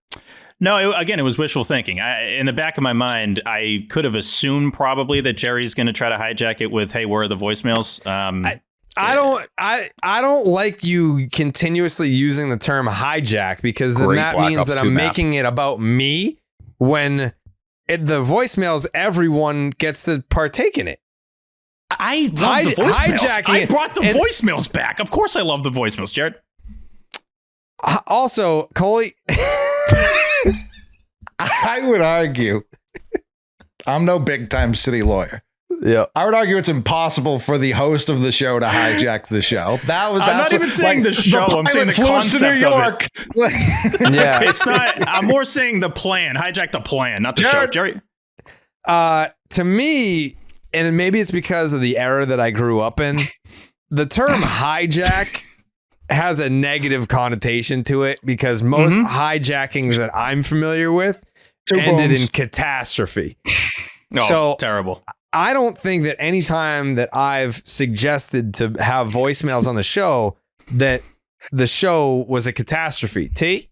No, again, it was wishful thinking. In the back of my mind, I could have assumed probably that Jerry's going to try to hijack it with, "Hey, where are the voicemails?" I don't like you continuously using the term hijack because then Great that Black means Ops that 2 I'm map. making it about me when the voicemails, everyone gets to partake in it. I love the voicemails. hijacking I it. brought the And- voicemails back. Of course, I love the voicemails, Jared. Also, Coley, I would argue, I'm no big time city lawyer. yeah, I would argue it's impossible for the host of the show to hijack the show. I'm not even saying the show. I'm saying the pilot flew to New concept of it. York. yeah. It's not. I'm more saying the plan. Hijack the plan, not the show. Jerry. To me, and maybe it's because of the era that I grew up in, the term hijack has a negative connotation to it because most hijackings that I'm familiar with ended in catastrophe. Oh, So- terrible. I don't think that any time that I've suggested to have voicemails on the show that the show was a catastrophe. T?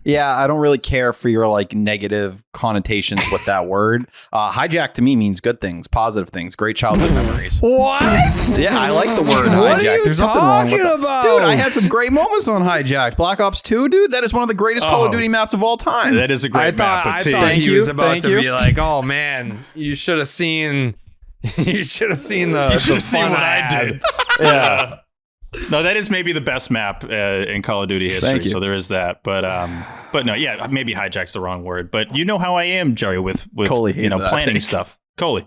Yeah, I don't really care for your like negative connotations with that word. Hijack to me means good things, positive things, great childhood memories. What? Yeah, I like the word What hijack. are you There's nothing wrong with talking that. about? Dude, I had some great moments on Hijacked. Black Ops 2, dude, that is one of the greatest Call of Duty maps of all time. That is a great map. I But T. thought Thank he you, was about thank to you. be like, oh man, you should have seen You should have seen the. You should the have seen fun what I had. did. Yeah. No, that is maybe the best map in Call of Duty Thank history. you. So there is that. But no, yeah, maybe hijack's the wrong word. But you know how I am, Jerry, with Coley hated that planning take. stuff. Coley.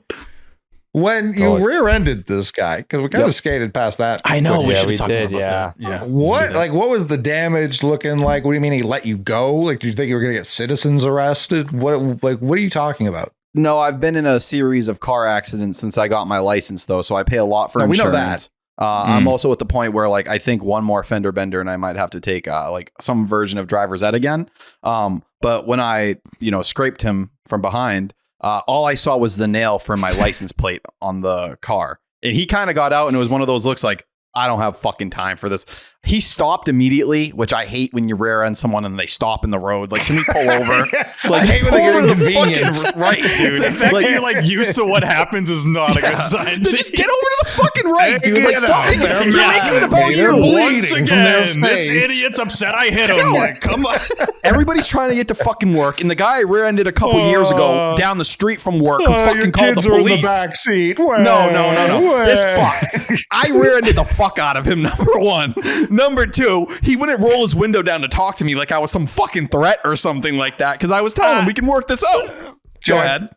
When you rear-ended this guy, because we kind of skated past that. I know. Yeah, We should we talk did, more about yeah. that. Yeah. What what was the damage looking like? What do you mean he let you go? Like, do you think you were gonna get citizens arrested? What are you talking about? No, I've been in a series of car accidents since I got my license, though, so I pay a lot for No, we know insurance. I'm also at the point where, like, I think one more fender bender and I might have to take like some version of driver's ed again. But when I, scraped him from behind, all I saw was the nail for my license plate on the car. And he kind of got out and it was one of those looks like, I don't have fucking time for this. He stopped immediately, which I hate when you rear end someone and they stop in the road. Like, can we pull over? Like, I hate when they get inconvenienced. right, dude. The fact that you're like used to what happens is not a good sign. Just get over to the fucking right, dude. Like, stop making it. You're making it about They're you. bleeding Once from their again, this face. idiot's upset I hit him. Like, come on. Everybody's trying to get to fucking work, and the guy I rear-ended a couple years ago down the street from work who fucking called the police. back seat. No. This fuck. I rear-ended the fuck out of him, number one. Number two, he wouldn't roll his window down to talk to me like I was some fucking threat or something like that, because I was telling him we can work this out. Go ahead.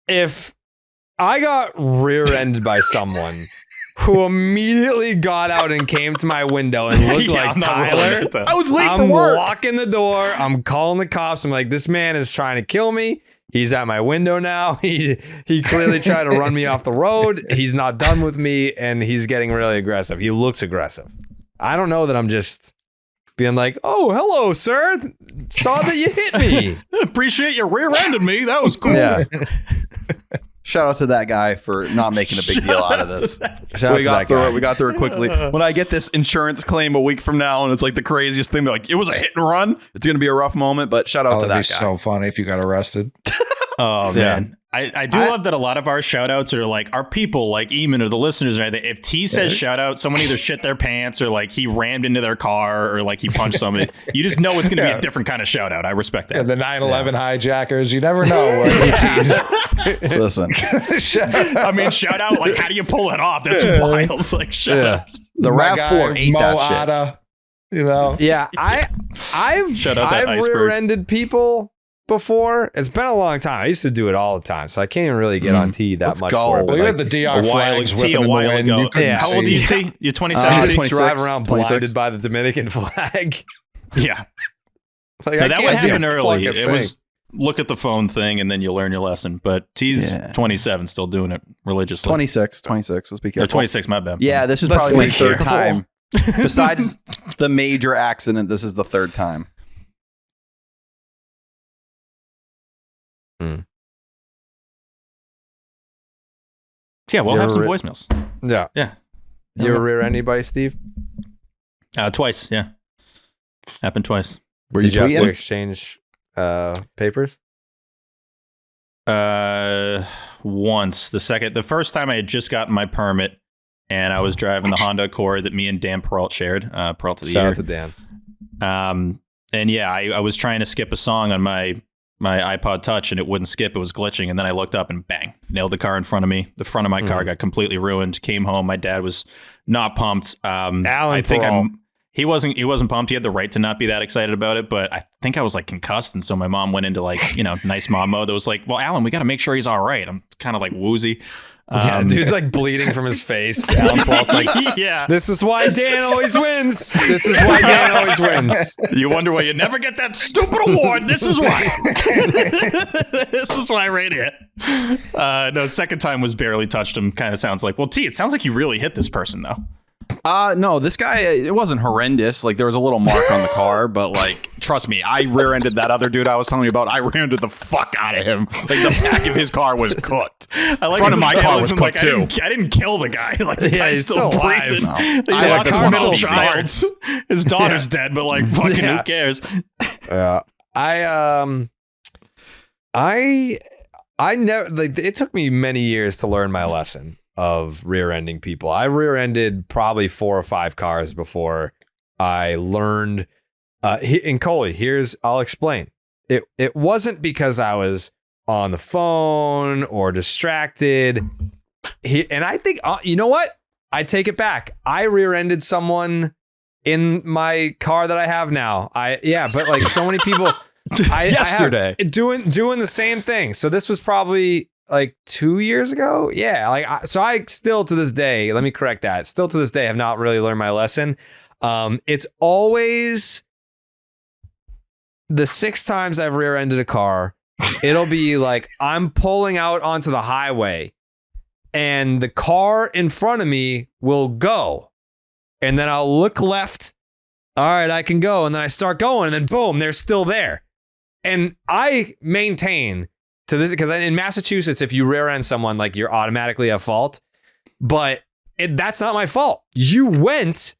If I got rear-ended by someone who immediately got out and came to my window and looked like I'm not rolling Tyler, with that. I was late for I'm work. locking the door. I'm calling the cops. I'm like, this man is trying to kill me. He's at my window now. He clearly tried to run me off the road. He's not done with me, and he's getting really aggressive. He looks aggressive. I don't know that I'm just being like, oh, hello, sir. Saw that you hit me. Appreciate you rear-ended me. That was cool. Yeah. Shout out to that guy for not making a big deal out of this. Shout out We to got that through guy. it. We got through it quickly. When I get this insurance claim a week from now, and it's like the craziest thing, they're like, it was a hit and run. It's going to be a rough moment, but shout out Oh, to that'd that be guy. so funny if you got arrested. Oh, Yeah. man. I do love that a lot of our shout outs are like our people, like Eamon or the listeners or anything. If T says shout out, someone either shit their pants or like he rammed into their car or like he punched somebody. You just know it's going to be a different kind of shout out. I respect Yeah, that. the 9/11 hijackers. You never know what he Listen, I mean, shout out, like, how do you pull it off? That's wild. It's like, shout out. the My RAV4 guy, ate Mo that shit. Atta, you know. Yeah, I've Shout out that iceberg. rear-ended people before. It's been a long time. I used to do it all the time, so I can't even really get on T that Let's much go. for it. Well, but you like, had the DR flags T whipping in the while wind. ago. You couldn't Yeah. How old are you, see. T? You're 27? I just 26, drive around 26. blinded by the Dominican flag. Yeah. Like, No, I that can't would see a happen early. fucking It thing. was look at the phone thing and then you learn your lesson. But T's Yeah. 27, still doing it religiously. 26. Let's be Or careful. 26, my bad. Yeah, this is Let's probably my be third careful. time. Besides the major accident, this is the third time. Yeah, we'll You're have some ri- voicemails. Yeah. Yeah. You ever rear anybody, Steve? Twice, yeah. Happened twice. Were Did you have to tweeting? exchange papers? Once. The first time I had just gotten my permit and I was driving the Honda Accord that me and Dan Peralt shared. Peralt of the Shout year. out to Dan. And yeah, I was trying to skip a song on my iPod Touch and it wouldn't skip. It was glitching. And then I looked up and bang, nailed the car in front of me. The front of my car got completely ruined. Came home. My dad was not pumped. I think Peralt. he wasn't pumped. He had the right to not be that excited about it, but I think I was like concussed. And so my mom went into like, nice mom mode. That was like, well, Alan, we got to make sure he's all right. I'm kind of like woozy. Yeah, dude's like bleeding from his face. Alan Paul's like, yeah. this is why Dan always wins. This is why Dan always wins. You wonder why you never get that stupid award. This is why. This is why right here. No, second time was barely touched him. Kind of sounds like, well, T, it sounds like you really hit this person though. No, this guy, it wasn't horrendous. Like, there was a little mark on the car, but like, trust me, I rear-ended that other dude I was telling you about. I rear-ended the fuck out of him. Like, the back of his car was cooked. I like Front of the my scale car was isn't cooked like, too. I didn't kill the guy. Like, the Yeah, guy's he's still still alive. breathing. No. He I like lost this his one middle still child. His daughter's dead, but like, fucking Yeah. who cares? I never, like, it took me many years to learn my lesson of rear-ending people. I rear-ended probably 4 or 5 cars before I learned. And Coley, I'll explain. It wasn't because I was on the phone or distracted. and I think, you know what? I take it back. I rear-ended someone in my car that I have now. But like so many people Yesterday. I have doing the same thing. So this was probably like 2 years ago. Yeah. I still to this day, let me correct that. Still to this day have not really learned my lesson. It's always the 6 times I've rear-ended a car. It'll be like I'm pulling out onto the highway and the car in front of me will go. And then I'll look left. All right, I can go. And then I start going and then boom, they're still there. And I maintain to this, because in Massachusetts, if you rear end someone, like you're automatically at fault. But that's not my fault. You went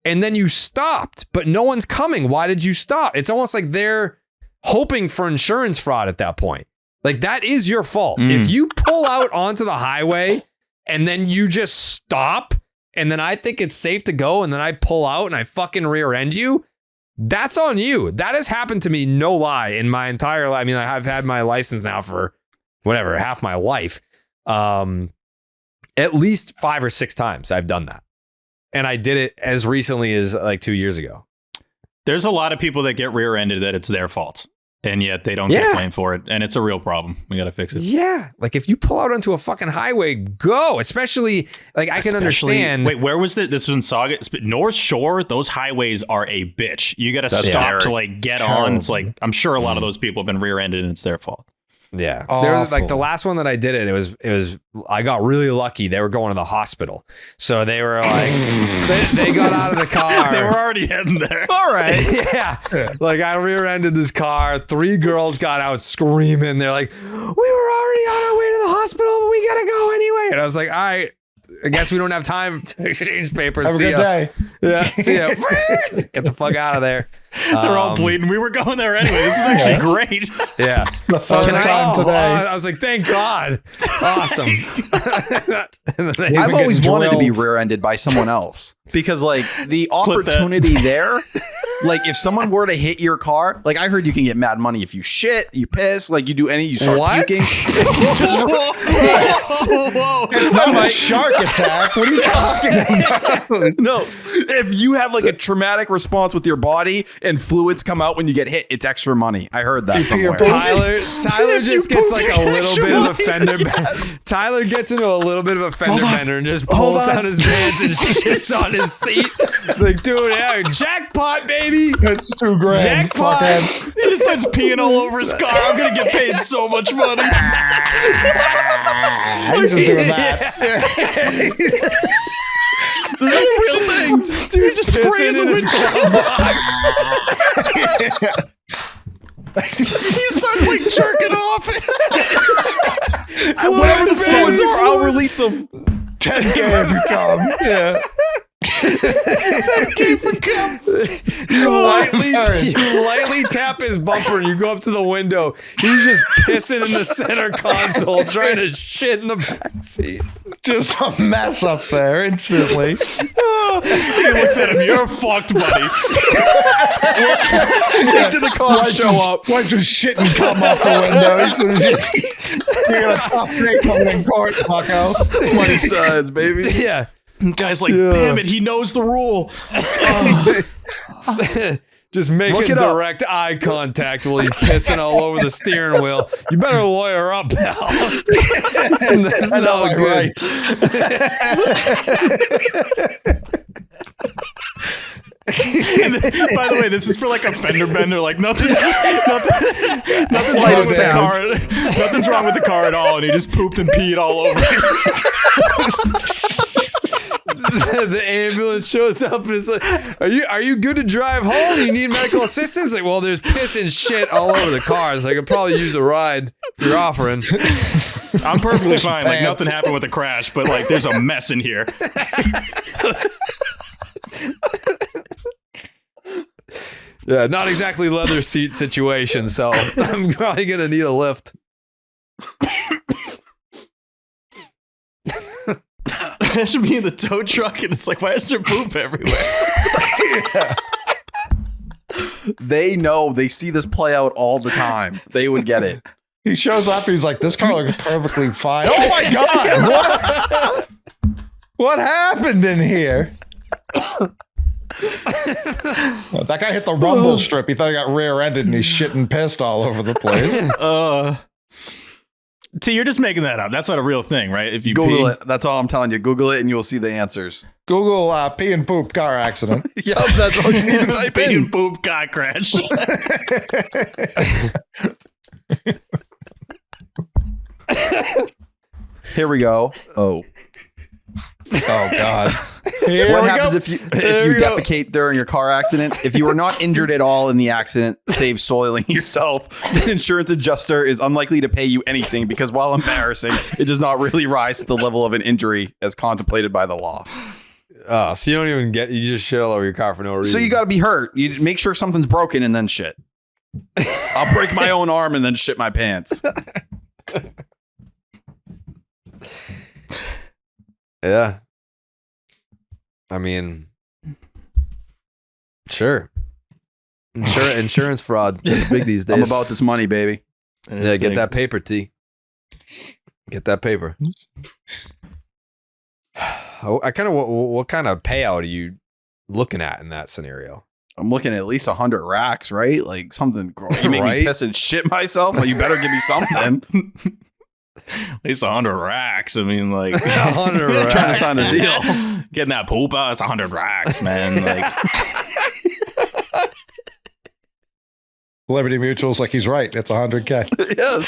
and then you stopped, but no one's coming. Why did you stop? It's almost like they're hoping for insurance fraud at that point. Like that is your fault. If you pull out onto the highway and then you just stop and then I think it's safe to go and then I pull out and I fucking rear end you, that's on you. That has happened to me, no lie, in my entire life. I mean, I've had my license now for whatever, half my life. At least 5 or 6 times I've done that. And I did it as recently as like 2 years ago. There's a lot of people that get rear-ended that it's their fault, and yet they don't get blamed for it, and it's a real problem. We got to fix it. Yeah, like if you pull out onto a fucking highway, go. Especially, like I can understand. Wait, where was this? This was in Saugus, North Shore. Those highways are a bitch. You got to stop to like get on. It's like I'm sure a lot of those people have been rear-ended, and it's their fault. Yeah, there was, like the last one that I did it was I got really lucky. They were going to the hospital, so they were like they got out of the car. They were already heading there. All right, yeah. Like I rear-ended this car. 3 girls got out screaming. They're like, "We were already on our way to the hospital, but we gotta go anyway." And I was like, "All right, I guess we don't have time to exchange papers. Have a good day." Yeah, see ya. Get the fuck out of there. They're all bleeding. We were going there anyway. This is actually great. Yeah. The first time today. I was like, thank God. Awesome. I've always wanted to be drilled. rear-ended by someone else because like the opportunity there, like if someone were to hit your car, like I heard you can get mad money if you shit, you piss, like you do you start puking. Whoa. It's not a shark attack. What are you talking about? No, if you have like a traumatic response with your body and fluids come out when you get hit, it's extra money. I heard that somewhere. Tyler just gets like a little bit of a fender. Tyler gets into a little bit of a fender bender and just pulls down his pants and shits on his seat. Like, dude, yeah, jackpot, baby. It's $2,000. Jackpot. Fuckhead. He just starts peeing all over his car. I'm gonna get paid so much money. He's just doing that. This is a real thing. Dude, just spraying in his glove box. He starts like jerking off. Whatever the fluids are, I'll release them. 10K if you come. Yeah. 10K for cum. You lightly tap his bumper and you go up to the window. He's just pissing in the center console, trying to shit in the backseat. Just a mess up there instantly. He looks at him. You're fucked, buddy. Wait till the cops show up. Why just shit and come off the window? So you're gonna tough day coming in court, bucko. Money sides, baby. Yeah. Guy's like, damn it, he knows the rule. Just making direct eye contact while he's pissing all over the steering wheel. You better lawyer up, pal. That's not good. By the way, this is for like a fender bender. Like nothing's wrong with the car at all, and he just pooped and peed all over it. The ambulance shows up and it's like, are you good to drive home? You need medical assistance? Like, well, there's piss and shit all over the car. So I could probably use a ride you're offering. I'm perfectly fine. Like nothing happened with the crash, but like there's a mess in here. Yeah, not exactly leather seat situation, so I'm probably gonna need a lift. I should be in the tow truck, and it's like, why is there poop everywhere? They know. They see this play out all the time. They would get it. He shows up. He's like, this car looks perfectly fine. Oh my God. What happened in here? That guy hit the rumble strip. He thought he got rear-ended and he's shitting pissed all over the place. T, you're just making that up. That's not a real thing, right? If you Google it. That's all I'm telling you. Google it and you'll see the answers. Google pee and poop car accident. Yep, that's all you need to type pee in. and poop car crash. Here we go. Oh God. Here What we happens go. if you There we go. defecate during your car accident? If you are not injured at all in the accident, save soiling yourself, the insurance adjuster is unlikely to pay you anything because while embarrassing, it does not really rise to the level of an injury as contemplated by the law. Oh, so you don't even you just shit all over your car for no reason. So you got to be hurt. You make sure something's broken and then shit. I'll break my own arm and then shit my pants. Yeah. I mean, sure. Insurance fraud. It's big these days. I'm about this money, baby. Yeah, get that paper, T. Get that paper. I kind of what kind of payout are you looking at in that scenario? I'm looking at least 100 racks, right? Like something. You make Right? me piss and shit myself. Well, you better give me something. At least 100 racks. I mean, like 100 racks. Trying to sign a deal. Getting that poop out, it's 100 racks, man. Like, Liberty Mutual's like, he's right. It's 100K. Yes.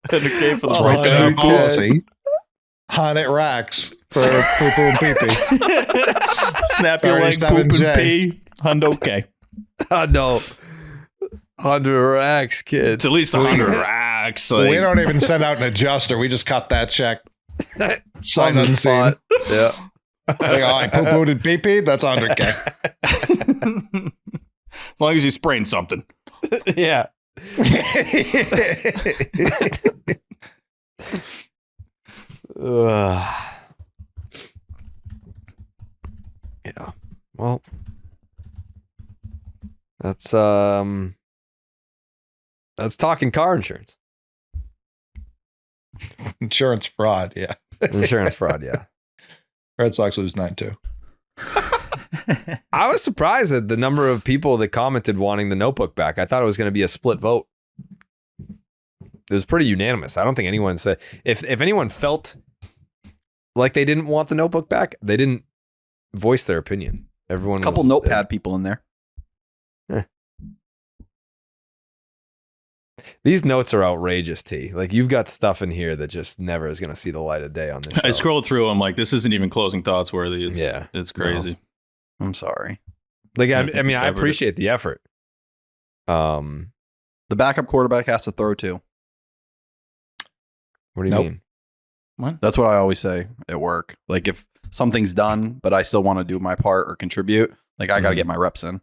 100K for the Right there, 100K. policy. 100 racks for poo poo and pee pee. Snap your leg, poop and 37J. pee. 100K. No. 100 racks, kid. It's at least 100 racks. Like, We don't even send out an adjuster. We just cut that check. Sight On the unseen. spot. Yeah. Like, oh, I poo pooed and pee pee. That's 100K. as long as you sprained something. Yeah. Yeah. Well, that's talking car insurance. Insurance fraud. Yeah. Insurance fraud, yeah. Red Sox lose 9-2. I was surprised at the number of people that commented wanting the notebook back. I thought it was going to be a split vote. It was pretty unanimous. I don't think anyone said if anyone felt like they didn't want the notebook back, they didn't voice their opinion. Everyone A couple was, notepad people in there. These notes are outrageous, T. Like you've got stuff in here that just never is going to see the light of day on this show. I scrolled through. I'm like, this isn't even closing thoughts worthy. It's crazy. I'm sorry. Like I mean, I Covered it. appreciate the effort. The backup quarterback has to throw too. What do you Nope. mean? What? That's what I always say at work. Like if something's done, but I still want to do my part or contribute, like I got to get my reps in.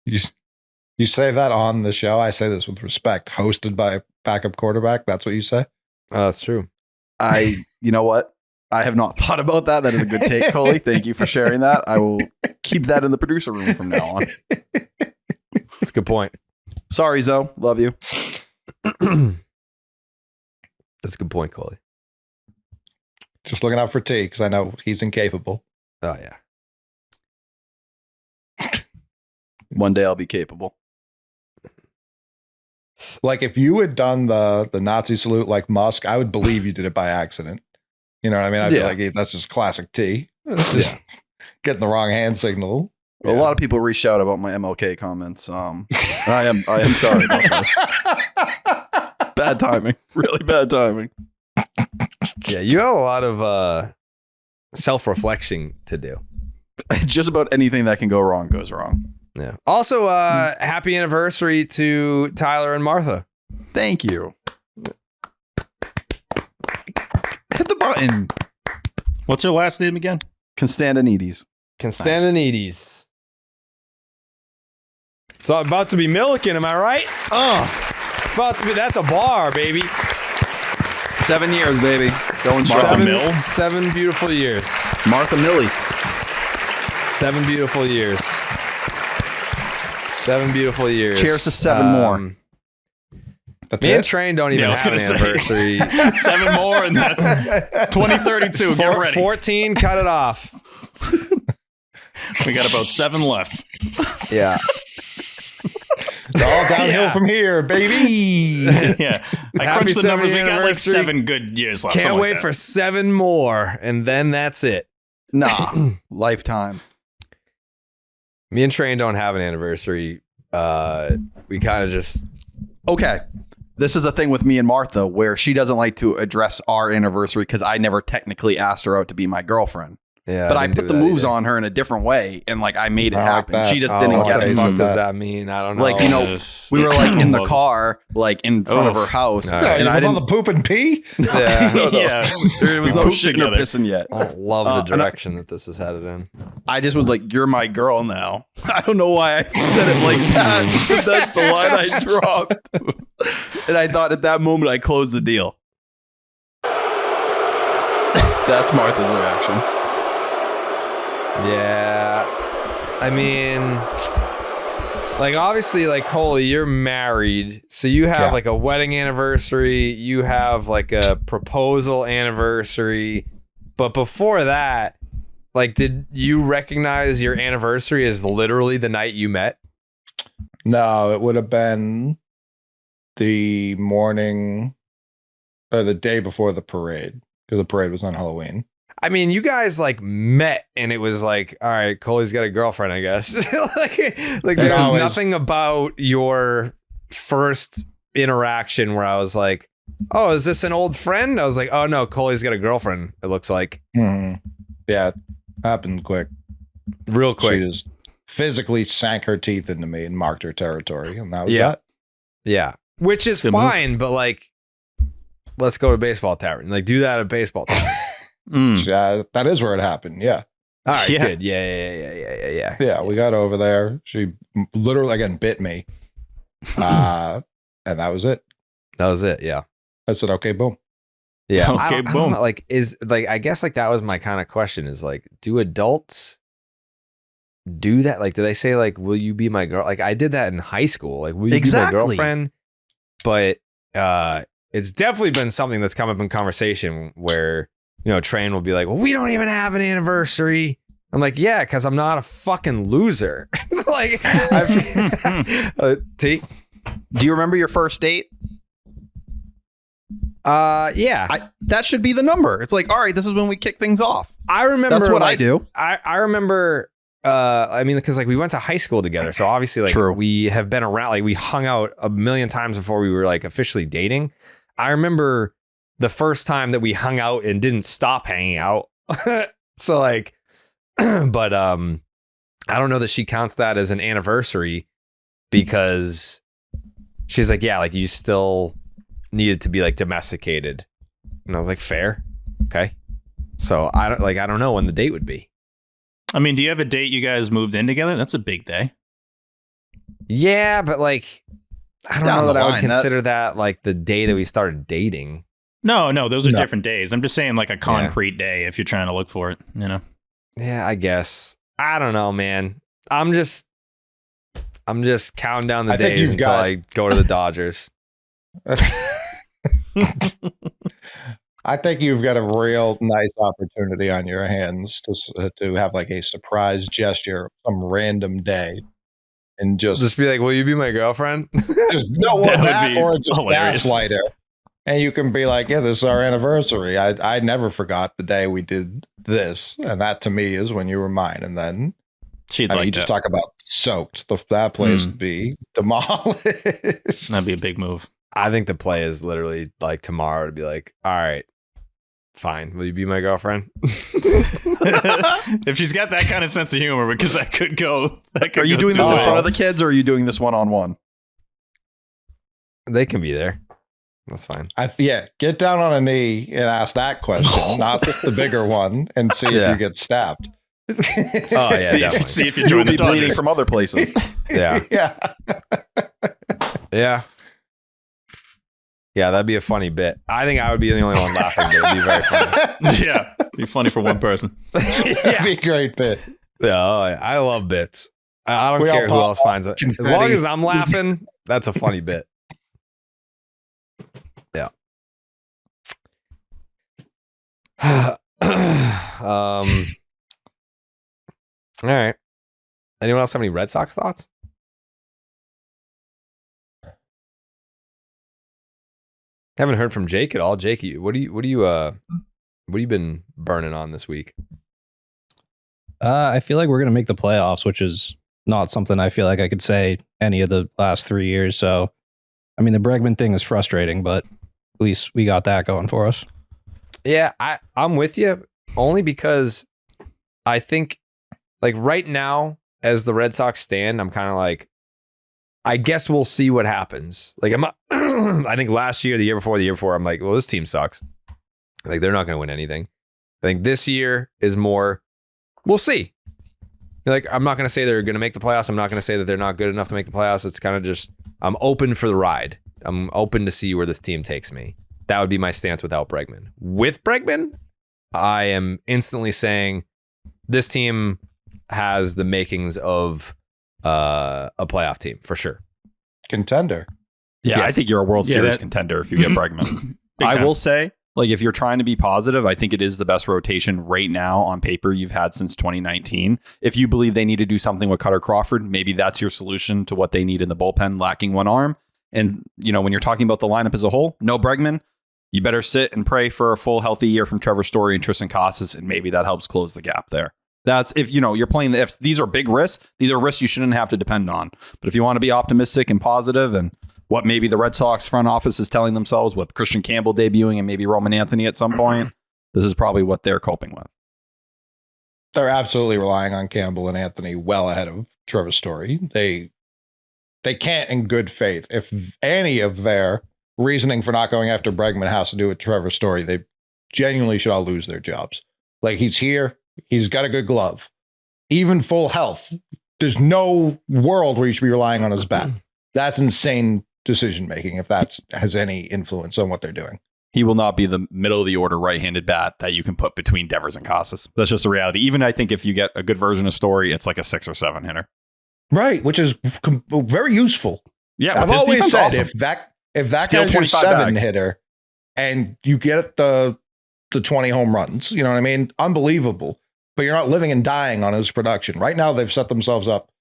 You say that on the show. I say this with respect. Hosted by a backup quarterback. That's what you say. That's true. You know what? I have not thought about that. That is a good take, Coley. Thank you for sharing that. I will keep that in the producer room from now on. That's a good point. Sorry, Zoe. Love you. That's a good point, Coley. Just looking out for T because I know he's incapable. Oh yeah. One day I'll be capable. Like if you had done the Nazi salute like Musk, I would believe you did it by accident. You know what I mean? I'd be like, hey, that's just classic T. It's just getting the wrong hand signal. Well, a lot of people reached out about my MLK comments. And I am sorry about this. Bad timing. Really bad timing. Yeah, you have a lot of self-reflection to do. Just about anything that can go wrong goes wrong. Yeah. Also, happy anniversary to Tyler and Martha. Thank you. Hit the button. What's her last name again? Constantinides. Constantinides. It's about to be Milliken, am I right? About to be. That's a bar, baby. 7 years, baby. Going Martha strong. Mill. 7 beautiful years. Martha Millie. 7 beautiful years. 7 beautiful years. Cheers to 7 more. That's Me and it. Train don't even I was have an gonna say. anniversary. 7 more, and that's 2032. Get ready. 14, cut it off. We got about 7 left. Yeah. It's all downhill Yeah. from here, baby. Yeah. I Happy crunched the numbers. 70th We got like anniversary. 7 good years left. Can't something wait like for 7 more, and then that's it. Nah, lifetime. Me and Train don't have an anniversary. We kind of just Okay. This is a thing with me and Martha where she doesn't like to address our anniversary because I never technically asked her out to be my girlfriend. yeah. But I didn't put do the that moves either. on her in a different way, and like I made it I like happen. that. She just Oh, didn't what get the it. fuck that. does that mean? I don't know. Like, you know, we were like in the car, like in front of her house, All No, right. and you I with all didn't. the poop and pee? yeah. Yeah. There was We no pooped shitting or together. pissing yet. I don't love the and I- direction that this is headed in. I just was like, "You're my girl now." I don't know why I said it like that. But that's the line I dropped, and I thought at that moment I closed the deal. That's Martha's reaction. Yeah. I mean, like, obviously, like, Coley, you're married. So you have Yeah. like a wedding anniversary, you have like a proposal anniversary. But before that, like, did you recognize your anniversary as literally the night you met? No, it would have been the morning or the day before the parade because the parade was on Halloween. I mean, you guys like met and it was like, all right, Coley's got a girlfriend, I guess. like there was always- nothing about your first interaction where I was like, oh, is this an old friend? I was like, oh no, Coley's got a girlfriend, it looks like. Hmm. Yeah, happened quick. Real quick. She just physically sank her teeth into me and marked her territory, and that was Yeah. that. Yeah. Which is Good move. fine, but like, let's go to baseball tavern. Like, do that at baseball tavern. Mm. That is where it happened. Yeah. All right, Yeah. good. Yeah. Yeah, we got over there. She literally again bit me. And that was it. That was it. Yeah. I said, okay, boom. Yeah. Okay, I don't boom. know, like, I guess like that was my kind of question is like, do adults do that? Like, do they say like, will you be my girl? Like, I did that in high school. Like, will you Exactly. be my girlfriend? But it's definitely been something that's come up in conversation where, you know, Train will be like, well, we don't even have an anniversary. I'm like, yeah, because I'm not a fucking loser. Like, T? Do you remember your first date? Yeah. That should be the number. It's like, all right, this is when we kick things off. I remember. That's what I like, do. I remember. I mean, because like we went to high school together, so obviously like True. we have been around. Like we hung out a million times before we were like officially dating. I remember the first time that we hung out and didn't stop hanging out. So like, but I don't know that she counts that as an anniversary because she's like, yeah, like you still needed to be like domesticated, and I was like, fair, okay. So I don't know when the date would be. I mean, do you have a date you guys moved in together? That's a big day. Yeah, but like, I don't Down know the that I would line, that- consider that like the day that we started dating. No, those are No. different days. I'm just saying like a concrete day if you're trying to look for it, you know? Yeah, I guess. I don't know, man. I'm just counting down the I think days you've until got- I go to the Dodgers. I think you've got a real nice opportunity on your hands to have like a surprise gesture some random day and Just be like, will you be my girlfriend? just no or That would that be or just hilarious. gaslight her. And you can be like, yeah, this is our anniversary. I never forgot the day we did this. And that to me is when you were mine. And then She'd I mean, like you that. just talk about soaked. That place Mm. would be demolished. That'd be a big move. I think the play is literally like tomorrow to be like, all right, fine. Will you be my girlfriend? If she's got that kind of sense of humor, because that could go. Are you doing this in front of the kids or are you doing this one-on-one? They can be there. That's fine. Yeah, get down on a knee and ask that question, not the bigger one, and see Yeah. if you get stabbed. Oh yeah, definitely. see if you You'll join the be bleeding Dodgers. from other places. Yeah. Yeah. Yeah. Yeah, that'd be a funny bit. I think I would be the only one laughing, but it'd be very funny. Yeah, be funny for one person. That'd be a great bit. Yeah, oh, yeah. I love bits. I don't We all care who pop else finds it. As long confetti. as I'm laughing, that's a funny bit. All right. Anyone else have any Red Sox thoughts? Haven't heard from Jake at all. Jake, what do you been burning on this week? I feel like we're going to make the playoffs, which is not something I feel like I could say any of the last 3 years. So, I mean, the Bregman thing is frustrating, but at least we got that going for us. Yeah, I'm with you only because I think like right now, as the Red Sox stand, I'm kind of like, I guess we'll see what happens. Like I think last year, the year before, I'm like, well, this team sucks. Like they're not going to win anything. I think this year is more, we'll see. Like I'm not going to say they're going to make the playoffs. I'm not going to say that they're not good enough to make the playoffs. It's kind of just, I'm open for the ride. I'm open to see where this team takes me. That would be my stance without Bregman. With Bregman, I am instantly saying this team has the makings of a playoff team for sure. Contender. Yeah, Yes. I think you're a World Series contender if you get Bregman. I will say, like, if you're trying to be positive, I think it is the best rotation right now on paper you've had since 2019. If you believe they need to do something with Cutter Crawford, maybe that's your solution to what they need in the bullpen, lacking one arm. And, you know, when you're talking about the lineup as a whole, no Bregman, you better sit and pray for a full healthy year from Trevor Story and Tristan Casas, and maybe that helps close the gap there. That's if, you know, you're playing the ifs. These are big risks. These are risks you shouldn't have to depend on. But if you want to be optimistic and positive and what maybe the Red Sox front office is telling themselves with Christian Campbell debuting and maybe Roman Anthony at some point, this is probably what they're coping with. They're absolutely relying on Campbell and Anthony well ahead of Trevor Story. They can't in good faith. If any of their reasoning for not going after Bregman has to do with Trevor Story, they genuinely should all lose their jobs. Like he's here. He's got a good glove. Even full health. There's no world where you should be relying on his bat. That's insane decision making if that has any influence on what they're doing. He will not be the middle of the order right-handed bat that you can put between Devers and Casas. That's just a reality. Even I think if you get a good version of Story, it's like a 6 or 7 hitter. Right, which is very useful. Yeah, I've with his always defense, said awesome. if that Steal guy's your 25 7 bags. hitter and you get the 20 home runs, you know what I mean? Unbelievable. But you're not living and dying on his production. Right now, they've set themselves up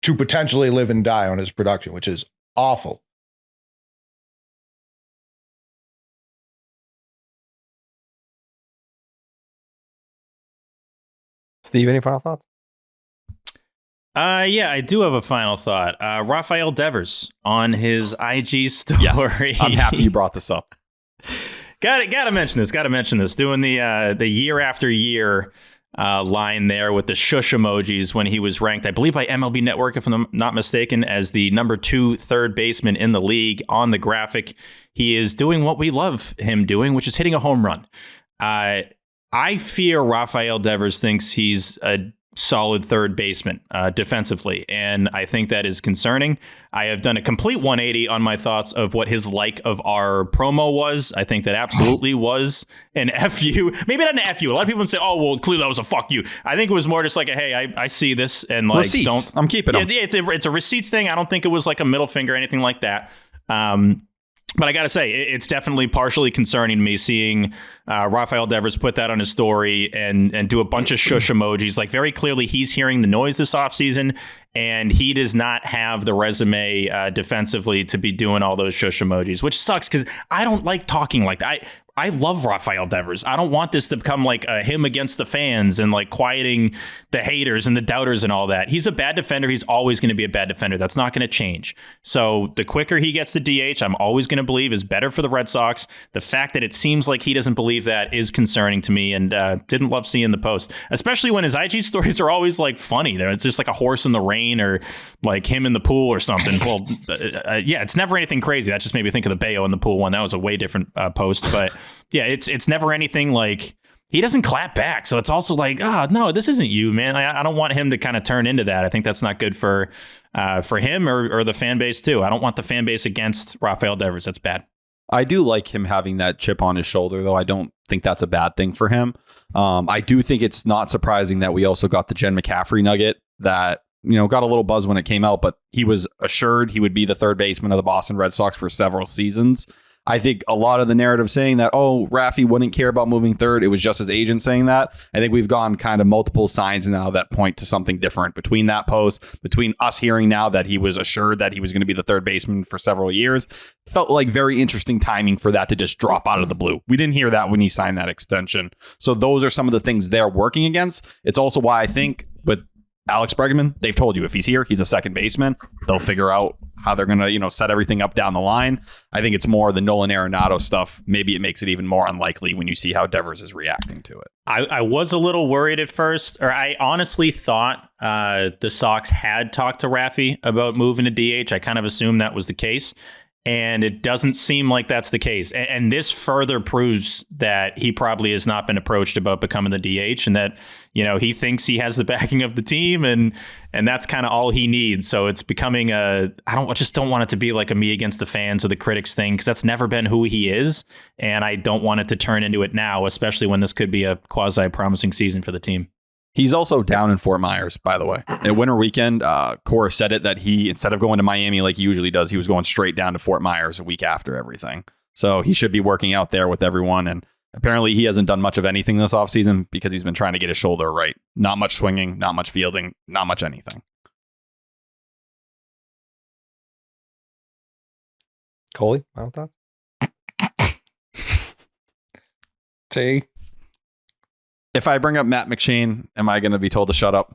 to potentially live and die on his production, which is awful. Steve, any final thoughts? Yeah, I do have a final thought. Rafael Devers on his IG story. Yes, I'm happy you brought this up. Gotta mention this. Doing the year after year line there with the shush emojis when he was ranked, I believe by MLB Network, if I'm not mistaken, as the number 2 third baseman in the league on the graphic. He is doing what we love him doing, which is hitting a home run. I fear Rafael Devers thinks he's a solid third baseman defensively, and I think that is concerning. I have done a complete 180 on my thoughts of what his like of our promo was. I think that absolutely was an FU. Maybe not an FU. A lot of people would say, oh, well, clearly that was a fuck you. I think it was more just like, hey, I see this, and like, Receipts. I'm keeping them. Yeah, it's a receipts thing. I don't think it was like a middle finger or anything like that. But I got to say, it's definitely partially concerning to me seeing Rafael Devers put that on his story and do a bunch of shush emojis. Like, very clearly, he's hearing the noise this offseason, and he does not have the resume defensively to be doing all those shush emojis, which sucks because I don't like talking like that. I love Rafael Devers. I don't want this to become like a him against the fans and like quieting the haters and the doubters and all that. He's a bad defender. He's always going to be a bad defender. That's not going to change. So the quicker he gets the DH, I'm always going to believe is better for the Red Sox. The fact that it seems like he doesn't believe that is concerning to me, and didn't love seeing the post, especially when his IG stories are always like funny. It's just like a horse in the rain or like him in the pool or something. Well, yeah, it's never anything crazy. That just made me think of the Bayo in the pool one. That was a way different post, but yeah, it's never anything like he doesn't clap back. So it's also like, oh, no, this isn't you, man. I don't want him to kind of turn into that. I think that's not good for him or the fan base, too. I don't want the fan base against Rafael Devers. That's bad. I do like him having that chip on his shoulder, though. I don't think that's a bad thing for him. I do think it's not surprising that we also got the Jen McCaffrey nugget that, you know, got a little buzz when it came out, but he was assured he would be the third baseman of the Boston Red Sox for several seasons. I think a lot of the narrative saying that, oh, Rafi wouldn't care about moving third, it was just his agent saying that. I think we've gone kind of multiple signs now that point to something different between that post, between us hearing now that he was assured that he was going to be the third baseman for several years. Felt like very interesting timing for that to just drop out of the blue. We didn't hear that when he signed that extension. So those are some of the things they're working against. It's also why I think with Alex Bregman, they've told you if he's here, he's a second baseman. They'll figure out how they're going to, set everything up down the line. I think it's more the Nolan Arenado stuff. Maybe it makes it even more unlikely when you see how Devers is reacting to it. I was a little worried at first, or I honestly thought the Sox had talked to Rafi about moving to DH. I kind of assumed that was the case. And it doesn't seem like that's the case. And this further proves that he probably has not been approached about becoming the DH, and that, he thinks he has the backing of the team, and that's kind of all he needs. So it's becoming I just don't want it to be like a me against the fans or the critics thing, because that's never been who he is. And I don't want it to turn into it now, especially when this could be a quasi promising season for the team. He's also down in Fort Myers, by the way. At winter weekend, Cora said it that he, instead of going to Miami like he usually does, he was going straight down to Fort Myers a week after everything. So he should be working out there with everyone. And apparently he hasn't done much of anything this offseason because he's been trying to get his shoulder right. Not much swinging, not much fielding, not much anything. Coley, final thoughts? T. If I bring up Matt McShane, am I going to be told to shut up?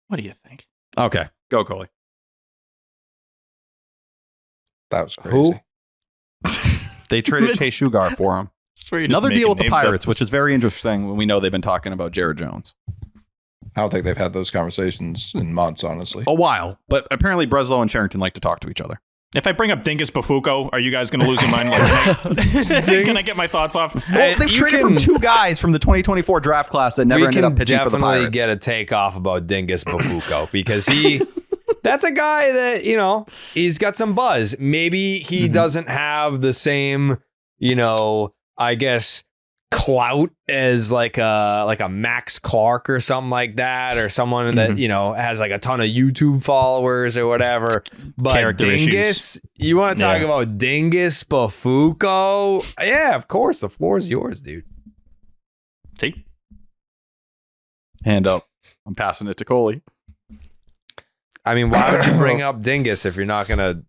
What do you think? Okay, go Coley. That was crazy. They traded Chase Sugar for him. Another deal with the Pirates, which is very interesting when we know they've been talking about Jared Jones. I don't think they've had those conversations in months, honestly. A while, but apparently Breslow and Charrington like to talk to each other. If I bring up Dingus Bafuco, are you guys going to lose your mind? Can I get my thoughts off? Well, they've traded from two guys from the 2024 draft class that never ended up pitching for the Pirates. We can definitely get a takeoff about Dingus Bafuco because that's a guy that, he's got some buzz. Maybe he doesn't have the same, I guess, clout as like a Max Clark or something like that, or someone that has like a ton of YouTube followers or whatever. But Character Dingus, issues. You want to talk about Dingus Bafuco? Yeah, of course. The floor is yours, dude. See? Hand up. I'm passing it to Coley. I mean, why would you bring up Dingus if you're not gonna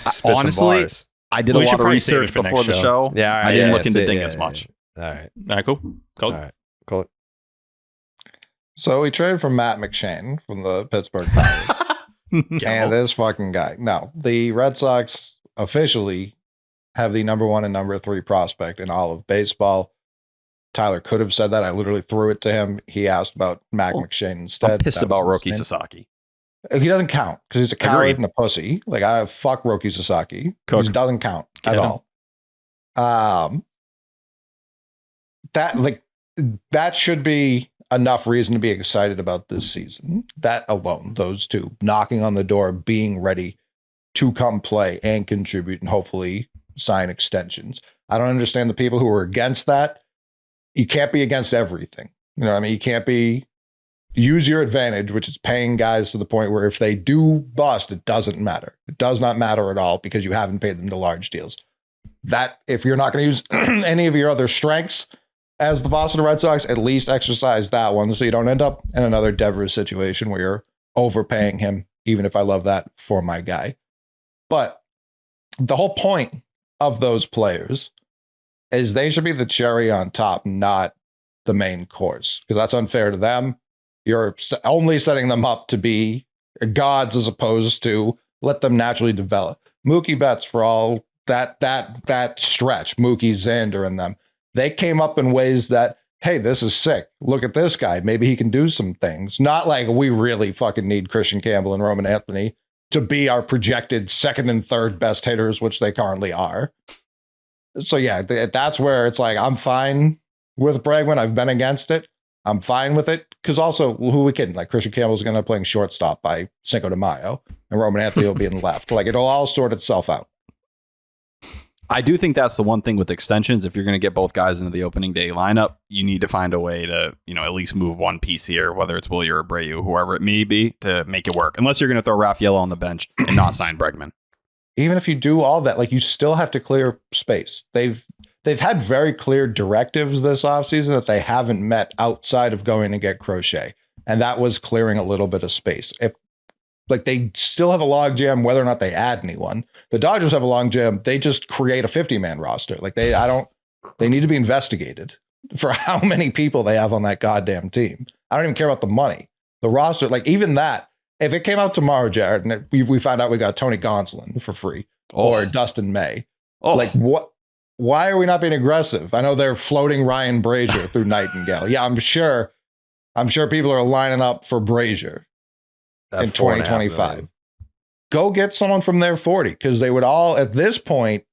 spit honestly, some bars? I did a lot of research before the show. Yeah, all right, I didn't look into Dingus much. All right. All right, cool. All right, cool. So we traded for Matt McShane from the Pittsburgh Pirates. And this fucking guy. No, the Red Sox officially have the number 1 and number 3 prospect in all of baseball. Tyler could have said that. I literally threw it to him. He asked about Mac McShane instead. I'm pissed about Roki Sasaki. He doesn't count because he's a coward and a pussy. Like, I fuck Roki Sasaki. He doesn't count at all. That should be enough reason to be excited about this season. That alone, those two knocking on the door, being ready to come play and contribute and hopefully sign extensions. I don't understand the people who are against that. You can't be against everything. You know what I mean? You can't use your advantage, which is paying guys to the point where if they do bust, it doesn't matter. It does not matter at all because you haven't paid them the large deals. That if you're not going to use any of your other strengths as the Boston Red Sox, at least exercise that one so you don't end up in another Devers situation where you're overpaying him, even if I love that for my guy. But the whole point of those players is they should be the cherry on top, not the main course, because that's unfair to them. You're only setting them up to be gods as opposed to let them naturally develop. Mookie Betts, for all that stretch, Mookie, Xander, and them, they came up in ways that, hey, this is sick. Look at this guy. Maybe he can do some things. Not like we really fucking need Christian Campbell and Roman Anthony to be our projected second and third best hitters, which they currently are. So yeah, that's where it's like, I'm fine with Bregman. I've been against it. I'm fine with it. Because also, who are we kidding? Like, Christian Campbell's going to playing shortstop by Cinco de Mayo, and Roman Anthony will be in left. Like, it'll all sort itself out. I do think that's the one thing with extensions. If you're going to get both guys into the opening day lineup, you need to find a way to, at least move one piece here, whether it's Willie or Abreu, whoever it may be, to make it work. Unless you're going to throw Rafael on the bench and not sign Bregman. even if you do all that, like you still have to clear space. They've had very clear directives this offseason that they haven't met outside of going to get Crochet. And that was clearing a little bit of space. If like they still have a log jam, whether or not they add anyone. The Dodgers have a log jam. They just create a 50-man roster. Like they need to be investigated for how many people they have on that goddamn team. I don't even care about the money. The roster, like even that, if it came out tomorrow, Jared, and we found out we got Tony Gonsolin for free or Dustin May, like what? Why are we not being aggressive? I know they're floating Ryan Brazier through Nightingale. Yeah, I'm sure people are lining up for Brazier in 2025. Go get someone from their 40 because they would all at this point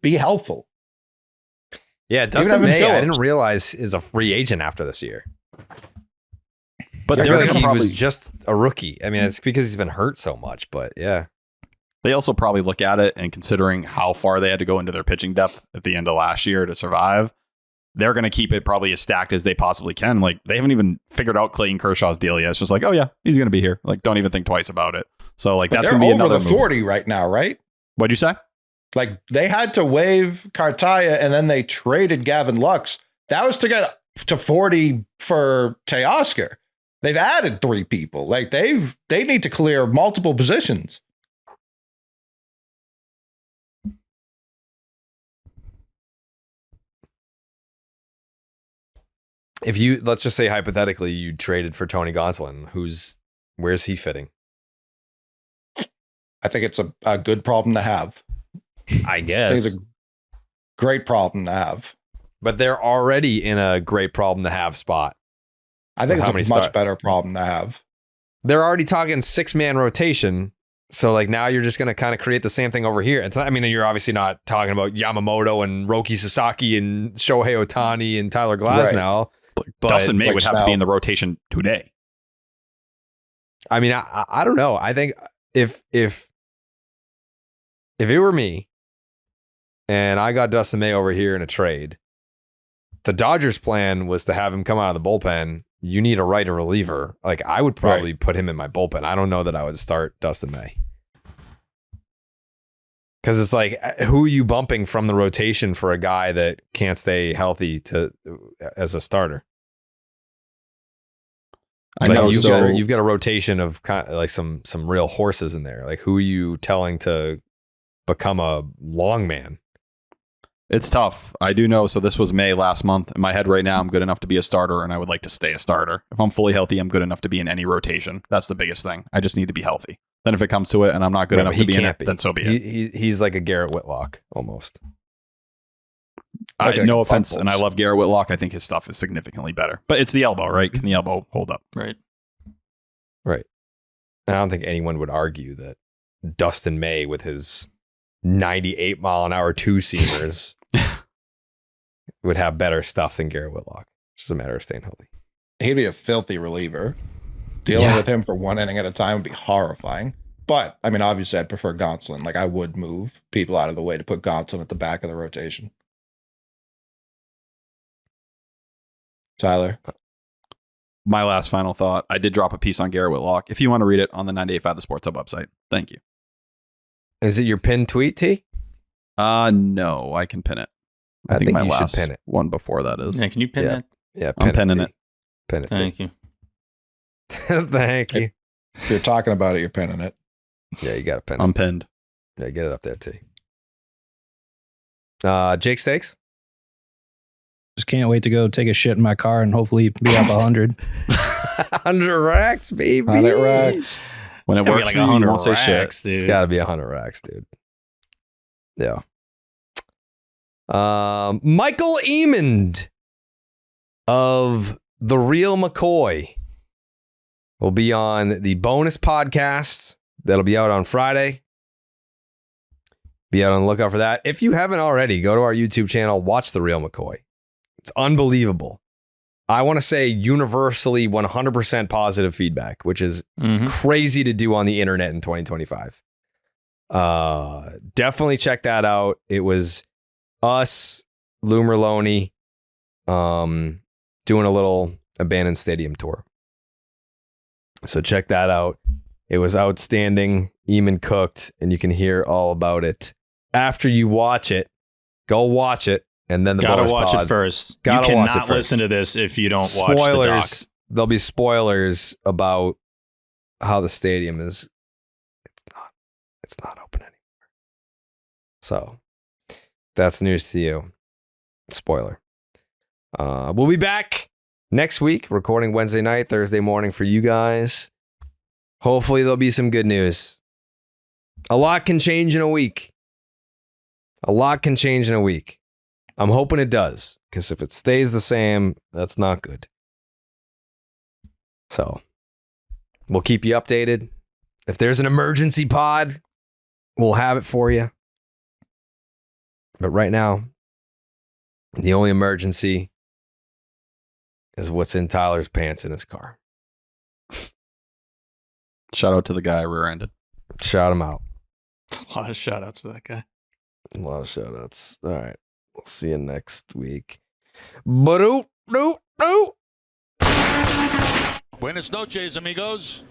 be helpful. Yeah, Dustin May, I didn't realize is a free agent after this year. But I feel like he was just a rookie. I mean, it's because he's been hurt so much, but yeah. They also probably look at it and considering how far they had to go into their pitching depth at the end of last year to survive, they're going to keep it probably as stacked as they possibly can. Like they haven't even figured out Clayton Kershaw's deal yet. It's just like, oh yeah, he's going to be here. Like don't even think twice about it. So like that's going to be another over the 40 right now, right? What'd you say? Like they had to waive Cartaya and then they traded Gavin Lux. That was to get to 40 for Teoscar. They've added 3 people. Like they need to clear multiple positions. If you, let's just say hypothetically, you traded for Tony Gonsolin, where's he fitting? I think it's a good problem to have. I guess. It's a great problem to have. But they're already in a great problem to have spot. I think it's a much better problem to have. They're already talking 6-man rotation. So like now you're just going to kind of create the same thing over here. It's not, I mean, you're obviously not talking about Yamamoto and Roki Sasaki and Shohei Ohtani and Tyler Glasnow. But Dustin May would have to be in the rotation today. I mean, I don't know. I think if it were me and I got Dustin May over here in a trade, the Dodgers' plan was to have him come out of the bullpen. You need a right reliever. Like I would probably put him in my bullpen. I don't know that I would start Dustin May. Because it's like, who are you bumping from the rotation for a guy that can't stay healthy as a starter? I know. You've got a rotation of kind of like some real horses in there. Like, who are you telling to become a long man? It's tough. I do know. So this was May last month. In my head right now, I'm good enough to be a starter, and I would like to stay a starter. If I'm fully healthy, I'm good enough to be in any rotation. That's the biggest thing. I just need to be healthy. Then if it comes to it and I'm not good enough to be in it, then so be it. He's like a Garrett Whitlock almost. No offense, and I love Garrett Whitlock. I think his stuff is significantly better. But it's the elbow, right? Can the elbow hold up? Right. Right. And I don't think anyone would argue that Dustin May with his 98-mile-an-hour two-seamers would have better stuff than Garrett Whitlock. It's just a matter of staying healthy. He'd be a filthy reliever. Dealing with him for one inning at a time would be horrifying. But, I mean, obviously, I'd prefer Gonsolin. Like, I would move people out of the way to put Gonsolin at the back of the rotation. Tyler? My last final thought. I did drop a piece on Garrett Whitlock. If you want to read it on the 98.5 The Sports Hub website. Thank you. Is it your pinned tweet, T? No, I can pin it. I think my you last should pin it. one before that is. Yeah, can you pin that? Yeah, I'm pinning it. Pin it. Thank you. Thank you. If you're talking about it, you're pinning it. Yeah, you got to pin it. I'm pinned. Yeah, get it up there, T. Jake Stakes? Just can't wait to go take a shit in my car and hopefully be up 100. 100 racks, baby. 100 racks. When it works, like 100 won't say shit. Dude. It's got to be 100 racks, dude. Yeah. Michael Eamond of the Real McCoy will be on the bonus podcast that'll be out on Friday. Be out on the lookout for that. If you haven't already, go to our YouTube channel, watch the Real McCoy. It's unbelievable. I want to say universally 100% positive feedback, which is crazy to do on the internet in 2025. Definitely check that out. It was us, Lou Merloni, doing a little abandoned stadium tour. So check that out. It was outstanding. Eamon cooked, and you can hear all about it after you watch it. Go watch it, and then the gotta bonus watch pod. it first. Gotta you watch it cannot first. listen to this if you don't watch the doc. Spoilers. There'll be spoilers about how the stadium is. It's not open anymore. So that's news to you. Spoiler. We'll be back next week, recording Wednesday night, Thursday morning for you guys. Hopefully there'll be some good news. A lot can change in a week. A lot can change in a week. I'm hoping it does, because if it stays the same, that's not good. So we'll keep you updated. If there's an emergency pod, we'll have it for you. But right now, the only emergency is what's in Tyler's pants in his car. Shout out to the guy rear-ended. Shout him out. A lot of shout outs for that guy. A lot of shout outs. All right. We'll see you next week. Buenas noches, amigos.